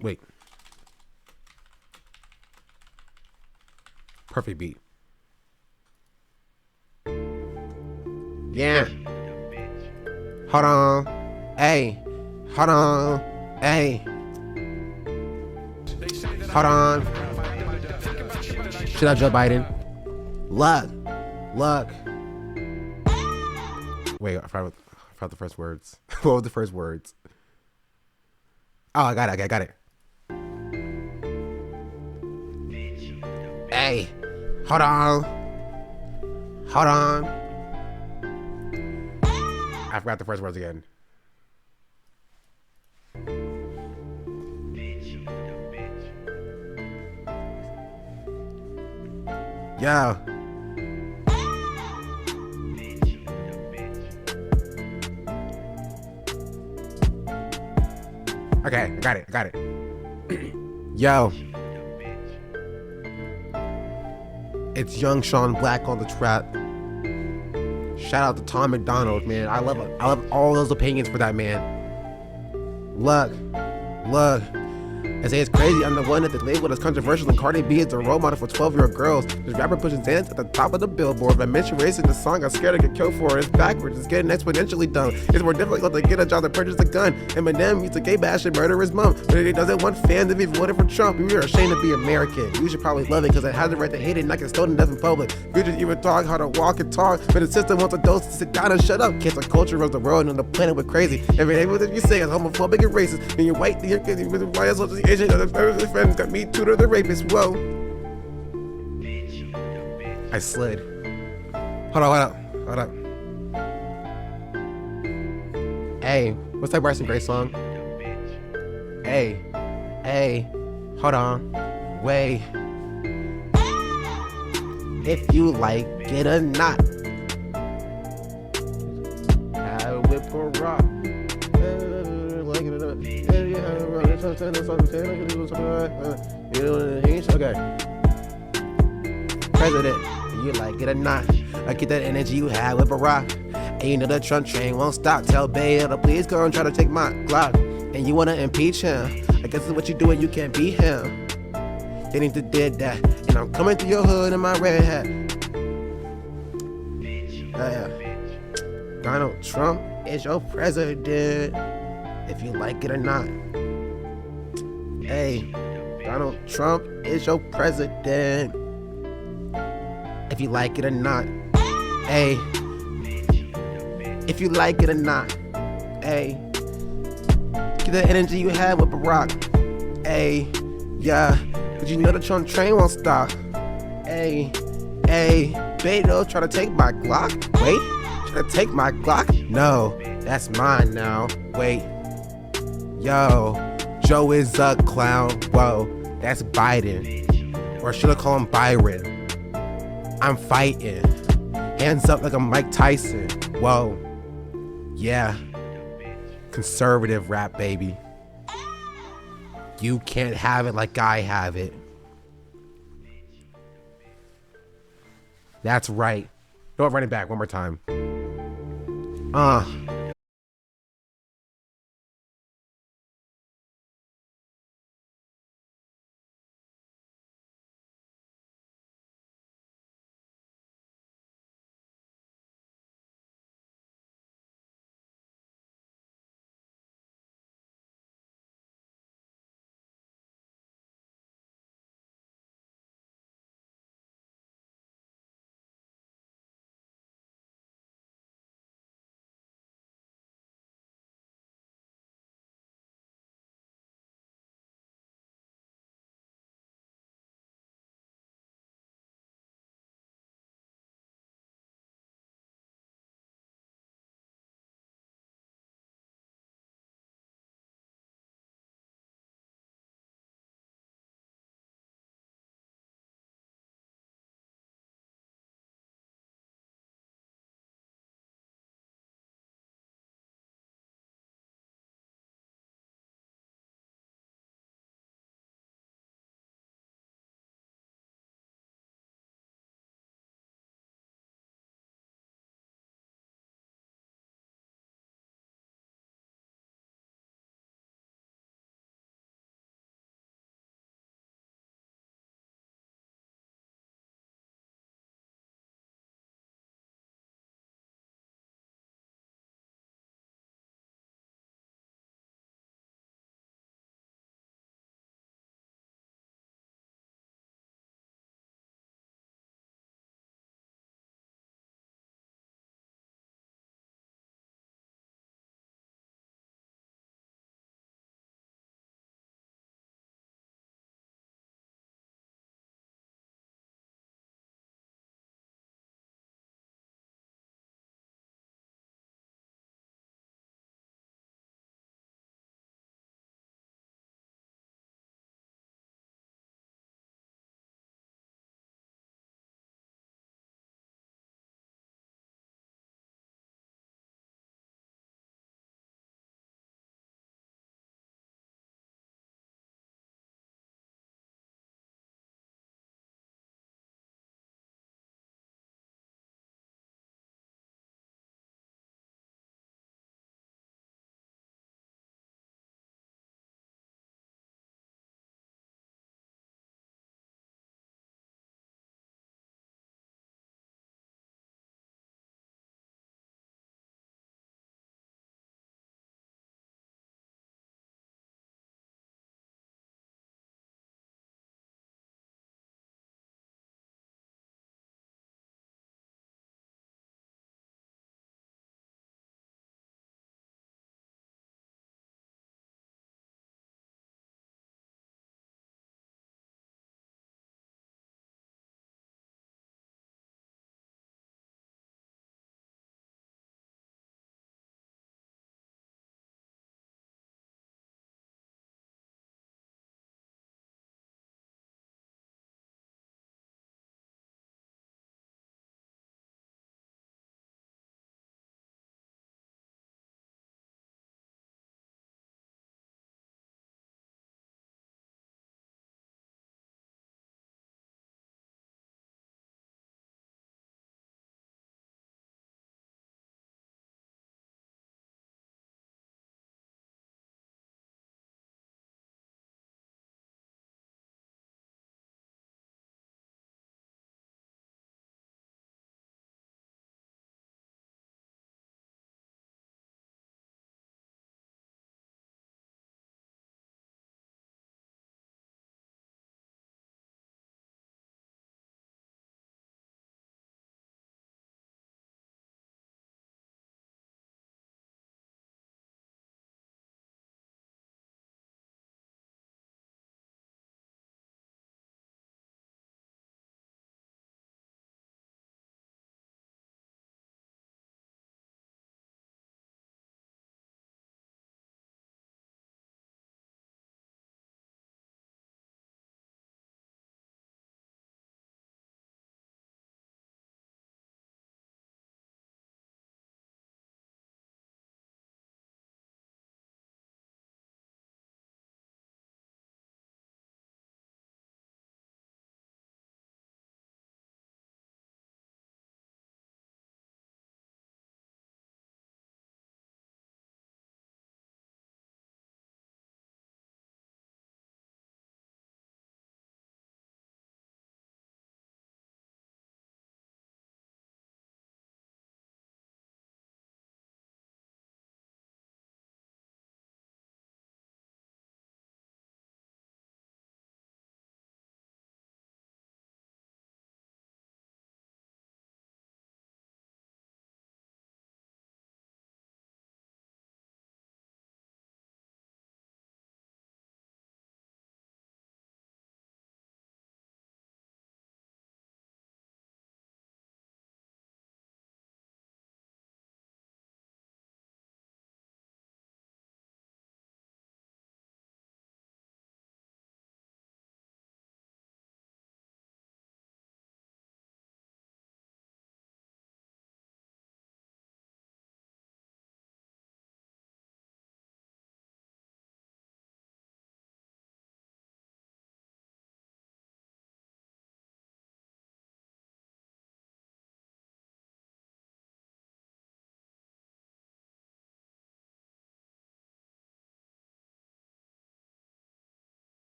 Wait. Perfect beat. Yeah. Hold on. Hey. Hold on. Hey. Hold on. Should I Joe Biden? Look. Wait, I forgot the first words. What were the first words? Oh, I got it. Hey, hold on. I forgot the first words again. Yeah. Okay, I got it. Yo. It's young Sean Black on the track. Shout out to Tom McDonald, man. I love all those opinions for that man. Look. I say it's crazy. I'm the one that they labeled as controversial, and Cardi B is the role model for 12-year-old girls. This rapper pushing Xanax at the top of the billboard. If I mention race in the song, I'm scared to get killed for it. It's backwards. It's getting exponentially dumb. It's more difficult to get a job than purchase a gun. Eminem used to gay bash and murder his mom, but he doesn't want fans if he voted for Trump. We are ashamed to be American. You should probably love it because it has the right to hate it and not get stoned to death in public. We just even talk how to walk and talk, but the system wants adults to sit down and shut up. Cancel culture runs the world and the planet went crazy. Everything you say is homophobic and racist. And you're white, then you're white association. Friends got me tutor the rapist. Whoa. I slid. Hold up. Hey, what's that Bryson Gray song? Hey, hold on. Wait. If you like it or not. I whip or rock. Okay. President, you like it or not? I get that energy you had with Barack. And you know the Trump train won't stop. Tell Bayer to please go and try to take my Glock. And you wanna impeach him? I guess it's what you doing. You can't beat him. They need to did that. And I'm coming through your hood in my red hat. Donald Trump is your president, if you like it or not. Hey, Donald Trump is your president, if you like it or not. Hey, if you like it or not. Hey, get the energy you had with Barack. Hey, yeah, but you know the Trump train won't stop. Hey, Beto try to take my Glock. Wait, try to take my Glock? No, that's mine now. Wait, yo, Joe is a clown. Whoa, that's Biden, or should I call him Byron? I'm fighting, hands up like I'm Mike Tyson. Whoa, yeah, conservative rap, baby. You can't have it like I have it. That's right. No, run it back one more time.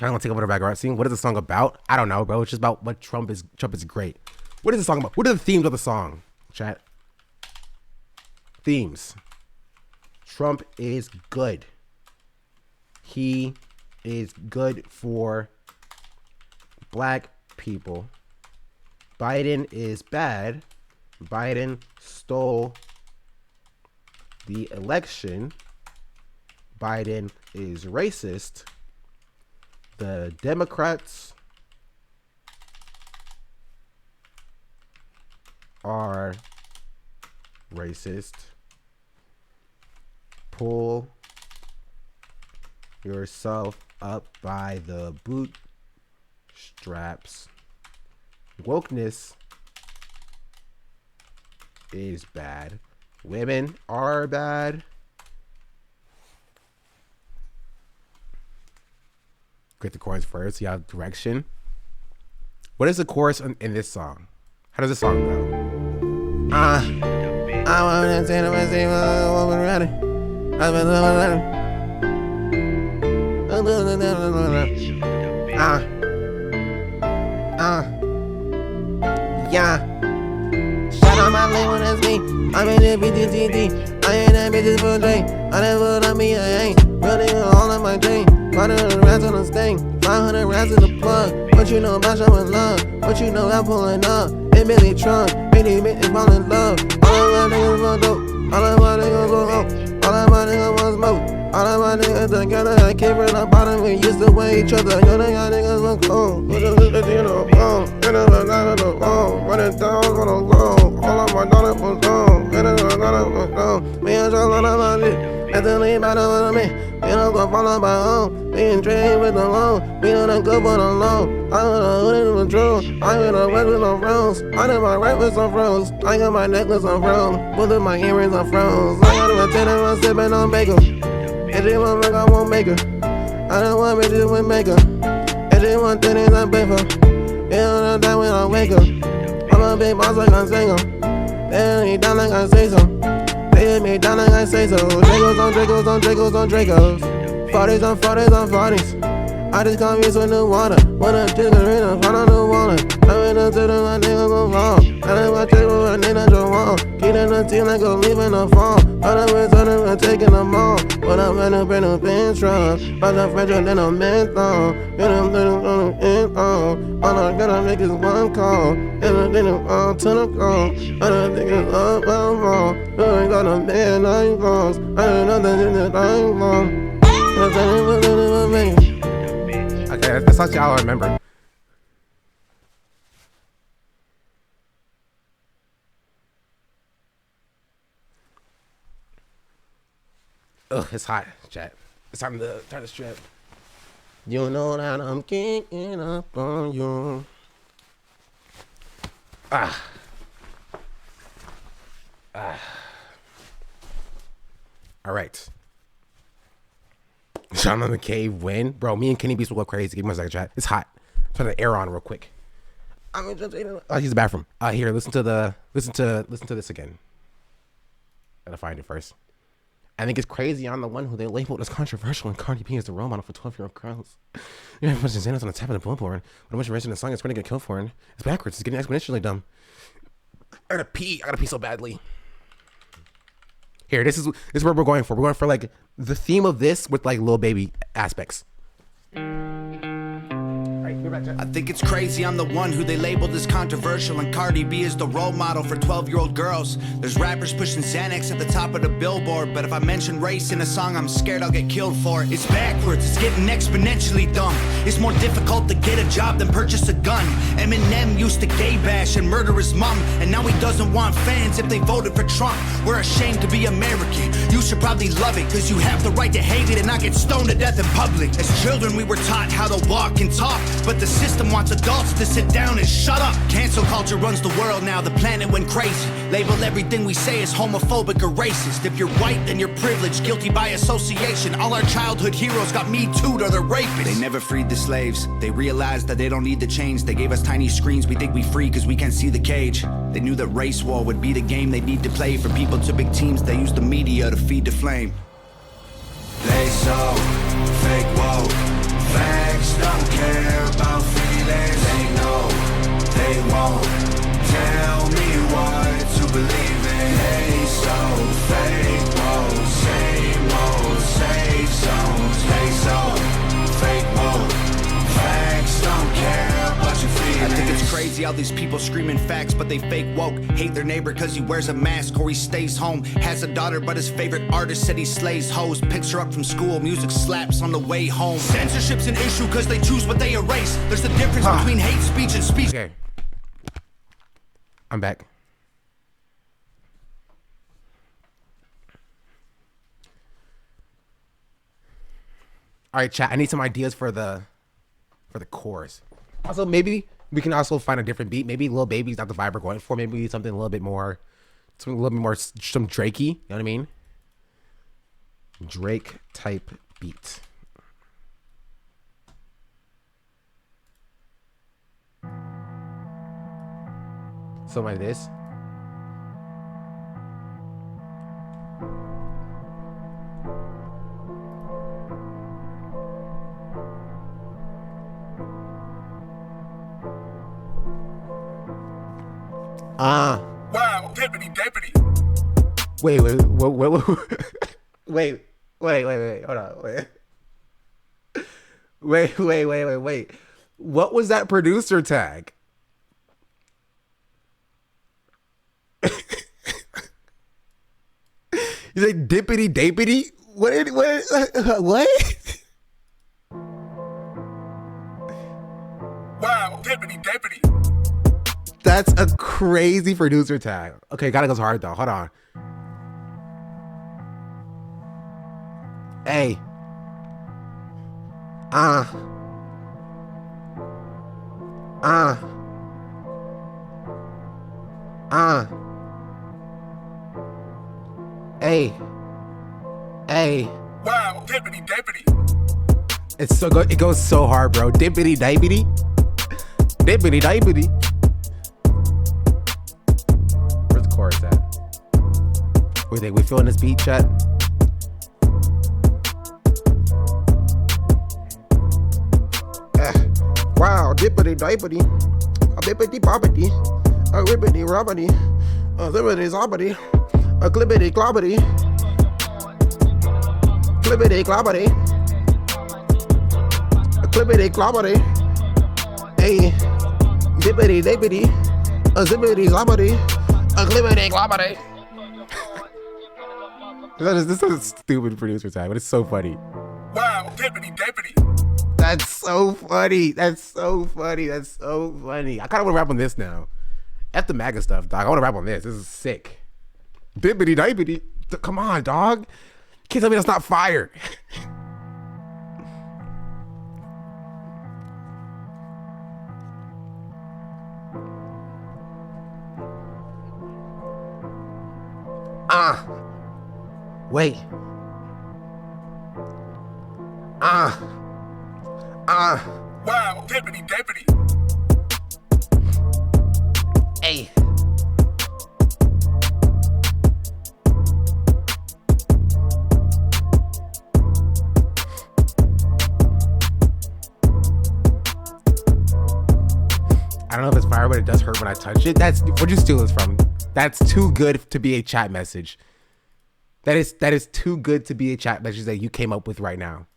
I'm gonna take over the background scene. What is the song about? I don't know, bro. It's just about what Trump is great. What is the song about? What are the themes of the song? Chat. Themes. Trump is good. He is good for black people. Biden is bad. Biden stole the election. Biden is racist. The Democrats are racist. Pull yourself up by the bootstraps. Wokeness is bad. Women are bad. Get the chorus first. You have direction. What is the chorus in this song? How does this song go? I want to say to myself, I'm ready. Yeah. Shout out my label, that's me. I'm in that BTTT. I ain't that bitches for a drink. I never on me, I ain't. Real nigga all in my dream. 500 rats on the sting. 500 rats in the plug. What you know about showing love? What you know about pulling up? It Billy Trump. Really bitches fall in love. All of my niggas want dope. All of my niggas want hope. All of my niggas want smoke. All of my niggas together. I came from the bottom. We used to weigh each other. You know y'all niggas look cool. Put the little in the phone. Get up and down the phone. Running down on the low. All of my dollars for zone. Get up and down the phone. Me and y'all on my lip. That's the lead by the me. We don't go follow by home. We ain't trade with the loan. We don't go for the loan. I want to hood in the drone. I want to work with some froze. I got my right with some froze. I got my necklace on froze. Put my earrings on froze. I got a tenant on sipping on bacon. If she want make, I won't make her. I don't want bitches with makeup. If she want tenants, I pay for. You don't know that when I wake up. I'm a big boss like I sing them. They hit me down like I say so. They hit me down like I say so. Dracos on Dracos on Dracos on Dracos. 40s on 40s on 40s. I just got me some new water. When I'm chicken in a front of the water. I went up to the my niggas gon' fall. I done my chick with a nigga that you want. Keep in the team like a leaf in the fall. I done been turning and taking them all. When I'm in a brand new bench truck. I'm the French than a menthol. Get them little on the end on. All I gotta make is one call. And I think it's all to the call. I don't think it's up, I'm wrong. I ain't got a man, I ain't lost. I ain't nothing in the time long. Okay, that's not y'all remember. Ugh, it's hot, chat. It's time to turn the strip. You know that I'm kicking up on you. All right. Sean on the cave win. Bro, me and Kenny Beast will go crazy. Give me a second, chat. It's hot. Turn the air on real quick. I'm gonna just use the bathroom. Here, listen to this again. Gotta find it first. I think it's crazy. I'm the one who they labeled as controversial, and Cardi B is the role model for 12-year-old girls. You have a bunch of Xanax on the top of the billboard. When a bunch of racing in the song, it's going to get killed for it. It's backwards. It's getting exponentially dumb. I gotta pee so badly. Here, this is what we're going for. We're going for like the theme of this with like Lil Baby aspects. I think it's crazy I'm the one who they labeled as controversial, and Cardi B is the role model for 12-year-old girls. There's rappers pushing Xanax at the top of the billboard, but if I mention race in a song, I'm scared I'll get killed for it. It's backwards, it's getting exponentially dumb. It's more difficult to get a job than purchase a gun. Eminem used to gay bash and murder his mom, and now he doesn't want fans if they voted for Trump. We're ashamed to be American. You should probably love it, cause you have the right to hate it and not get stoned to death in public. As children we were taught how to walk and talk, but the system wants adults to sit down and shut up. Cancel culture runs the world now, the planet went crazy. Label everything we say as homophobic or racist. If you're white, then you're privileged, guilty by association. All our childhood heroes got Me Too'd or they're rapists. They never freed the slaves. They realized that they don't need to change. They gave us tiny screens, we think we free cause we can't see the cage. They knew that race war would be the game they need to play. For people to big teams, they use the media to feed the flame. They so fake woke, facts don't See all these people screaming facts, but they fake woke. Hate their neighbor cause he wears a mask or he stays home. Has a daughter, but his favorite artist said he slays hoes. Picks her up from school, music slaps on the way home. Censorship's an issue cause they choose what they erase. There's a difference between hate speech and speech. Okay. I'm back. All right, chat. I need some ideas for the chorus. Also, maybe we can also find a different beat. Maybe Lil Baby's not the vibe we're going for. Maybe we need something a little bit more, some Drakey. You know what I mean? Drake type beat. Something like this. Wow, deputy. Wait, hold on, wait. What was that producer tag? You say dippity dapity? What? Wow, deputy. That's a crazy producer tag. Okay, gotta go hard though. Hold on. Hey. Hey. Wow, deputy. It's so good. It goes so hard, bro. Dippity dippity. Dippity dippity. Where's the chorus at? What do you think? We feeling this beat, chat? Wow, dippity dippity. A bippity boppity. A rippity robbity. A zippity zobbity. A clippity clobbity. Clippity clobbity. A clippity clobbity. Hey, dippity dippity. A zippity zobbity. A clippity clobbity. This is a stupid producer tag, but it's so funny. Wow, deputy. That's so funny. I kind of want to rap on this now. F the MAGA stuff, dog. I want to rap on this. This is sick. Dippity dippity. Come on, dog. Can't tell me that's not fire. Wait. Wow, deputy. Hey. I don't know if it's fire, but it does hurt when I touch it. Where'd you steal this from? That's too good to be a chat message. That is too good to be a chat message that you came up with right now.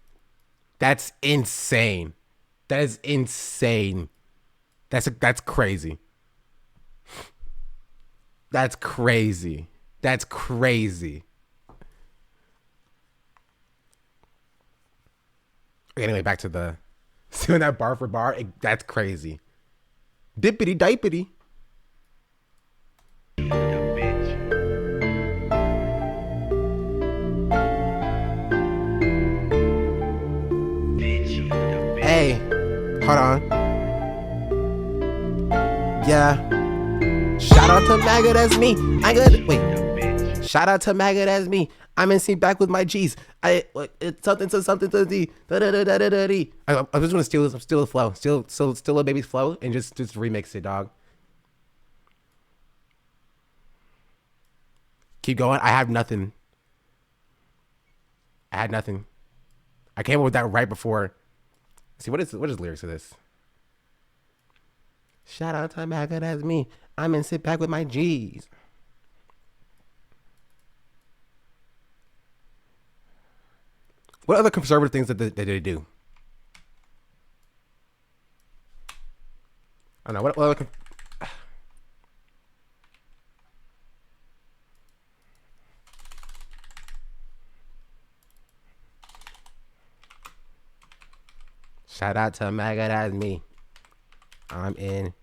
That's insane. That is insane. That's crazy. That's crazy. That's crazy. Anyway, back to the doing that bar for bar. That's crazy. Dippity dippity. Hey, hold on. Yeah. Shout out to MAGA, that's me. Wait. Shout out to MAGA, that's me. I'm in sync back with my G's. It's something to the. I just want to steal the flow. Steal a baby's flow and just remix it, dog. Keep going. I have nothing. I came up with that right before. See, what is the lyrics of this? Shout out to MAGA, that's me. I'm in sit back with my G's. What other conservative things did they do? I don't know. Shout out to Maggot as me. I'm in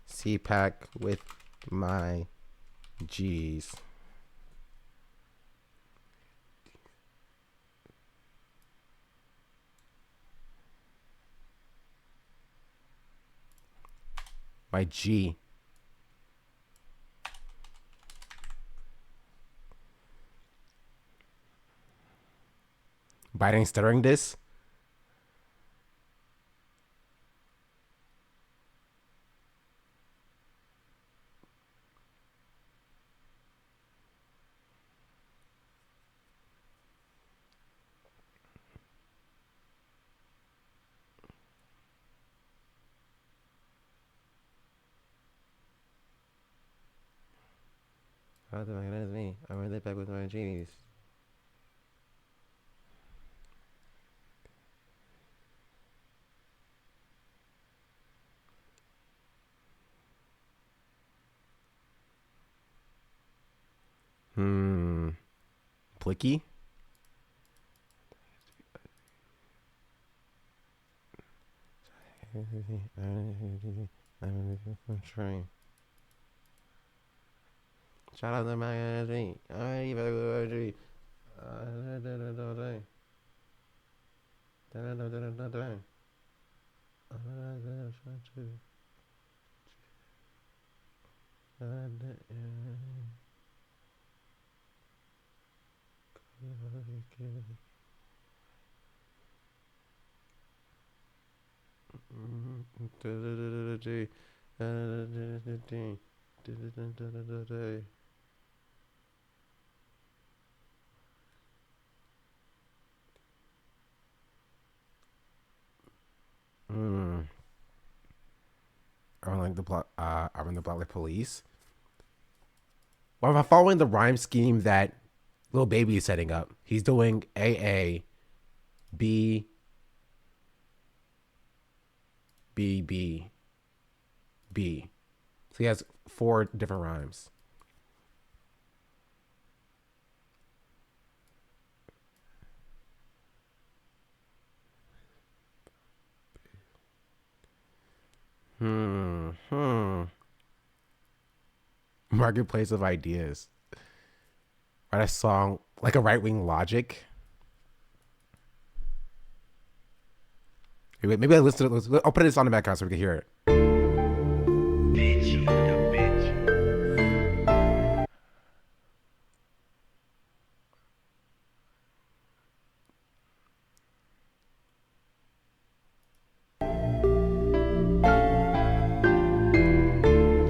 CPAC with my G's. My G. Biden stuttering this? How the fuck is me? I'm really back with my genies. Blicky? Train. Shout out to my energy. I better go energy. I'm like the block. I'm in the block like police. Well, am I following the rhyme scheme that Lil Baby is setting up? He's doing A B B B B. So he has 4 different rhymes. Marketplace of ideas. Write a song like a right-wing Logic. Maybe I listen to it. I'll put this on the background so we can hear it.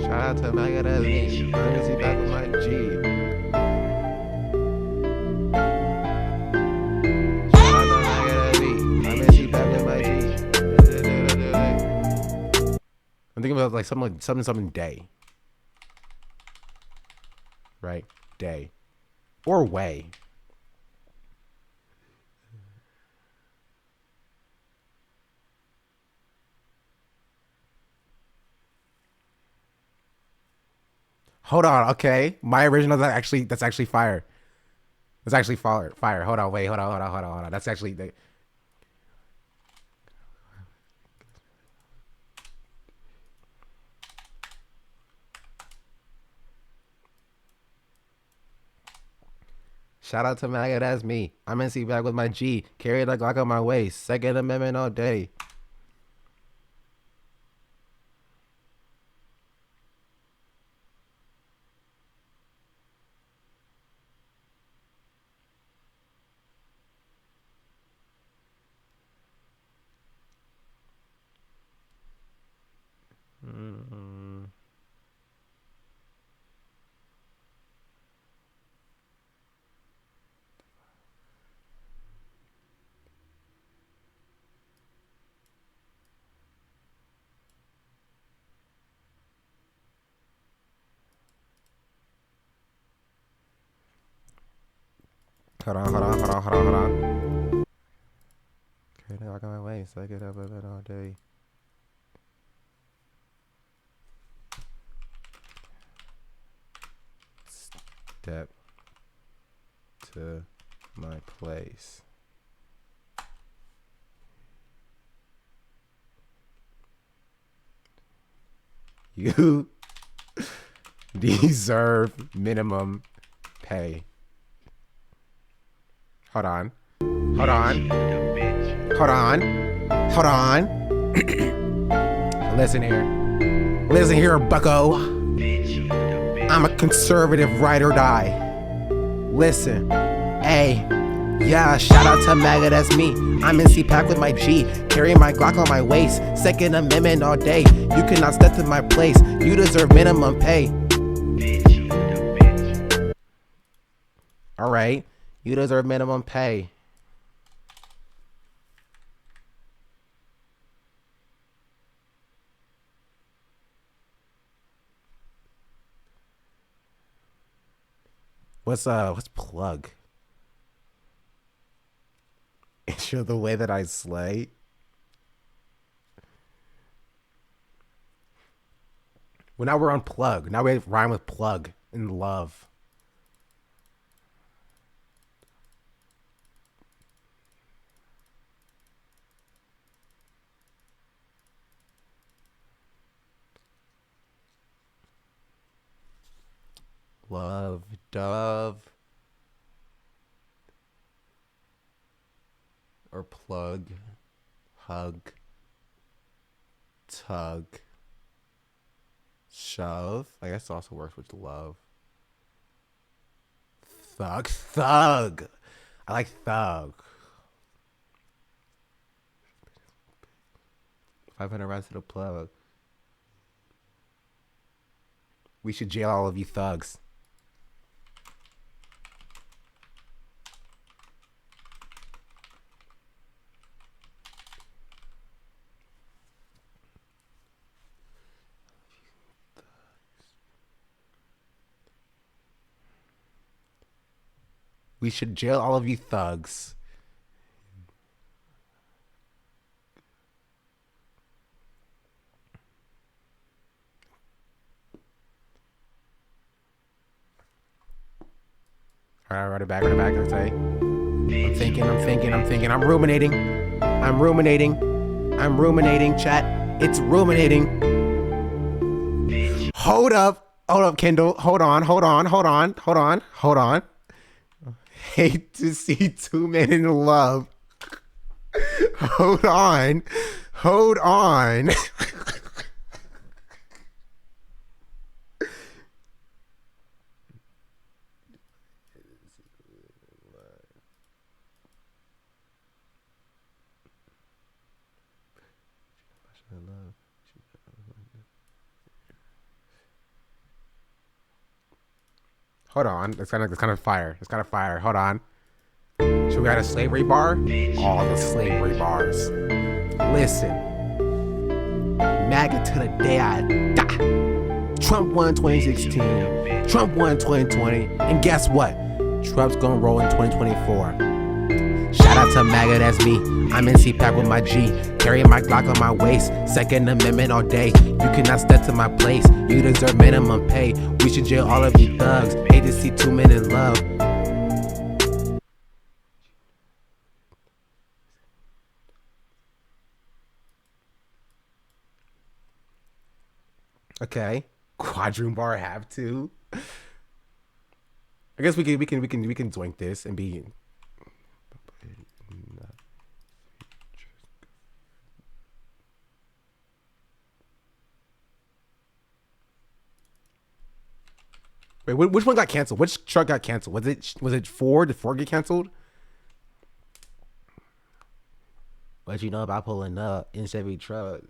Shout out to Maggot as me. I'm busy back with my G. Shout out to Maggot as me. I'm busy back with my G. I'm thinking about like something day. Right? Day. Or way. Hold on, okay. My original that's actually fire. That's actually fire. Hold on, wait, hold on. That's actually the Shout out to Maggot, that's me. I'm in C back with my G. Carry the Glock on my waist. Second Amendment all day. Hold on. Carry the Glock on my waist. I get up with it all day. Step to my place. You deserve minimum pay. Hold on. Hold on. Hold on. Hold on. Listen here. Listen here, bucko. I'm a conservative ride or die. Listen. Hey. Yeah, shout out to MAGA, that's me. I'm in CPAC with my G, carry my Glock on my waist. Second Amendment all day. You cannot step to my place. You deserve minimum pay. All right, you deserve minimum pay. What's plug? Show the way that I slay. Well, now we're on plug. Now we rhyme with plug and love. Love, dove, or plug, hug, tug, shove. I guess it also works with love. Thug. I like thug. 500 rounds to the plug. We should jail all of you thugs. We should jail all of you thugs. All right, run it back. Let's say. I'm thinking. I'm ruminating, chat. It's ruminating. Hold up, Kendall. Hold on. Hate to see two men in love. Hold on. Hold on. It's kind of fire. Hold on. Should we add a slavery bar? All the slavery bars. Listen. MAGA to the day I die. Trump won 2016. Trump won 2020. And guess what? Trump's gonna roll in 2024. Shout out to MAGA, that's me. I'm in CPAC with my G, carrying my Glock on my waist. Second Amendment all day. You cannot step to my place. You deserve minimum pay. We should jail all of you thugs. Hate to see two men in love. Okay, quadroon bar have to. I guess we can doink this and be. Wait, which one got canceled? Which truck got canceled? Was it Ford? Did Ford get canceled? What you know about pulling up in Chevy truck?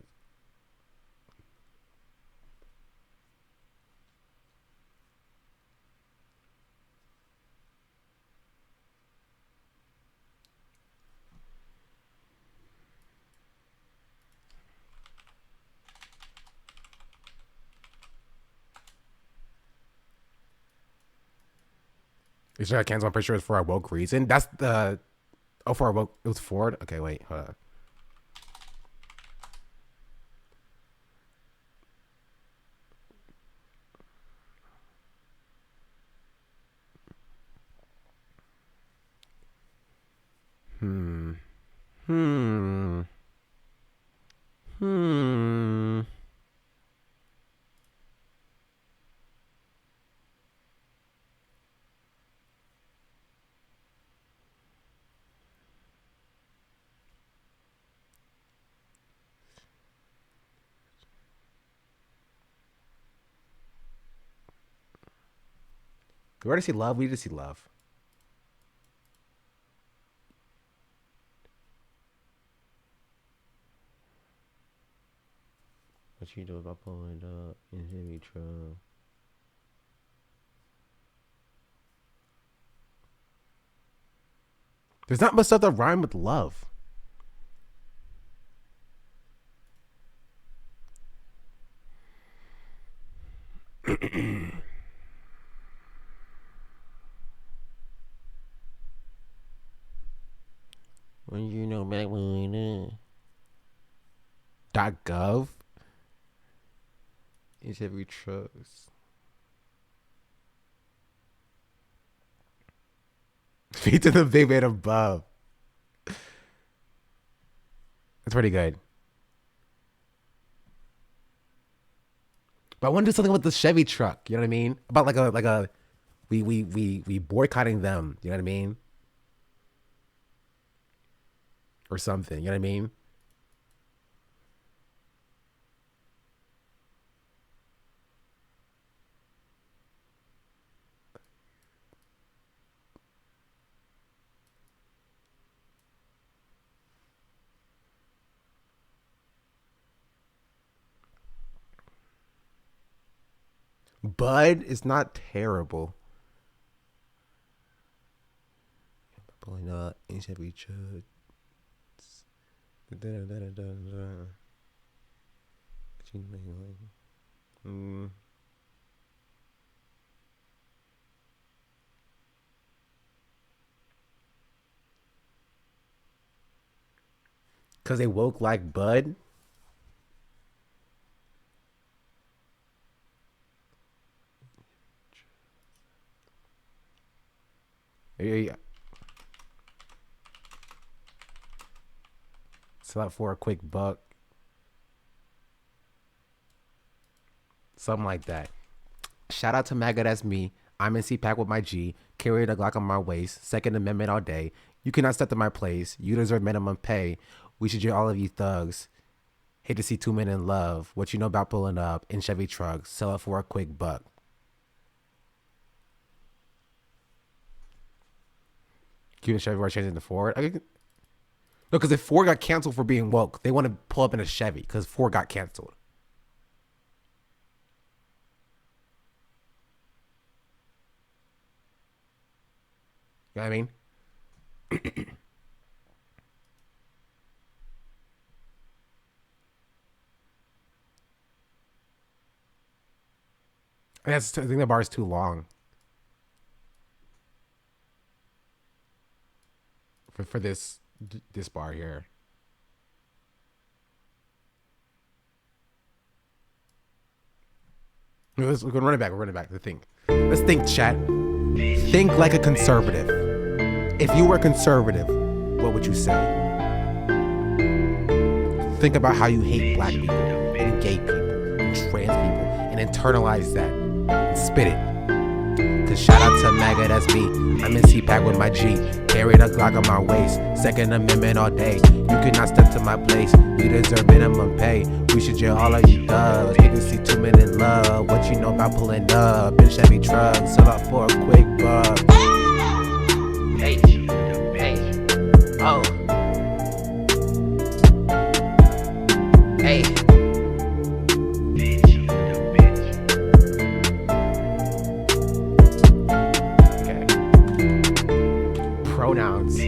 You sure I canceled? I'm pretty sure it's for a woke reason. That's the. Oh, for a woke. It was Ford? Okay, wait. Hold on. We already see love. We need to see love. What you do about pulling up in heavy trouble? There's not much stuff that rhyme with love. When you know back when .gov is every trust. Feet to the big man above. That's pretty good. But I want to do something with the Chevy truck. You know what I mean? About like a we boycotting them. You know what I mean? Or something. You know what I mean? Bud is not terrible. Pulling up in Chevy truck. Cause they woke like Bud. Yeah. Sell out for a quick buck. Something like that. Shout out to MAGA, that's me. I'm in CPAC with my G. Carry the Glock on my waist. Second Amendment all day. You cannot step to my place. You deserve minimum pay. We should jail all of you thugs. Hate to see two men in love. What you know about pulling up in Chevy trucks. Sell it for a quick buck. Keeping Chevy or changing to Ford. No, because if Ford got canceled for being woke, they want to pull up in a Chevy because Ford got canceled. You know what I mean? I think the bar is too long for this bar here. We're gonna run it back. We're running back. Let's think, chat. Think like a conservative. If you were conservative, what would you say? Think about how you hate black people and gay people and trans people and internalize that and spit it. Cause shout out to MAGA, that's me. I'm in CPAC with my G. Carry the Glock on my waist. Second Amendment all day. You cannot step to my place. You deserve minimum pay. We should jail all of you thugs. You can see two men in love. What you know about pulling up in Chevy trucks. Sell out for a quick buck. Hey, oh, hey. Okay. Pronouns.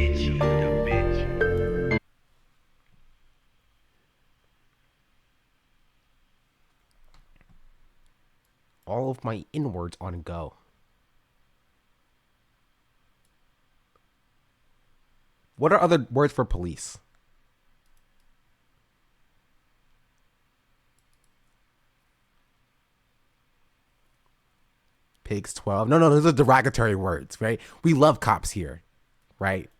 All of my inwards on go. What are other words for police? Pigs 12. No, those are derogatory words, right? We love cops here, right?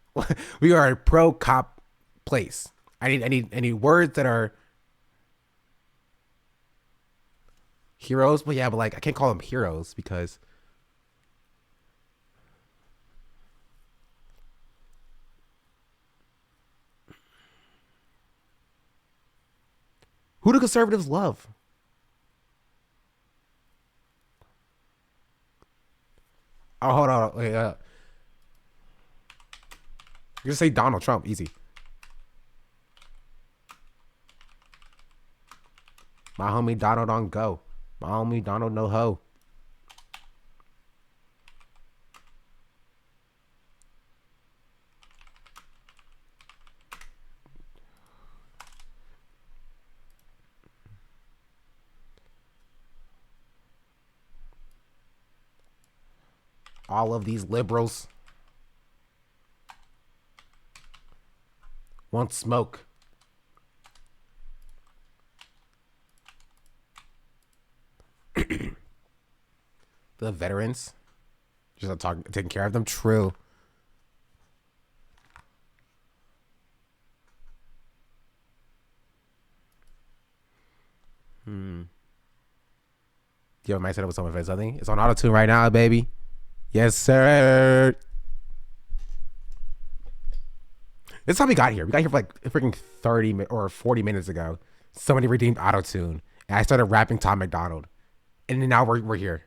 We are a pro cop place. I need words that are heroes. But yeah, but like I can't call them heroes because who do conservatives love? Oh, hold on. Wait, you just say Donald Trump. Easy. My homie Donald on go. My homie Donald no ho. All of these liberals want smoke. The veterans, just taking care of them. True. Yo, I might set up with someone for something. It's on auto tune right now, baby. Yes, sir. This is how we got here. We got here for like freaking 30 or 40 minutes ago. Somebody redeemed auto tune, and I started rapping Tom McDonald, and then now we're here.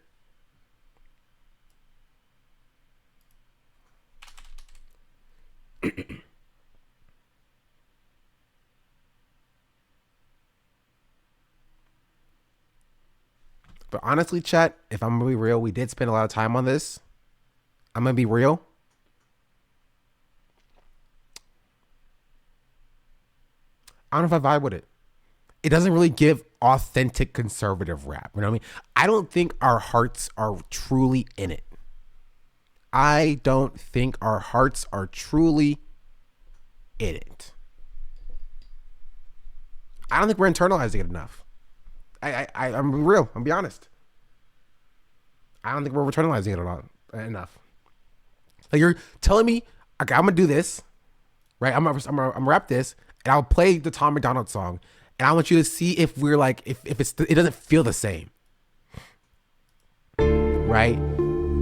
But honestly, chat, if I'm gonna be real, we did spend a lot of time on this. I'm gonna be real. I don't know if I vibe with it. It doesn't really give authentic conservative rap. You know what I mean? I don't think our hearts are truly in it. I don't think our hearts are truly in it. I don't think we're internalizing it enough. I'm real. I'm gonna be honest. I don't think we're internalizing it enough. Like, you're telling me, okay, I'm gonna do this, right? I'm gonna rap this, and I'll play the Tom McDonald song, and I want you to see if we're like, if it doesn't feel the same, right?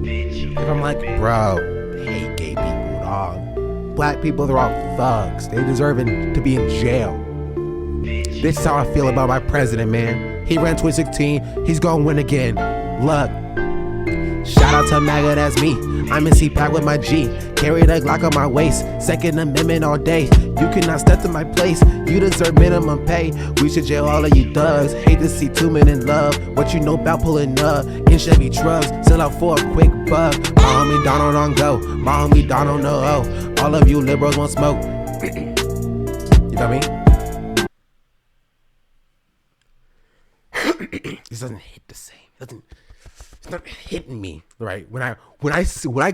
If I'm like, bro, I hate gay people, dog. Black people, they're all thugs. They deserve to be in jail. This is how I feel about my president, man. He ran 2016. He's gonna win again. Look. Shout out to MAGA, that's me. I'm in CPAC with my G. Carry the Glock on my waist. Second Amendment all day. You cannot step to my place. You deserve minimum pay. We should jail all of you thugs. Hate to see two men in love. What you know about pulling up in Chevy trucks? Sell out for a quick buck. My homie Donald on go. My homie Donald no oh. All of you liberals want smoke. You feel me? This doesn't hit the same. It's not hitting me right when I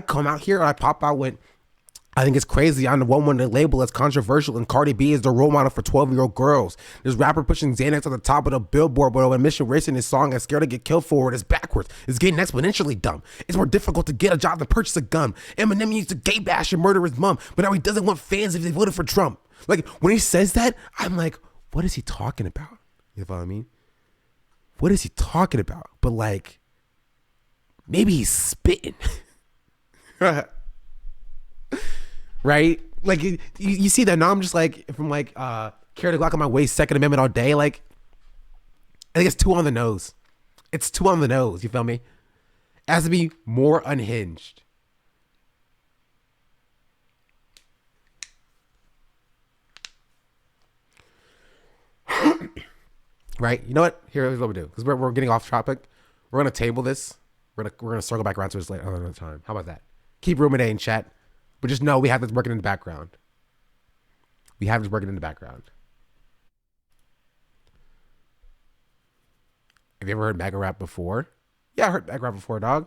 come out here or I pop out with, I think it's crazy. I'm the one to label as controversial, and Cardi B is the role model for 12-year-old girls. This rapper pushing Xanax on the top of the billboard, but when mission racing his song is scared to get killed forward, it's backwards. It's getting exponentially dumb. It's more difficult to get a job than purchase a gun. Eminem used to gay bash and murder his mom, but now he doesn't want fans if they voted for Trump. Like, when he says that, I'm like, what is he talking about? You know what I mean? What is he talking about? But like, maybe he's spitting. Right? Like, you see that now I'm just like, if I'm like, carry the Glock on my waist, Second Amendment all day, like, I think it's too on the nose. It's too on the nose, you feel me? It has to be more unhinged. Right? You know what? Here's what we do. Because we're getting off topic. We're going to table this. We're gonna circle back around to this later another time. How about that? Keep ruminating, chat. But just know we have this working in the background. We have this working in the background. Have you ever heard MAGA rap before? Yeah, I heard MAGA rap before, dog.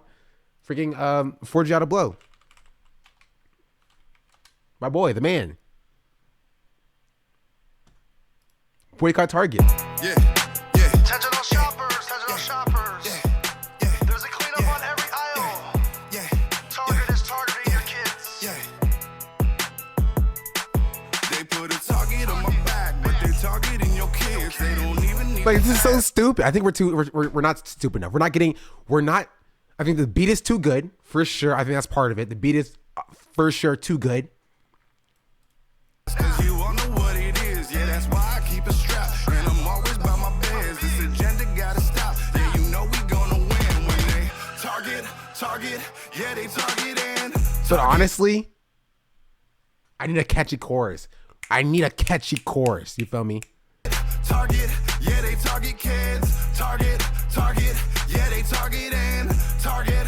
Freaking 4G out of blow. My boy, the man. Boycott Target. Yeah. Digital shoppers. Yeah. There's a cleanup on every aisle. Yeah. Target is targeting your kids. Yeah. They put a target on my back, but they're targeting your kids. They don't even need. Like, this is so stupid. I think we're not stupid enough. I think the beat is too good, for sure. I think that's part of it. The beat is for sure too good. Cause you all know what it is. Yeah, that's why I keep it strapped. And I'm always by my beds. This agenda gotta stop. Yeah, you know we gonna win when they target. Yeah, they target. But honestly, I need a catchy chorus. You feel me? Target, yeah, they target kids. Target, yeah, they target and target,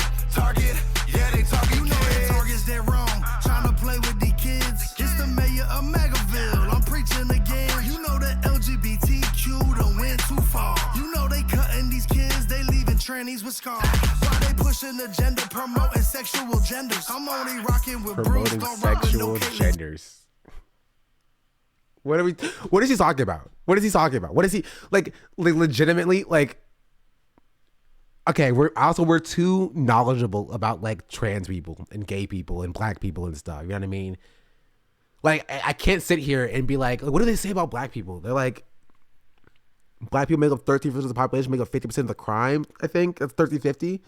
yeah, they target. You know that target's that wrong. Trying to play with the kids. It's the mayor of Megaville. I'm preaching again. You know that LGBTQ don't went too far. You know they cutting these kids, they leaving trannies with scars. Why they pushing the gender, promoting sexual genders? I'm only rocking with Bruce. Promoting sexual genders. What is he talking about? What is he like legitimately like? Okay, we're too knowledgeable about like trans people and gay people and black people and stuff. You know what I mean? Like I can't sit here and be like, what do they say about black people? They're like, black people make up 13% of the population, make up 50% of the crime. I think that's 30-50.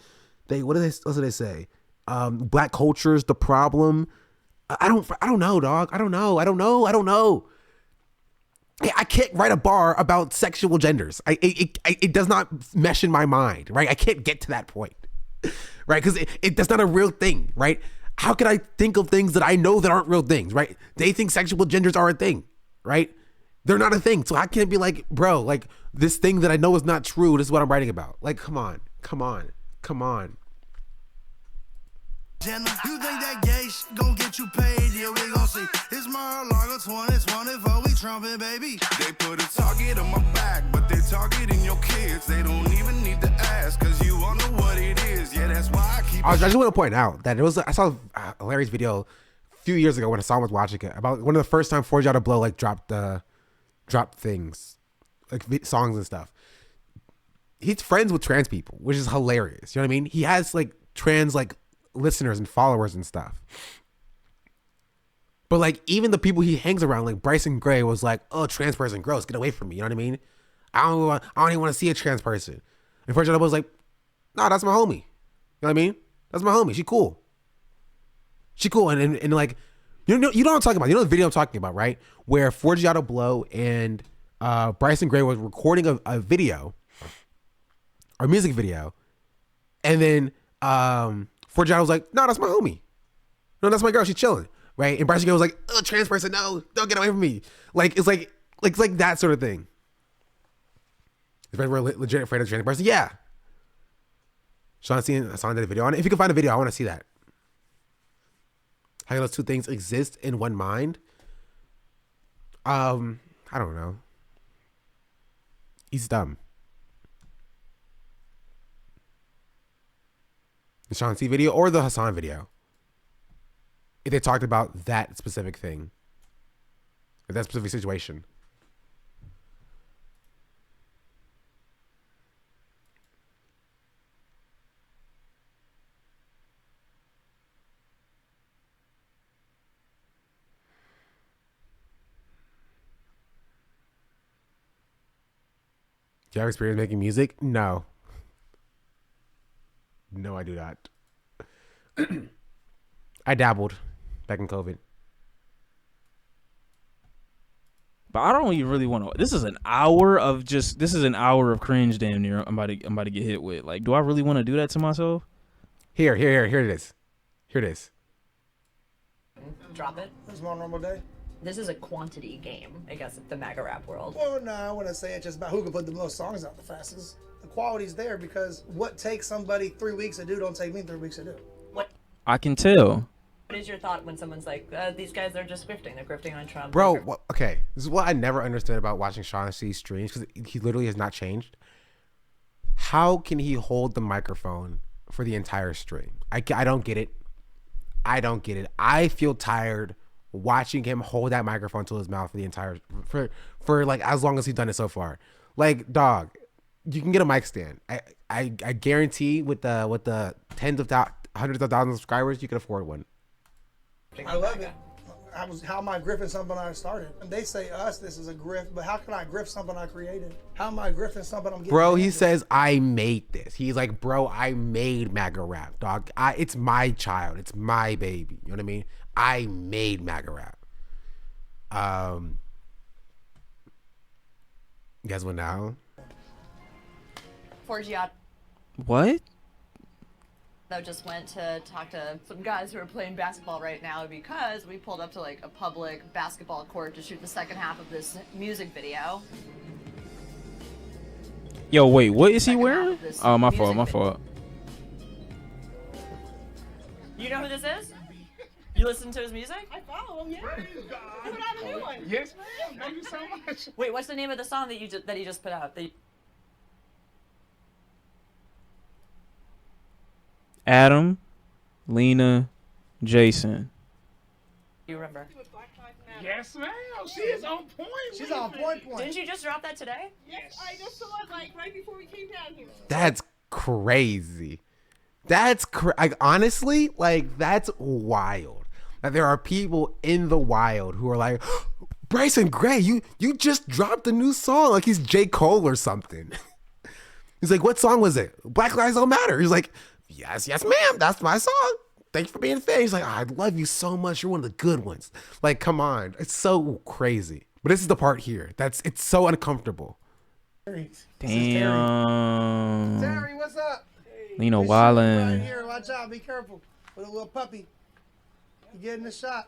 What do they say? Black culture is the problem. I don't know, dog. I don't know. I can't write a bar about sexual genders. It does not mesh in my mind, right? I can't get to that point, right? Because that's not a real thing, right? How can I think of things that I know that aren't real things, right? They think sexual genders are a thing, right? They're not a thing. So I can't be like, bro, like this thing that I know is not true. This is what I'm writing about. Like, come on. Jenna, you think that gay shit gon' get you paid? Yeah, we gon' see. It's Mar-a-Lago 2024, we trumping, baby. They put a target on my back, but they targeting your kids. They don't even need to ask, cause you all know what it is. Yeah, that's why I keep I just want to point out that I saw a hilarious video a few years ago when Hassan was watching it about one of the first time 4G to Blow like dropped things, like songs and stuff. He's friends with trans people, which is hilarious. You know what I mean? He has like trans like listeners and followers and stuff. But like even the people he hangs around, like Bryson Gray was like, "Oh, trans person, gross, get away from me." You know what I mean? I don't even want to see a trans person. And 4G was like, "Nah, that's my homie." You know what I mean? That's my homie. She cool. And like, you know what I'm talking about. You know the video I'm talking about, right? Where 4G Blow and Bryson Gray was recording a video, or music video, and then 4G was like, "No, that's my homie. No, that's my girl. She's chilling." Right? And Bryson Gray was like, "Oh, trans person, no, don't get away from me." Like it's like that sort of thing. We're legit afraid of trans person. Yeah. Sean did a video on it. If you can find a video, I want to see that. How those two things exist in one mind. I don't know. He's dumb. The Sean C video or the Hassan video. If they talked about that specific thing. Or that specific situation. Do you have experience making music? No. No, I do not. I dabbled back in COVID. But I don't even really want to. This is an hour of cringe. Damn near. I'm about to get hit with. Like, do I really want to do that to myself? Here it is. Here it is. Drop it. It's my normal day. This is a quantity game, I guess, in the MAGA rap world. Well, no, I wouldn't say it's just about who can put the most songs out the fastest. The quality's there because what takes somebody 3 weeks to do don't take me 3 weeks to do. I can tell. What is your thought when someone's like, these guys are just grifting? They're grifting on Trump. Bro, okay. This is what I never understood about watching Shawn C's streams, because he literally has not changed. How can he hold the microphone for the entire stream? I don't get it. I feel tired watching him hold that microphone to his mouth for the entire for like as long as he's done it so far. Like, dog, you can get a mic stand. I guarantee with the hundreds of thousands of subscribers, you can afford one. I love it. How am I griffing something I started? They say this is a grift, but how can I grift something I created? How am I grifting something I'm getting? Bro, he says, I made this. He's like, bro, I made MAGA rap, dog. It's my child. It's my baby. You know what I mean? I made MAGA rap. Guess what now? 4G. What? That just went to talk to some guys who are playing basketball right now because we pulled up to like a public basketball court to shoot the second half of this music video. Yo, wait, what is he wearing? Oh, my fault, my fault. You know who this is? You listen to his music? I follow him, yeah. Put out a new one. Yes, ma'am. Thank you so much. Wait, what's the name of the song that he just put out? Adam, Lena, Jason. You remember? Yes, ma'am. She is on point. She's on point. Didn't you just drop that today? Yes, I just saw it like right before we came down here. That's crazy. That's like, honestly, like, that's wild. That there are people in the wild who are like, Bryson Gray, you just dropped a new song, like he's J. Cole or something. He's like, what song was it? Black Lives Don't Matter. He's like, yes, ma'am, that's my song. Thank you for being a fan. He's like, I love you so much. You're one of the good ones. Like, come on. It's so crazy. But this is the part here. It's so uncomfortable. Damn. Terry, what's up? You know, Right wildin'. here, watch out, be careful. With a little puppy. You getting the shot.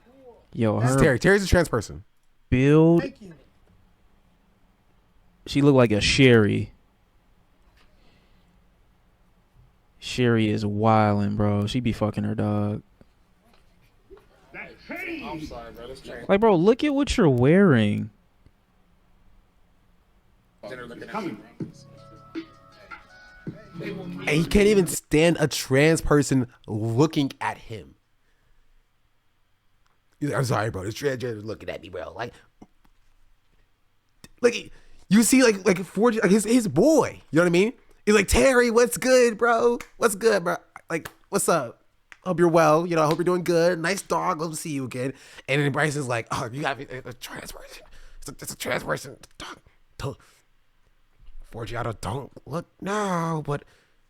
Yo, This is her Terry's a trans person. build. Thank you. She looked like a Sherry. Sherry is wildin', bro. She be fucking her dog. I'm sorry, bro. That's Trey. Like, bro, look at what you're wearing. And he can't even stand a trans person looking at him. He's like, I'm sorry, bro. This transgender looking at me, bro. Like you see, like his boy. You know what I mean? He's like, Terry, what's good, bro? What's good, bro? Like, what's up? Hope you're well. You know, I hope you're doing good. Nice dog. Love to see you again. And then Bryson's like, oh, you got a trans person. It's a trans person. Forgiato, don't look now, but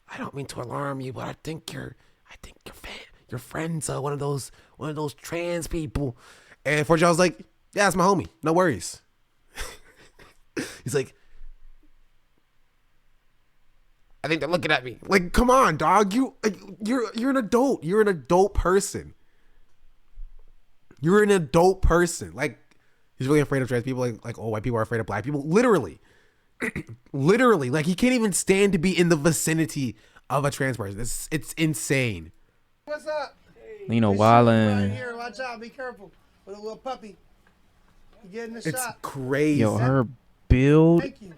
I don't mean to alarm you, but I think your friend's one of those trans people. And Forgiato's like, yeah, it's my homie. No worries. He's like, I think they're looking at me. Like, come on, dog. You're an adult. You're an adult person. You're an adult person. Like, he's really afraid of trans people. Like old white people are afraid of black people. Literally. Literally. Like, he can't even stand to be in the vicinity of a trans person. It's insane. What's up? You know, Right wildin'. here, watch out, be careful. With a little puppy. You getting the It's shot. crazy. Yo, her build. Thank you.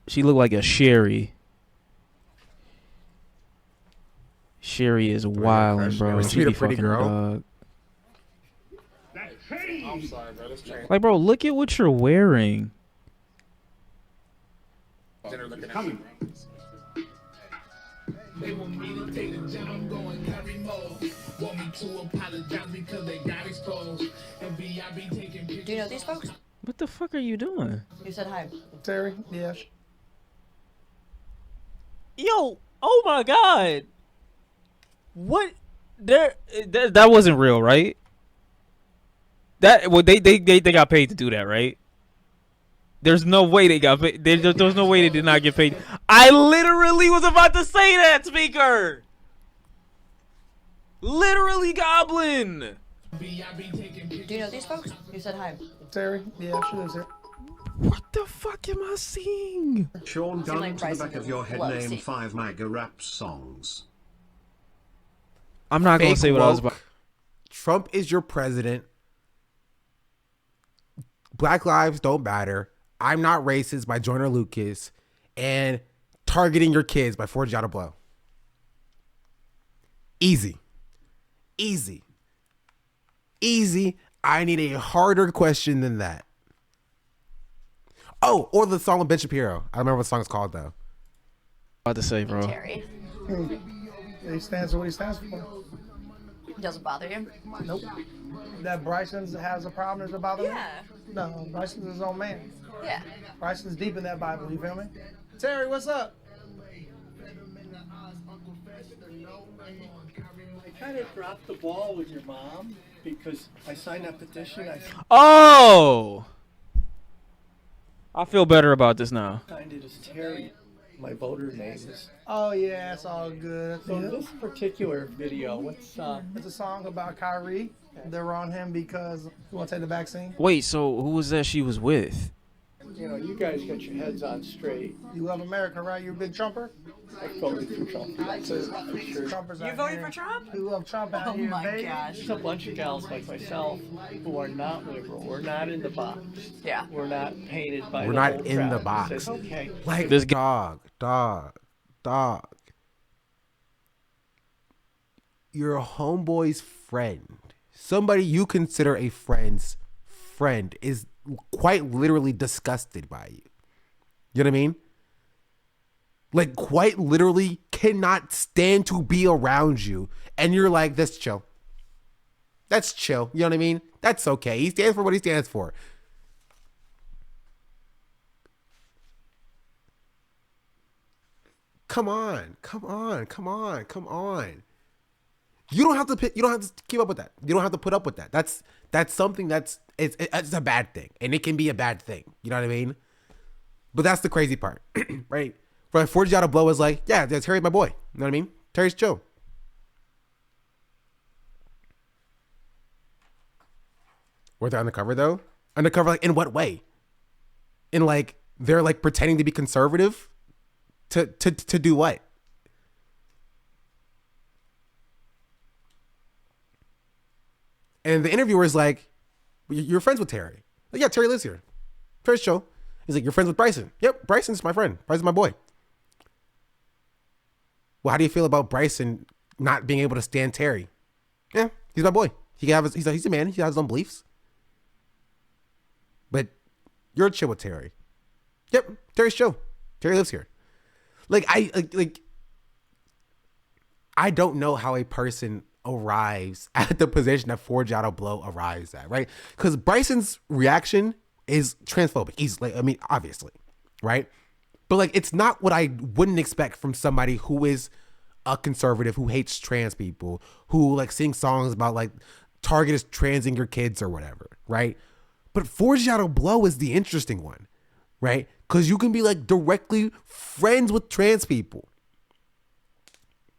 She looked like a Sherry. Sherry is wildin', bro. Never She seen a be pretty fucking her girl. dog. I'm sorry, bro. That's Trey. Like, bro, look at what you're wearing. They want me to take the jet, I'm going carry more. Want me to apologize because they got exposed. FBI be taking pictures. Do you know these folks? What the fuck are you doing? You said hi. Terry, yes. Yo, oh my god. What? That wasn't real, right? They got paid to do that, right? There's no way they got paid. There's no way they did not get paid. I literally was about to say that, speaker. Literally, Goblin. Do you know these folks? You said hi. Terry, yeah, she lives here. What the fuck am I seeing? Sean, gun like to the Bryson back of your head, loves name it. 5 MAGA rap songs. I'm not gonna Fake say what I was woke. about. Trump is your president. Black lives don't matter. I'm not racist by Joyner Lucas, and targeting your kids by Forgiato Blow. Easy. I need a harder question than that. Oh, or the song with Ben Shapiro. I don't remember what the song is called though. About to say, bro. Terry. He stands for what he stands for. Doesn't bother you? Nope. That Bryson has a problem, does it bother me? Yeah. No, Bryson's his own man. Yeah. Bryson's deep in that Bible, you feel me? Terry, what's up? I kind of dropped the ball with your mom because I signed that petition. Oh! I feel better about this now. I signed it as Terry. my voter names. Oh yeah, it's all good. So in this particular video, it's a song about Kyrie. They're on him because he won't take the vaccine. Wait, so who was that she was with? You know, you guys got your heads on straight. You love America, right? You a big Trumper? I voted for Trump. That's it. For sure. Trumpers You out voted here. for Trump? We love Trump out Oh here, my baby. gosh. There's a bunch of gals like myself who are not liberal. We're not in the box. Yeah. We're not painted by We're the not whole in the crowd. box. Says, okay. Like This dog. You're a homeboy's friend. Somebody you consider a friend's friend is quite literally disgusted by you. You know what I mean? Like quite literally cannot stand to be around you. And you're like, that's chill. That's chill. You know what I mean? That's okay. He stands for what he stands for. Come on. You don't have to keep up with that. You don't have to put up with that. That's something it's a bad thing. And it can be a bad thing. You know what I mean? But that's the crazy part, right? For like Forgiato Blow is like, yeah, Terry's my boy. You know what I mean? Terry's chill. Were they undercover though? Undercover like in what way? In like they're like pretending to be conservative to do what? And the interviewer is like, you're friends with Terry. Like, yeah, Terry lives here. Terry's chill. He's like, you're friends with Bryson. Yep, Bryson's my friend. Bryson's my boy. Well, how do you feel about Bryson not being able to stand Terry? Yeah, he's my boy. He can have he's a man. He has his own beliefs. But you're chill with Terry. Yep, Terry's chill. Terry lives here. Like I don't know how a person arrives at the position that Forgiato Blow arrives at, right? Because Bryson's reaction is transphobic. He's like, I mean, obviously, right? But like, it's not what I wouldn't expect from somebody who is a conservative, who hates trans people, who like sings songs about like Target is transing your kids or whatever, right? But Forgiato Blow is the interesting one, right? Because you can be like directly friends with trans people,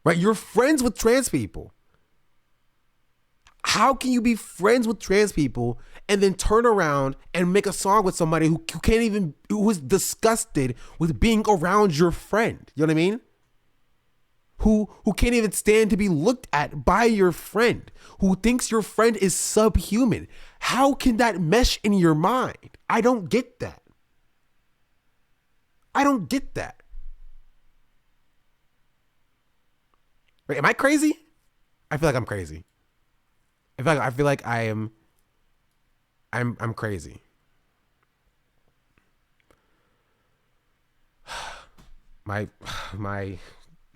right? You're friends with trans people. How can you be friends with trans people and then turn around and make a song with somebody who who is disgusted with being around your friend? You know what I mean? Who can't even stand to be looked at by your friend, who thinks your friend is subhuman. How can that mesh in your mind? I don't get that. Wait, am I crazy? I feel like I'm crazy. I feel like I'm crazy. My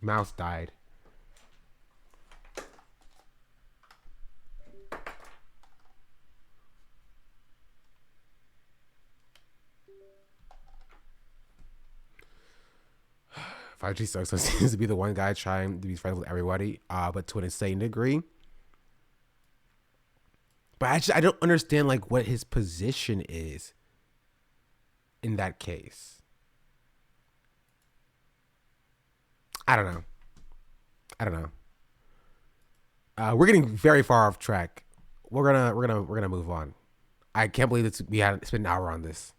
mouse died. Fauci sucks. So seems to be the one guy trying to be friends with everybody, but to an insane degree. But I don't understand like what his position is in that case. I don't know. We're getting very far off track. We're gonna move on. I can't believe we had spent an hour on this.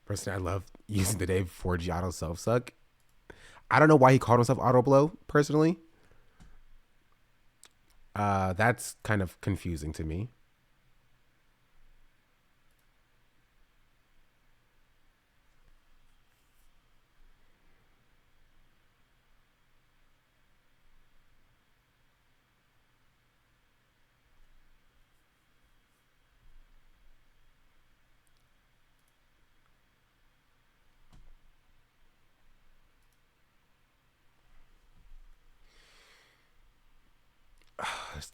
Personally, I love using the name Forgiato Self Suck. I don't know why he called himself Auto Blow, personally. That's kind of confusing to me.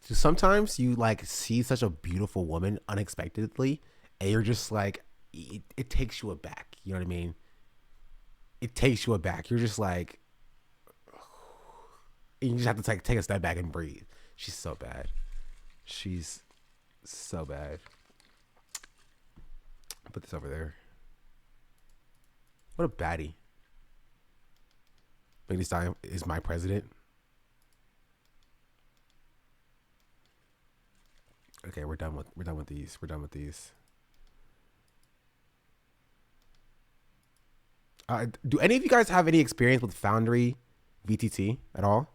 Sometimes you like see such a beautiful woman unexpectedly and you're just like it takes you aback. You know what I mean? It takes you aback. You're just like you just have to take a step back and breathe. She's so bad. put this over there. What a baddie. Megan Thee Stallion is my president. Okay, we're done with these. We're done with these. Do any of you guys have any experience with Foundry VTT at all?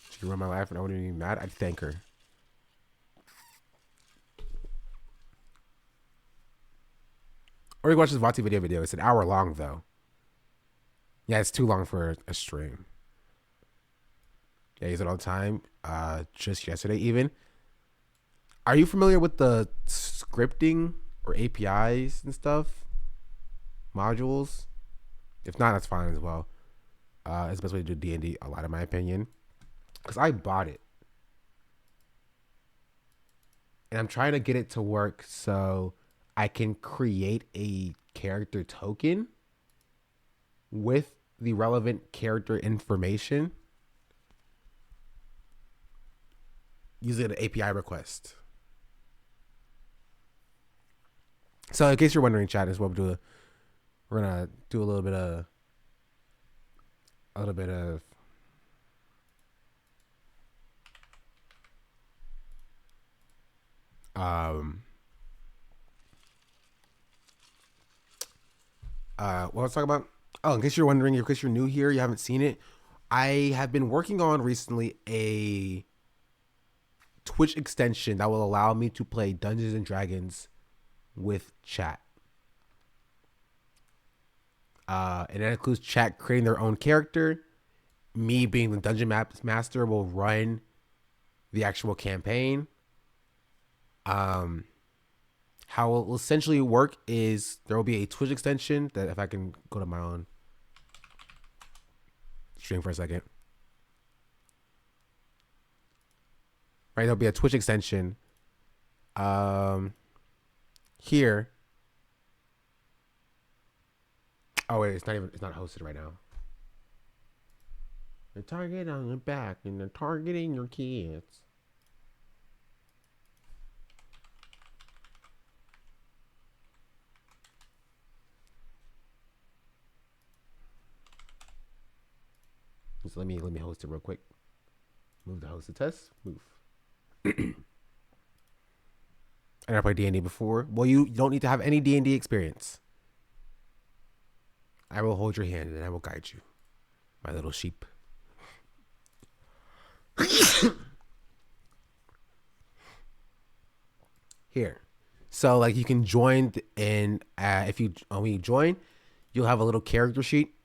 She can run my life and I wouldn't even be mad. I'd thank her. Or you watch this Vati video. It's an hour long though. Yeah, it's too long for a stream. Yeah, I use it all the time. Just yesterday even. Are you familiar with the scripting or APIs and stuff? Modules? If not, that's fine as well. It's the best way to do D&D, a lot in my opinion. Because I bought it. And I'm trying to get it to work so I can create a character token with the relevant character information using an API request. So in case you're wondering, chat, is what we're gonna do a little bit of what I was talking about. Oh, in case you're wondering, in case you're new here, you haven't seen it, I have been working on recently a Twitch extension that will allow me to play Dungeons and Dragons with chat. And that includes chat creating their own character. Me being the dungeon master will run the actual campaign. How it will essentially work is there will be a Twitch extension that if I can go to my own stream for a second. Right, there'll be a Twitch extension. Here. Oh wait, it's not hosted right now. The target on the back and they're targeting your kids. So let me host it real quick. Move the hosted test. Move. I never played D&D before. Well, you don't need to have any D&D experience. I will hold your hand and I will guide you, my little sheep. Here. So like you can join and when you join, you'll have a little character sheet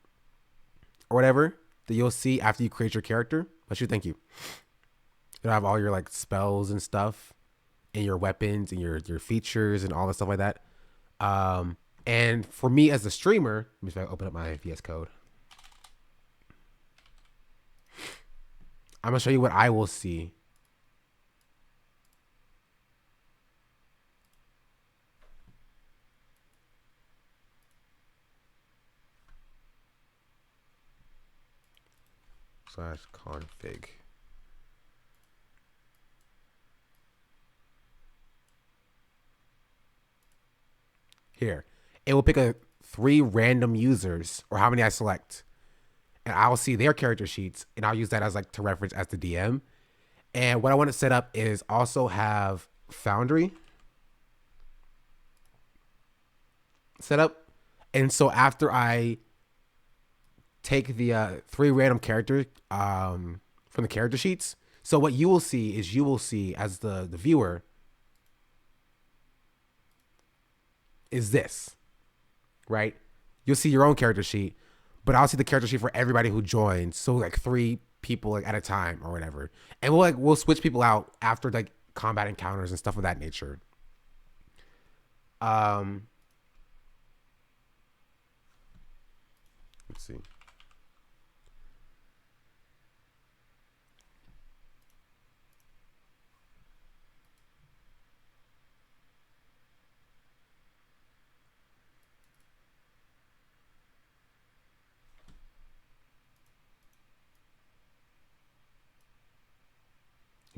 or whatever that you'll see after you create your character. Thank you. You'll have all your like spells and stuff and your weapons and your features and all that stuff like that. And for me as a streamer, let me see if I open up my VS Code. I'm gonna show you what I will see. /config. Here, it will pick 3 random users or how many I select, and I'll see their character sheets, and I'll use that as like to reference as the DM. And what I want to set up is also have Foundry set up, and so after I take the 3 random characters from the character sheets, so what you will see is as the viewer is this, right? You'll see your own character sheet, but I'll see the character sheet for everybody who joins. So like 3 people like at a time or whatever. And we'll switch people out after like combat encounters and stuff of that nature. Let's see.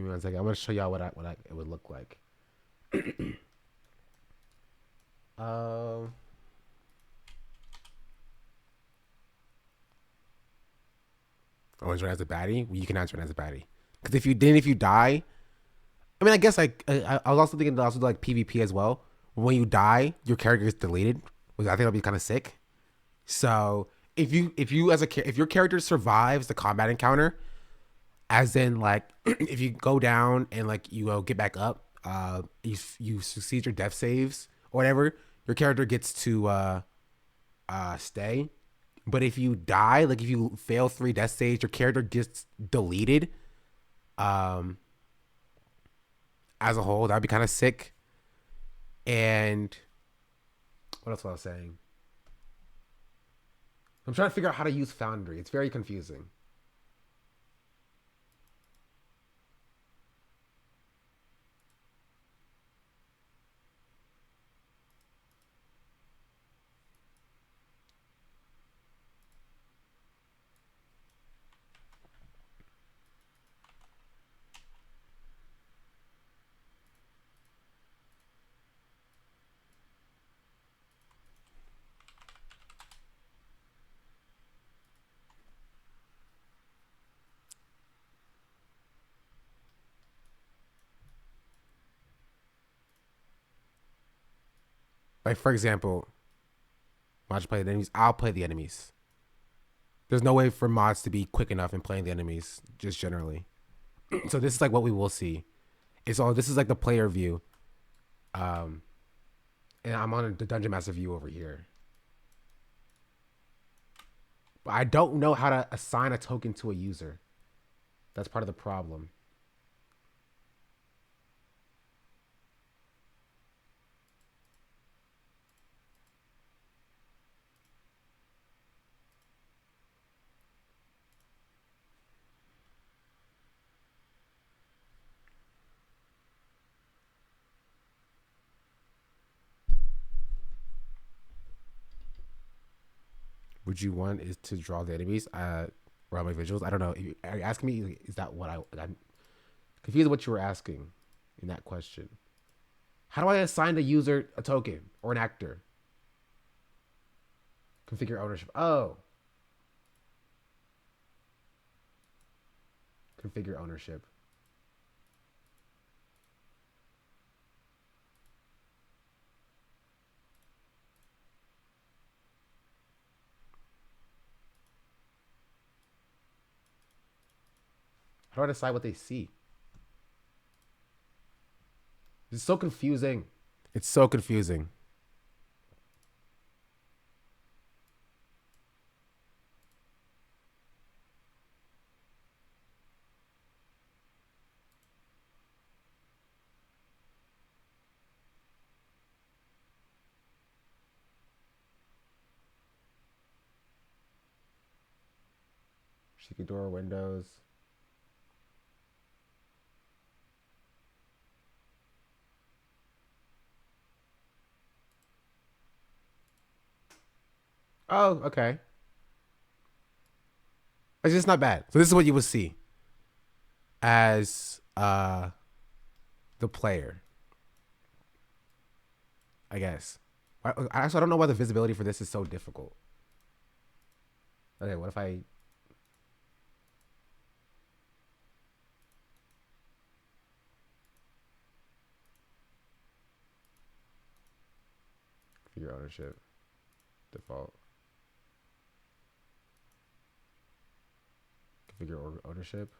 Give me 1 second. I'm gonna show y'all what it would look like. Oh, join as a baddie? Well, you cannot join as a baddie. Because if you die, I mean, I guess like I was also thinking to also do like PvP as well. When you die, your character gets deleted, which I think that'll be kind of sick. So if your character survives the combat encounter, as in like if you go down and like you get back up, you succeed your death saves or whatever, your character gets to stay. But if you die, like if you fail 3 death saves, your character gets deleted. As a whole, that'd be kind of sick. And what else was I saying? I'm trying to figure out how to use Foundry. It's very confusing. Like, for example, when I just play the enemies, I'll play the enemies. There's no way for mods to be quick enough in playing the enemies, just generally. So this is like what we will see. This is like the player view. And I'm on the Dungeon Master view over here. But I don't know how to assign a token to a user. That's part of the problem. Would you want is to draw the enemies around my visuals? I don't know. Are you asking me? Is that what I'm confused what you were asking in that question? How do I assign the user a token or an actor? Configure ownership. Oh. Configure ownership. How do I decide what they see? It's so confusing. It's so confusing. Shiki door windows. Oh, okay. It's just not bad. So this is what you would see as the player, I guess. I don't know why the visibility for this is so difficult. Okay, what if I... Configure ownership. Default. Configure ownership.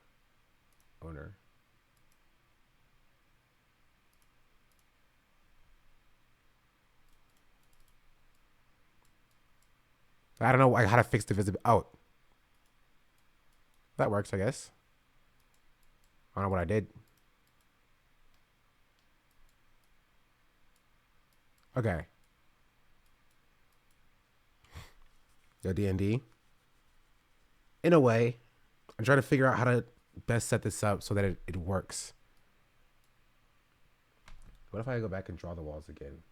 Owner. I don't know how to fix the visibility. Oh. That works, I guess. I don't know what I did. Okay. Yo, D&D. In a way, I'm trying to figure out how to best set this up so that it works. What if I go back and draw the walls again?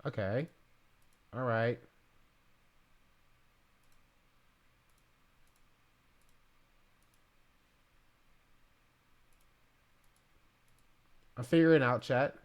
Okay. All right. I'm figuring out, chat.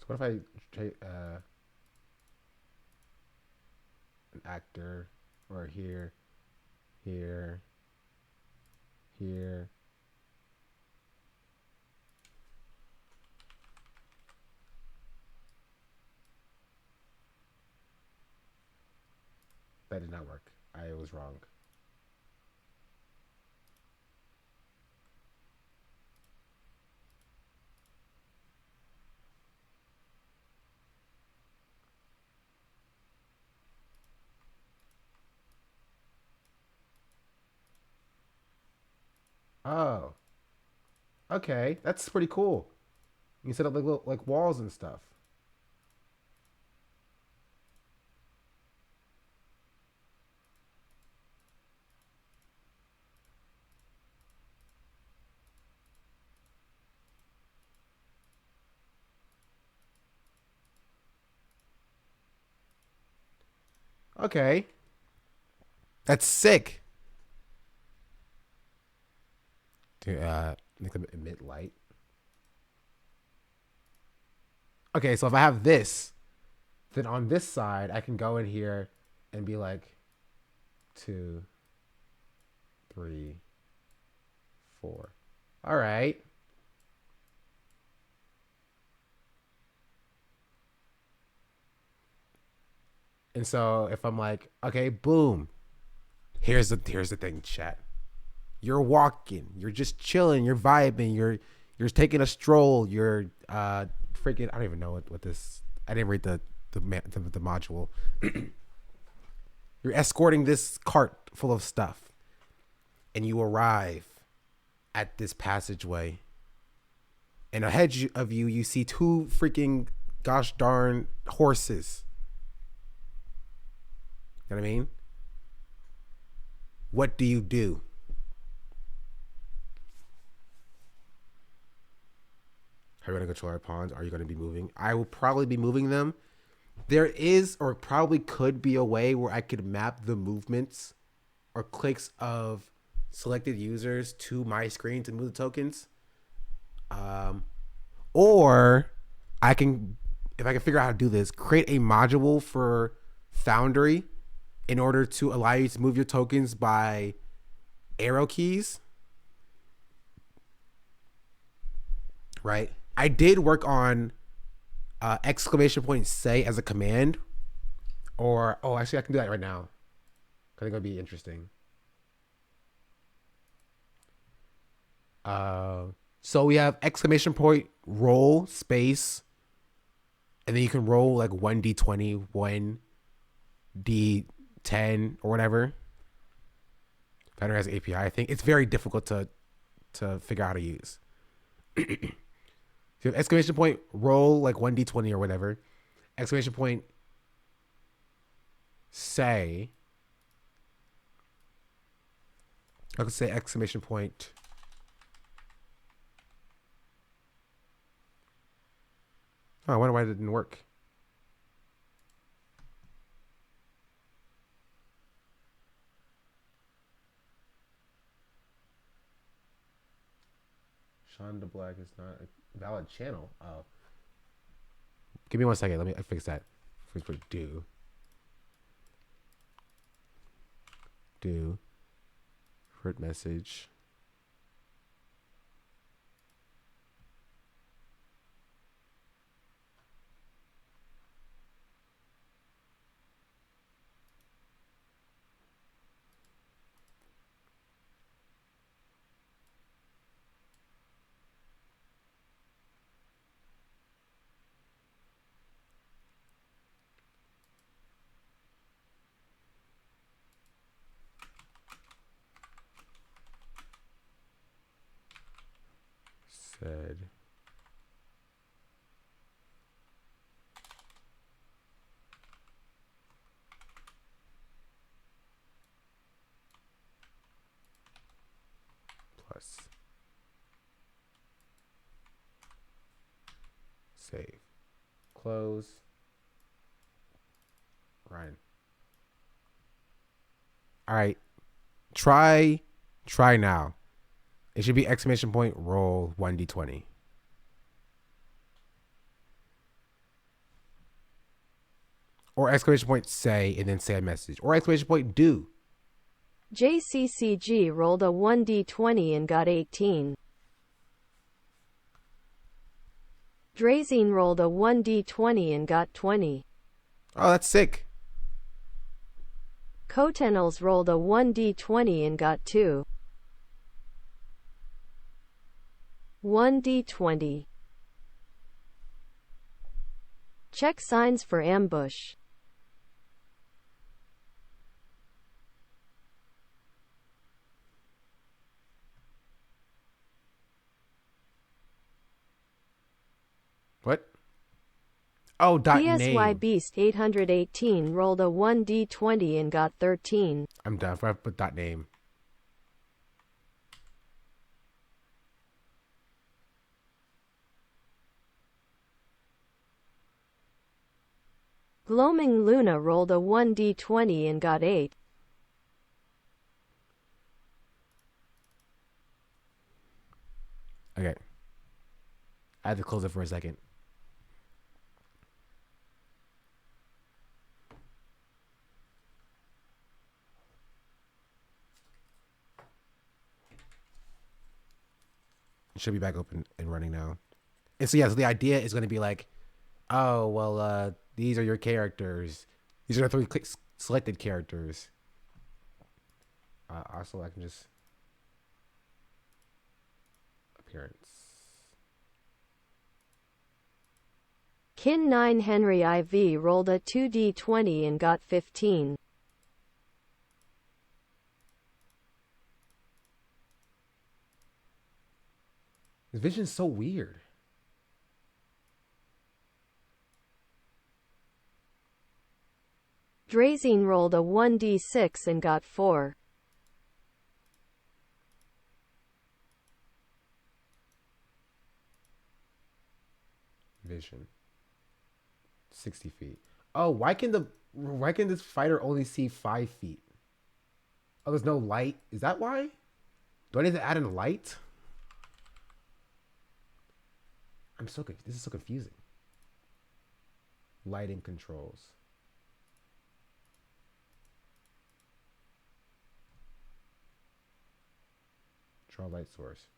So what if I try an actor or here, here, here. That did not work. I was wrong. Oh. Okay, that's pretty cool. You set up like little, like walls and stuff. Okay. That's sick. To make them emit light. Okay, so if I have this, then on this side I can go in here and be like 2, 3, 4. All right. And so if I'm like, okay, boom. Here's the thing, chat. You're walking, you're just chilling, you're vibing, you're taking a stroll, you're freaking I don't even know what this I didn't read the module. You're escorting this cart full of stuff and you arrive at this passageway. And ahead of you, you see 2 freaking gosh darn horses. You know what I mean? What do you do? How are you going to control our pawns? Are you going to be moving? I will probably be moving them. There is or probably could be a way where I could map the movements or clicks of selected users to my screen to move the tokens. Or I can, if I can figure out how to do this, create a module for Foundry in order to allow you to move your tokens by arrow keys. Right? I did work on exclamation point say as a command. Or, oh, actually, I can do that right now. I think it'll be interesting. So we have exclamation point roll space, and then you can roll like 1d20, 1d10 or whatever. Foundry has API. I think it's very difficult to figure out how to use. So you have exclamation point roll like 1d20 or whatever. Exclamation point say. I could say exclamation point. Oh, I wonder why it didn't work. Shonda Black is not a valid channel. Oh. Give me 1 second. Let me fix that. First put do. Fruit message. said. Plus. Save. Close. Ryan. All right. Try now. It should be exclamation point roll 1d20. Or exclamation point say and then say a message. Or exclamation point do. JCCG rolled a 1d20 and got 18. Drazine rolled a 1d20 and got 20. Oh, that's sick. Cotenels rolled a 1d20 and got 2. 1d20. Check signs for ambush. What? Oh, dot PSY name. Beast 818 rolled a 1d20 and got 13. I'm done. I put dot name. Gloaming Luna rolled a 1d20 and got 8. Okay. I had to close it for a second. It should be back open and running now. And so, yeah, so the idea is going to be like, oh, well, these are your characters. These are the 3 selected characters. Also, I can just... Appearance. Kin 9 Henry IV rolled a 2d20 and got 15. His vision's so weird. Drazine rolled a 1d6 and got 4. Vision. 60 feet. Oh, why can this fighter only see 5 feet? Oh, there's no light. Is that why? Do I need to add in light? This is so confusing. Lighting controls. Draw light source.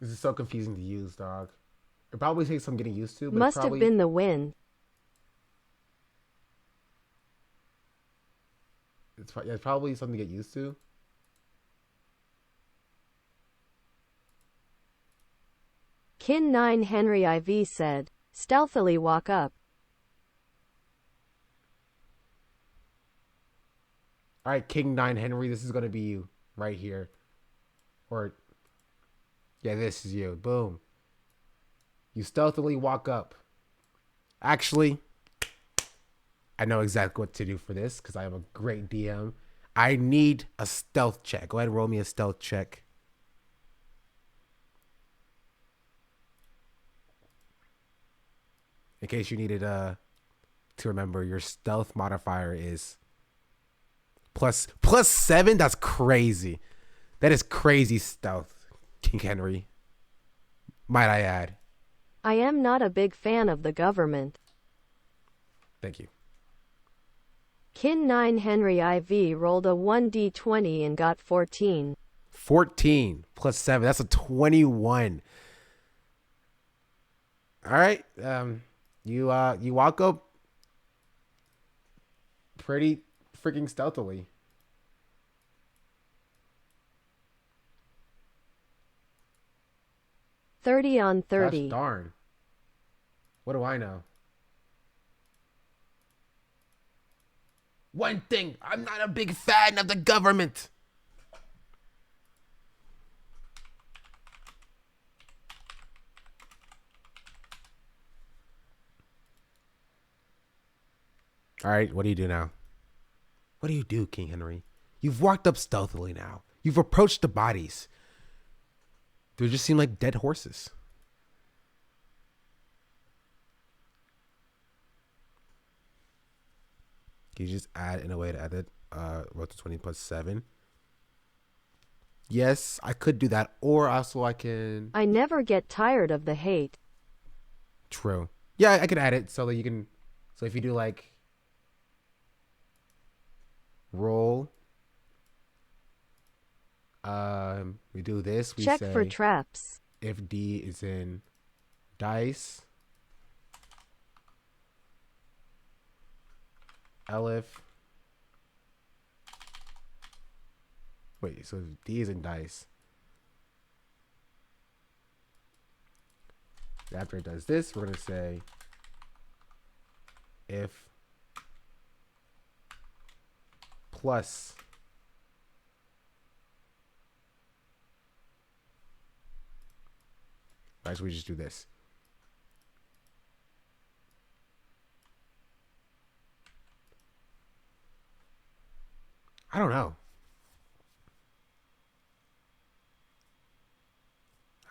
This is so confusing to use, dog. It probably takes some getting used to, but Must have been the wind. It's probably something to get used to. Kin 9 Henry IV said, stealthily walk up. All right, King 9 Henry, this is going to be you right here. Or, yeah, this is you. Boom. You stealthily walk up. Actually, I know exactly what to do for this because I am a great DM. I need a stealth check. Go ahead and roll me a stealth check. In case you needed to remember, your stealth modifier is plus 7. That's crazy. That is crazy stealth, King Henry. Might I add? I am not a big fan of the government. Thank you. Kin 9 Henry IV rolled a 1d20 and got 14. 14 plus 7. That's a 21. All right. You walk up pretty freaking stealthily. 30 on Gosh 30. darn. What do I know? One thing, I'm not a big fan of the government. All right, what do you do now? What do you do, King Henry? You've walked up stealthily now. You've approached the bodies. They just seem like dead horses. Can you just add in a way to edit row to 20 plus 7? Yes, I could do that. Or also I can... I never get tired of the hate. True. Yeah, I could add it so that you can... So if you do like... Roll. We do this. We Check say for traps. If D is in dice. Elif. Wait, so D is in dice. After it does this, we're going to say if plus right, so we just do this. I don't know.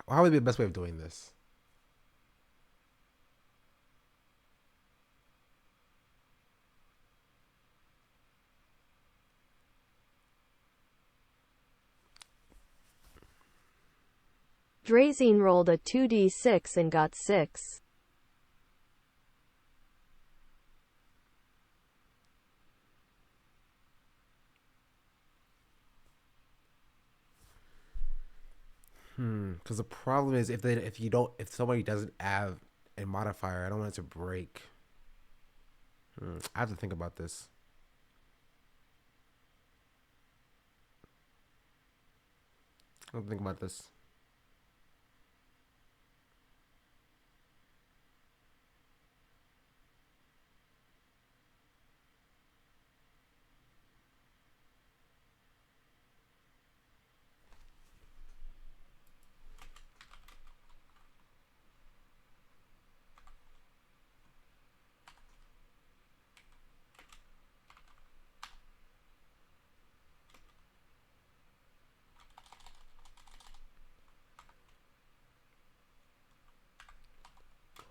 How would be the best way of doing this? Drazine rolled a 2d6 and got 6. Because the problem is if somebody doesn't have a modifier, I don't want it to break. I have to think about this. I have to think about this.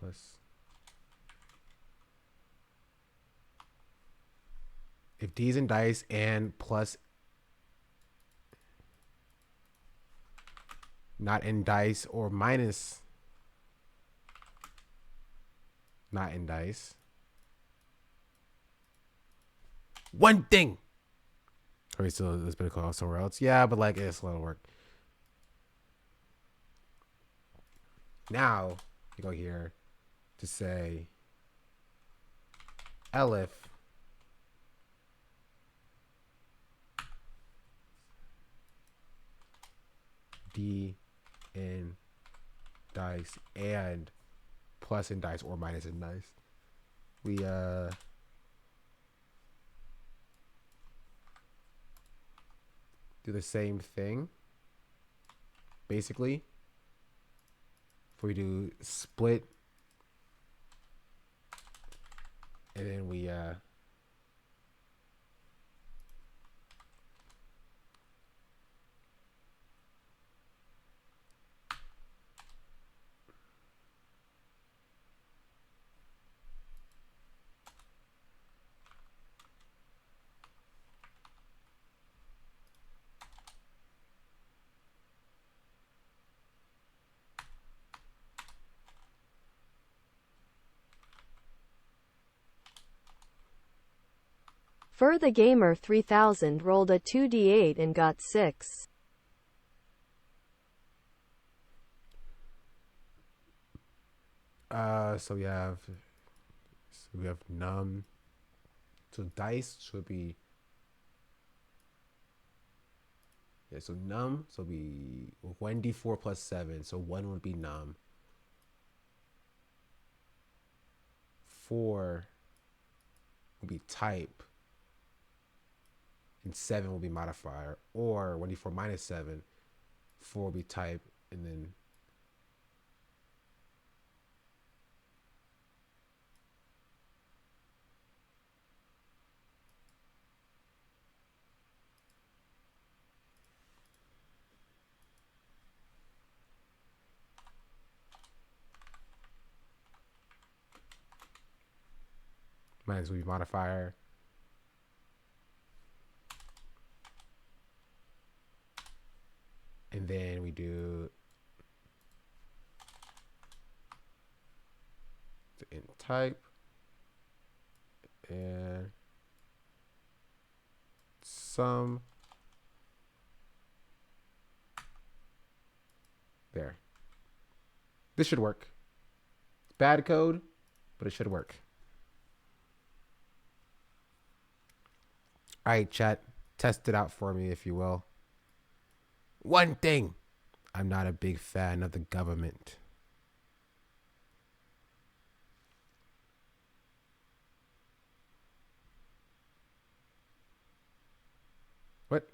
Plus, if D's in dice and plus not in dice or minus not in dice. One thing. Or still this bit called somewhere else. Yeah, but like it's a lot of work. Now you go here to say Elif D in dice and plus in dice or minus in dice. We do the same thing basically. If we do split and then we For the Gamer 3000 rolled a 2d8 and got 6. So we have num. So dice should be Yeah, so num, so it'll be 1d4 plus 7. So 1 would be num. 4 will be type. And 7 will be modifier. Or 1d4 minus 7. 4 will be type. And then minus will be modifier. And then we do the int type and sum. There. This should work. Bad code, but it should work. All right, chat. Test it out for me, if you will. One thing. I'm not a big fan of the government. What?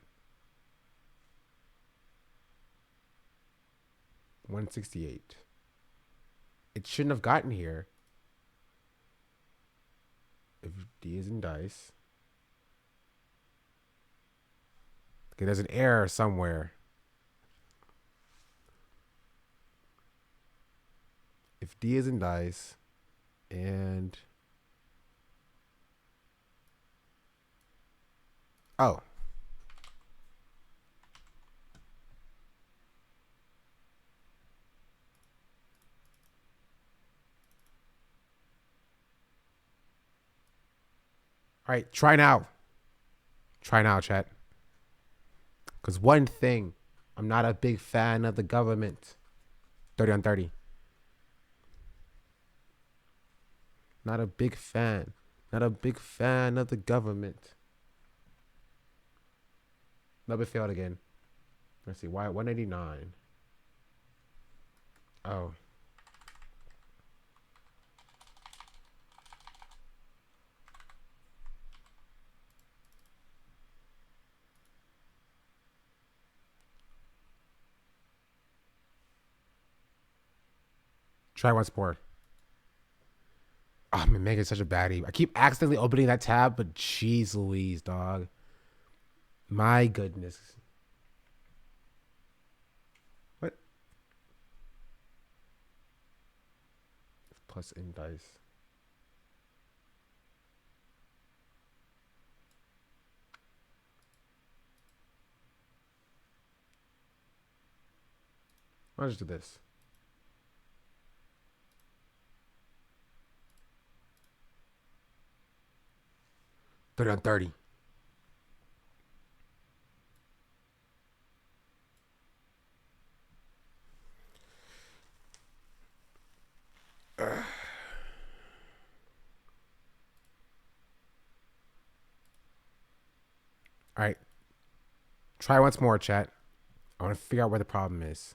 168. It shouldn't have gotten here. If D is in dice. Okay, there's an error somewhere. If D is in dice and oh. All right, try now. Try now, chat. Because one thing, I'm not a big fan of the government. 30 on 30. Not a big fan. Not a big fan of the government. Nope, it failed again. Let's see, why 189? Oh. Try once more. Oh, man, Megan's such a baddie. I keep accidentally opening that tab, but jeez Louise, dog. My goodness. What? Plus in dice. I'll just do this. Thirty on 30. All right. Try once more, chat. I want to figure out where the problem is.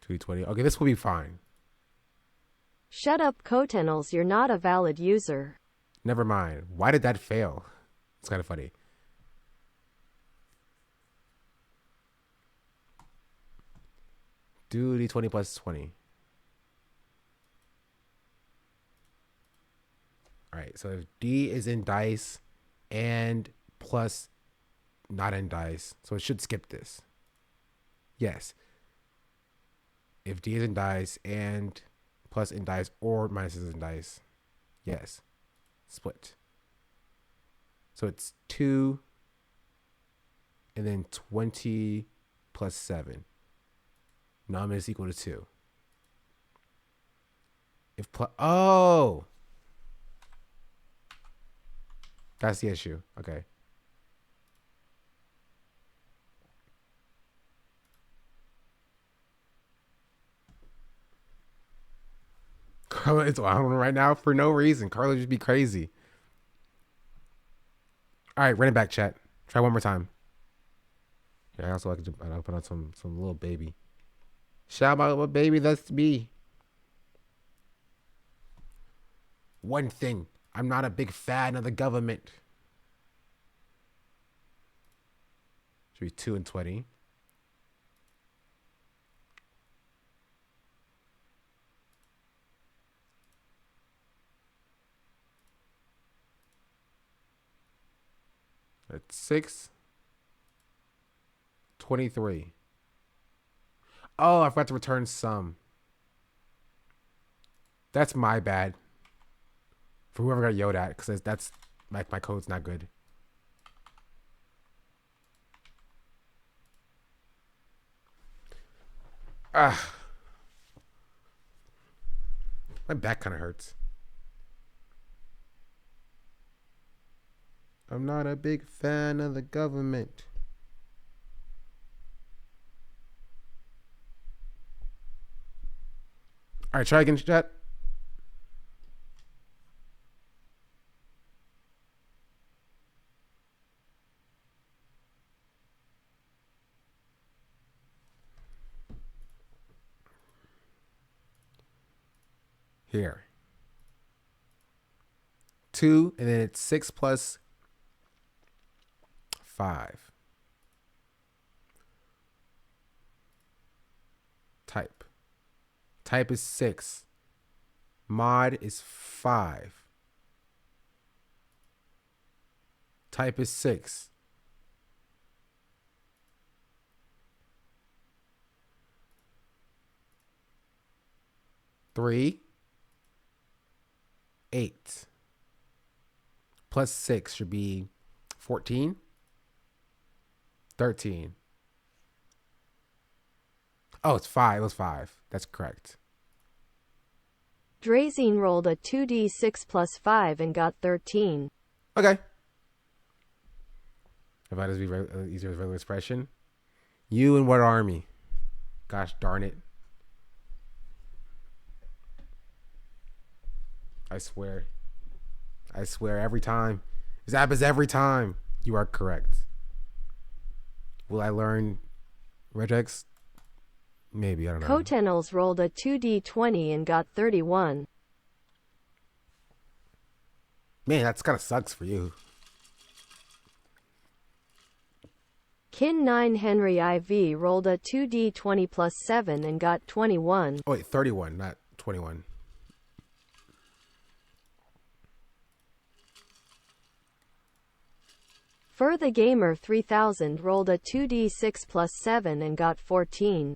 $220. Okay, this will be fine. Shut up, Cotenels. You're not a valid user. Never mind. Why did that fail? It's kind of funny. Do D20 plus 20. All right, so if D is in dice and plus not in dice, so it should skip this. Yes. If D is in dice and plus in dice or minus is in dice, yes. Split. So it's 2 and then 20 plus 7. Num is equal to 2. If oh, That's the issue. Okay. Carla is on right now for no reason. Carla just be crazy. All right, run it back, chat. Try one more time. Yeah, I also like to put on some little baby. Shout out what baby that's me. One thing, I'm not a big fan of the government. Should be 2 and 20. That's 6. 23. Oh, I forgot to return some. That's my bad. For whoever got yelled at, because that's my code's not good. Ah. My back kind of hurts. I'm not a big fan of the government. All right, try again, chat. Here. 2, and then it's 6 plus 5. Type. Type is 6. Mod is 5. Type is 6. Three. 8. Plus 6 should be 14. 13. Oh, it's 5. It was 5. That's correct. Drazine rolled a 2d6 plus 5 and got 13. Okay. If I just be easier with regular expression. You in what army? Gosh darn it. I swear. I swear every time. This happens every time. You are correct. Will I learn regex? Maybe, I don't know. Cotenels rolled a 2d20 and got 31. Man, that's kind of sucks for you. Kin 9 Henry IV rolled a 2d20 plus 7 and got 21. Oh, wait, 31, not 21. For the Gamer 3000 rolled a 2d6 plus 7 and got 14.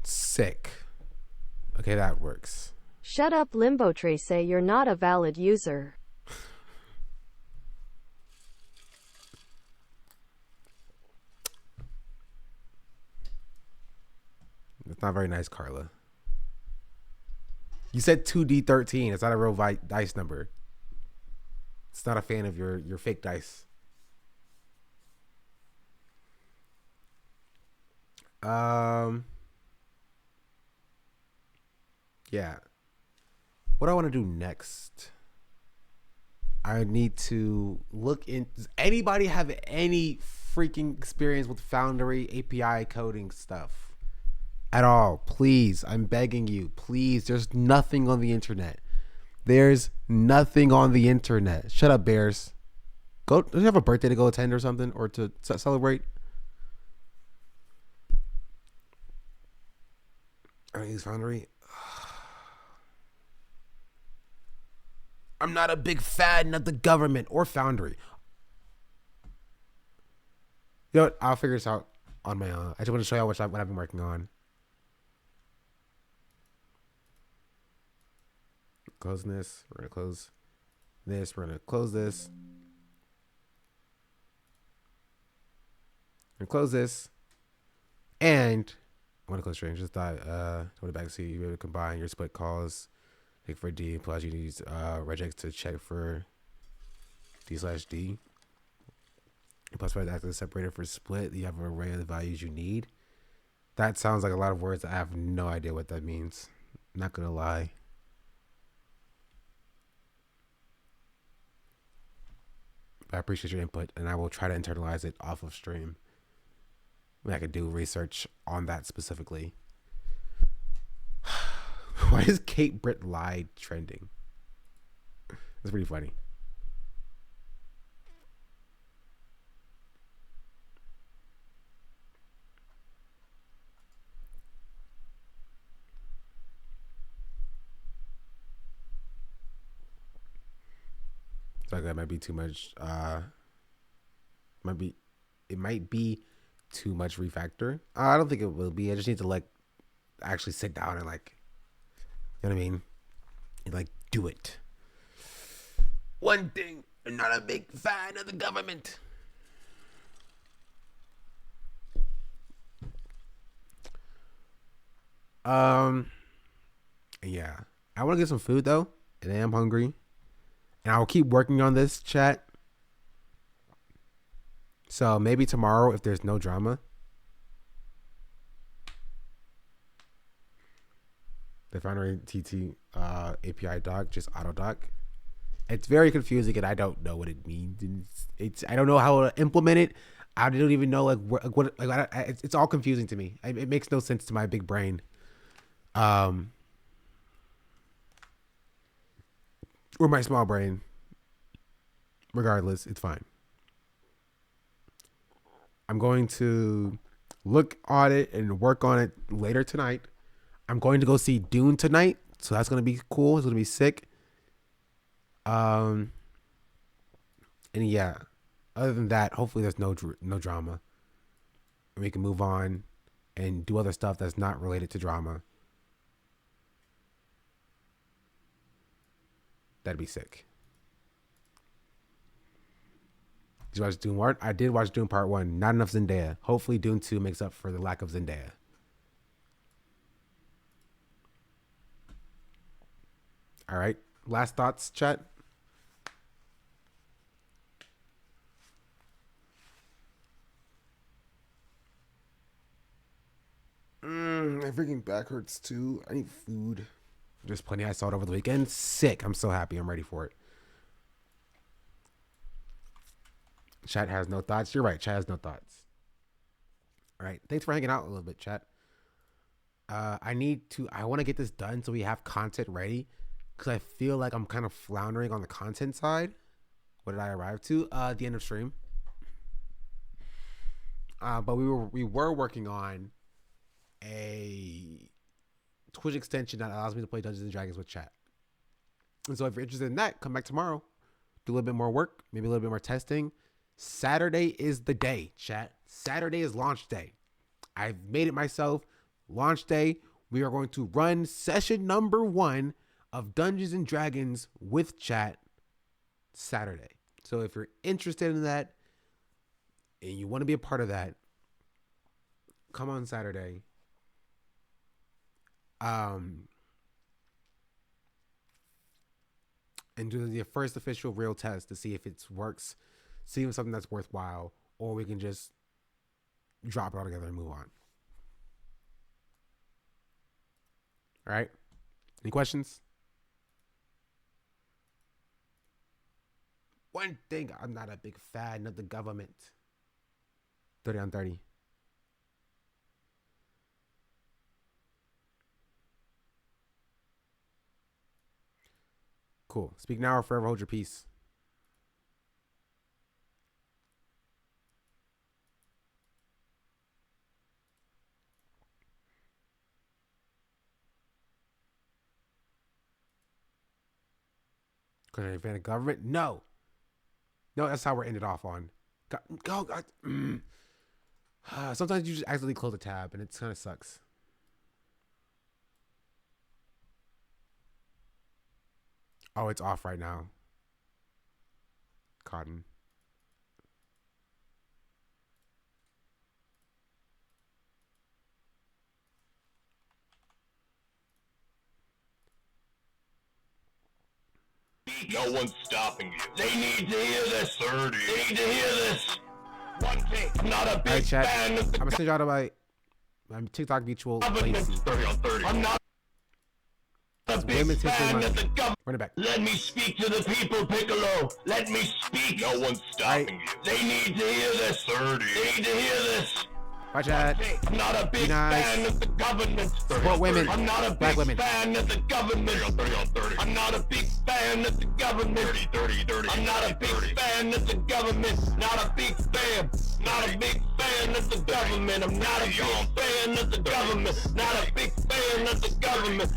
Sick. Okay, that works. Shut up Limbo Trace, you're not a valid user. It's not very nice, Carla. You said 2d13. It's not a real dice number. It's not a fan of your fake dice. Yeah. What do I want to do next? I need to look in. Does anybody have any freaking experience with Foundry API coding stuff at all? Please, I'm begging you. Please, there's nothing on the internet. There's nothing on the internet. Shut up, Bears. Go. Do you have a birthday to go attend or something, or to celebrate? I don't use Foundry. I'm not a big fan of the government or Foundry. You know what? I'll figure this out on my own. I just want to show you what I've been working on. Closing this. We're going to close this. We're going to close this. We're going to close this. And want to close stream. Just thought, to the back seat, you be able to combine your split calls. Take for D, plus you need regex to check for D/D. And plus, by active separator for split, you have an array of the values you need. That sounds like a lot of words. I have no idea what that means. Not gonna lie. But I appreciate your input, and I will try to internalize it off of stream. I could do research on that specifically. Why is Kate Britt lied trending? That's pretty funny. So that might be too much. It might be too much refactor. I don't think it will be. I just need to like actually sit down and like, you know what I mean? And like do it. One thing, I'm not a big fan of the government. Yeah. I want to get some food though, and I am hungry. And I'll keep working on this, chat. So maybe tomorrow, if there's no drama. The Foundry TT API doc, just auto doc. It's very confusing, and I don't know what it means. I don't know how to implement it. I don't even know what it's all confusing to me. It makes no sense to my big brain. Or my small brain. Regardless, it's fine. I'm going to look on it and work on it later tonight. I'm going to go see Dune tonight, so that's going to be cool. It's going to be sick. And yeah, other than that, hopefully there's no drama. And we can move on and do other stuff that's not related to drama. That'd be sick. Did you watch Dune 1? I did watch Dune Part 1. Not enough Zendaya. Hopefully Dune 2 makes up for the lack of Zendaya. All right. Last thoughts, chat? My freaking back hurts too. I need food. There's plenty I saw it over the weekend. Sick. I'm so happy. I'm ready for it. Chat has no thoughts. You're right. Chat has no thoughts. All right. Thanks for hanging out a little bit, chat. I want to get this done so we have content ready, because I feel like I'm kind of floundering on the content side. What did I arrive to? The end of stream. But we were working on a Twitch extension that allows me to play Dungeons and Dragons with chat. And so if you're interested in that, come back tomorrow. Do a little bit more work, maybe a little bit more testing. Saturday is the day, chat. Saturday is launch day. I've made it myself. Launch day. We are going to run session number 1 of Dungeons and Dragons with chat Saturday. So if you're interested in that and you want to be a part of that, come on Saturday. And do the first official real test to see if it works, see if it's something that's worthwhile, or we can just drop it all together and move on. All right. Any questions? One thing, I'm not a big fan of the government. 30 on 30. Cool. Speak now or forever hold your peace. Because you're a fan of government? No. No, that's how we're ended off on. Go. Sometimes you just accidentally close a tab and it kind of sucks. Oh, it's off right now. Cotton. speak. No one's stopping you. They need to hear this. 30. They need to hear this. One thing. I'm not a big Alright, chat. fan of the I'm gonna send y'all to my TikTok mutual. government. 30 on 30. I'm not a big Women's History fan Month. of the government. Run it back. Let me speak to the people, Piccolo. Let me speak. No one's stopping you. They need to hear this. 30. They need to hear this. Bye, chat. I'm not a big fan of the government. Support women. I'm not a Black big women. fan of the government. 30 on 30. I'm not a big fan of the government. 30. I'm not a big fan of the government. Not a big fan. Not a big fan of the government. I'm not a big fan of the government. Not a big fan of the government.